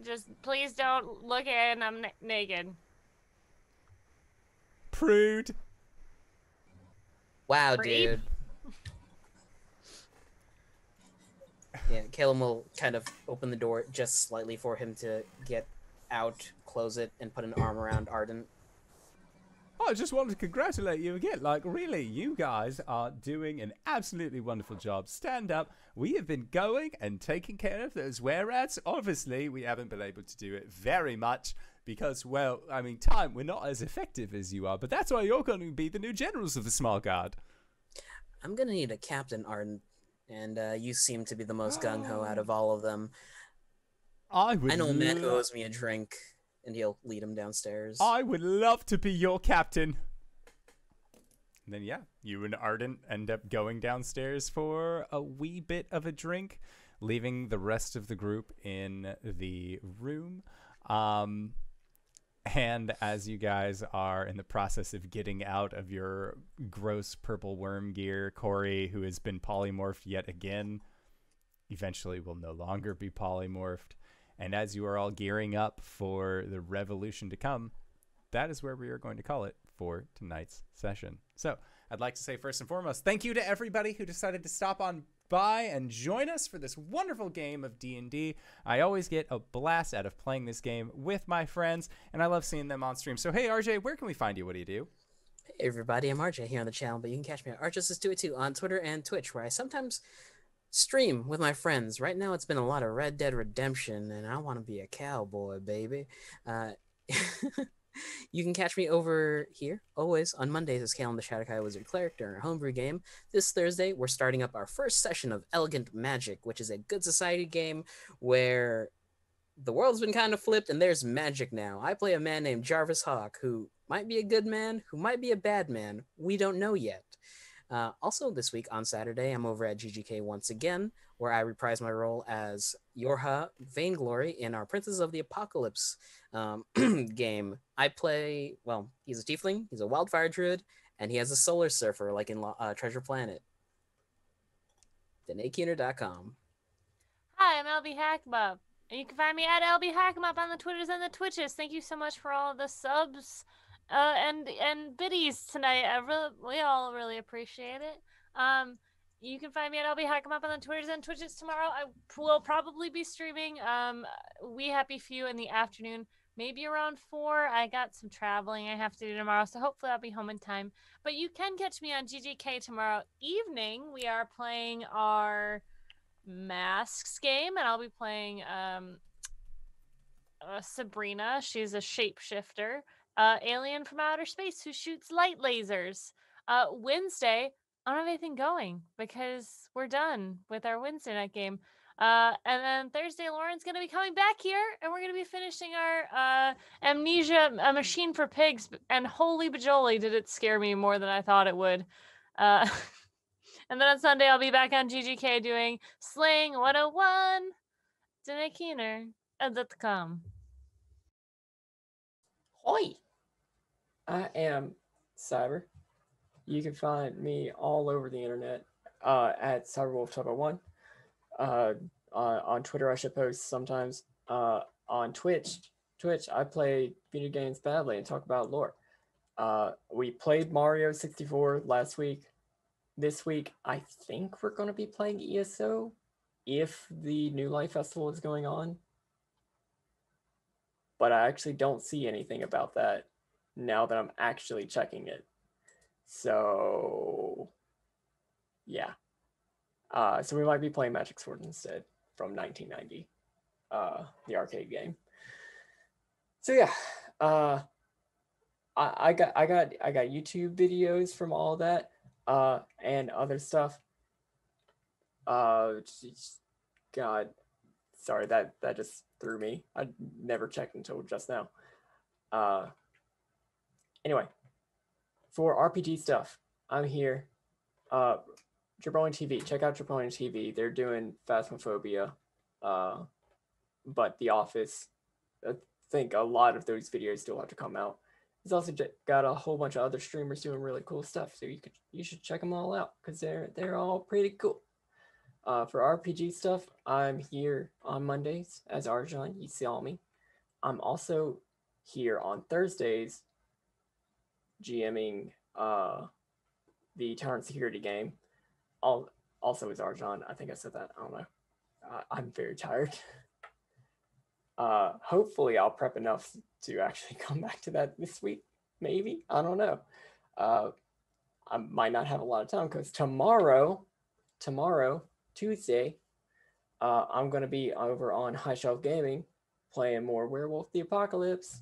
Just please don't look in. I'm naked. Prude. Wow, Creep. dude. Yeah, Caelum will kind of open the door just slightly for him to get out, close it, and put an arm around Arden. I just wanted to congratulate you again. Like, really, you guys are doing an absolutely wonderful job. Stand up. We have been going and taking care of those were-rats. Obviously, we haven't been able to do it very much because, well, I mean, we're not as effective as you are, but that's why you're going to be the new generals of the small guard. I'm gonna need a captain, Arden, and you seem to be the most gung-ho out of all of them. I know a man who owes me a drink, and he'll lead him downstairs. I would love to be your captain. And then, yeah, you and Arden end up going downstairs for a wee bit of a drink, leaving the rest of the group in the room. And as you guys are in the process of getting out of your gross purple worm gear, Cori, who has been polymorphed yet again, eventually will no longer be polymorphed. And as you are all gearing up for the revolution to come, that is where we are going to call it for tonight's session. So I'd like to say first and foremost, thank you to everybody who decided to stop on by and join us for this wonderful game of D&D. I always get a blast out of playing this game with my friends, and I love seeing them on stream. So hey, RJ, where can we find you? What do you do? Hey everybody, I'm RJ here on the channel, but you can catch me at RJustice282 on Twitter and Twitch, where I sometimes stream with my friends. Right now it's been a lot of Red Dead Redemption, and I want to be a cowboy, baby. You can catch me over here, always, on Mondays as Caelum the Shadowkai Wizard Cleric during our homebrew game. This Thursday, we're starting up our first session of Elegant Magic, which is a good society game where the world's been kind of flipped and there's magic now. I play a man named Jarvis Hawk, who might be a good man, who might be a bad man. We don't know yet. Also this week on Saturday, I'm over at GGK once again, where I reprise my role as Yorha Vainglory in our Princess of the Apocalypse game. I play, well, he's a tiefling, he's a wildfire druid, and he has a solar surfer like in Treasure Planet. DanaeKeener.com. Hi, I'm LBHackEmUp. And you can find me at LBHackEmUp on the Twitters and the Twitches. Thank you so much for all the subs and biddies tonight. We all really appreciate it. You can find me at LBHackEmUp on the Twitters and Twitches tomorrow. I will probably be streaming We Happy Few in the afternoon, maybe around 4. I got some traveling I have to do tomorrow, so hopefully I'll be home in time. But you can catch me on GGK tomorrow evening. We are playing our Masks game, and I'll be playing Sabrina. She's a shapeshifter, alien from outer space who shoots light lasers. Wednesday, I don't have anything going because we're done with our Wednesday night game. And then Thursday, Lauren's going to be coming back here, and we're going to be finishing our Amnesia, A Machine for Pigs. And holy bajoli, did it scare me more than I thought it would. And then on Sunday, I'll be back on GGK doing Slaying 101. Danae Keener, .com. Hoi! I am Cyber. You can find me all over the internet at CyberWolf1201. On Twitter, I should post sometimes. On Twitch, I play video games badly and talk about lore. We played Mario 64 last week. This week, I think we're going to be playing ESO if the New Life Festival is going on. But I actually don't see anything about that now that I'm actually checking it. So, yeah. So we might be playing Magic Sword instead from 1990, the arcade game. So yeah, I got YouTube videos from all that. And other stuff. God, sorry, that just threw me. I never checked until just now. Anyway, for RPG stuff, I'm here. Jabroni TV, check out Jabroni TV. They're doing Phasmophobia, but The Office. I think a lot of those videos still have to come out. He's also got a whole bunch of other streamers doing really cool stuff, so you should check them all out because they're all pretty cool. For RPG stuff, I'm here on Mondays as Arjhan. You saw me. I'm also here on Thursdays, GMing the Tyrant Security game. Also as Arjhan. I think I said that. I don't know. I'm very tired. Hopefully I'll prep enough to actually come back to that this week. Maybe. I don't know. I might not have a lot of time because tomorrow, Tuesday, I'm going to be over on High Shelf Gaming playing more Werewolf the Apocalypse.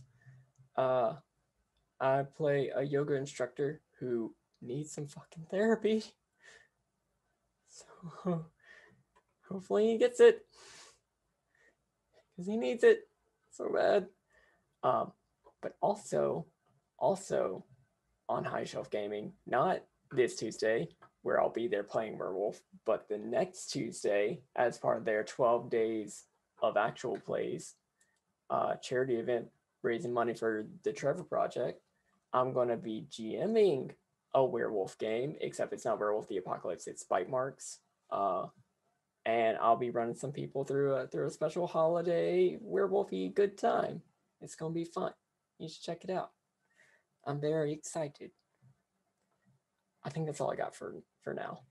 I play a yoga instructor who needs some fucking therapy. So hopefully he gets it. Because he needs it so bad. But also on High Shelf Gaming, not this Tuesday, where I'll be there playing Werewolf, but the next Tuesday, as part of their 12 days of actual plays, charity event raising money for the Trevor Project, I'm going to be GMing a Werewolf game, except it's not Werewolf the Apocalypse, it's Bite Marks. And I'll be running some people through a special holiday werewolfy good time. It's gonna be fun. You should check it out. I'm very excited. I think that's all I got for now.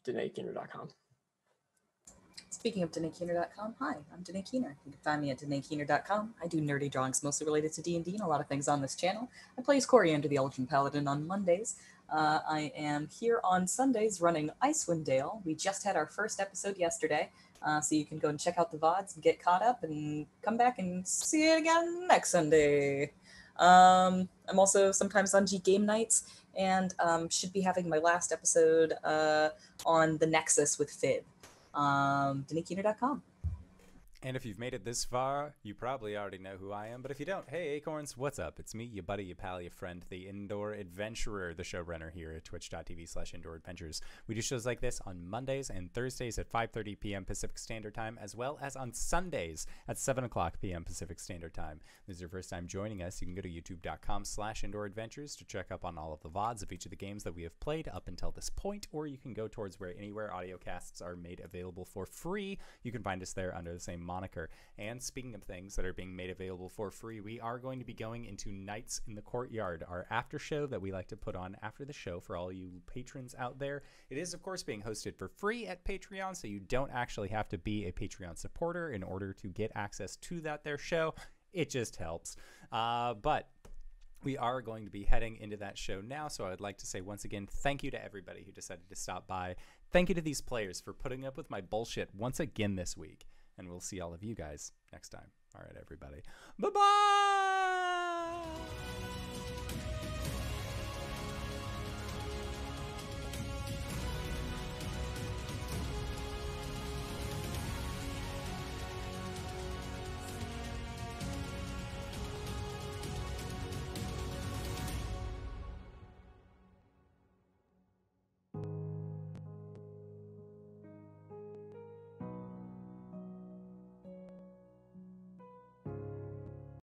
DanaeKeener.com. Speaking of DanaeKeener.com, hi, I'm Danae Keener. You can find me at DanaeKeener.com. I do nerdy drawings mostly related to D&D and a lot of things on this channel. I play as Cori under the Elgin Paladin on Mondays. I am here on Sundays running Icewind Dale. We just had our first episode yesterday, so you can go and check out the VODs and get caught up and come back and see it again next Sunday. I'm also sometimes on G Game Nights, and should be having my last episode on the Nexus with Fib. DenikiNer.com. And if you've made it this far, you probably already know who I am. But if you don't, hey, Acorns, what's up? It's me, your buddy, your pal, your friend, the Indoor Adventurer, the showrunner here at twitch.tv/Indoor Adventures. We do shows like this on Mondays and Thursdays at 5:30 p.m. Pacific Standard Time, as well as on Sundays at 7 o'clock p.m. Pacific Standard Time. If this is your first time joining us, you can go to youtube.com/Indoor Adventures to check up on all of the VODs of each of the games that we have played up until this point, or you can go towards anywhere audio casts are made available for free. You can find us there under the same moniker. And speaking of things that are being made available for free, we are going to be going into Nights in the Courtyard, our after show that we like to put on after the show for all you patrons out there. It is, of course, being hosted for free at Patreon, so you don't actually have to be a Patreon supporter in order to get access to their show. It just helps. But we are going to be heading into that show now, so I would like to say once again, thank you to everybody who decided to stop by. Thank you to these players for putting up with my bullshit once again this week. And we'll see all of you guys next time. All right, everybody. Bye-bye!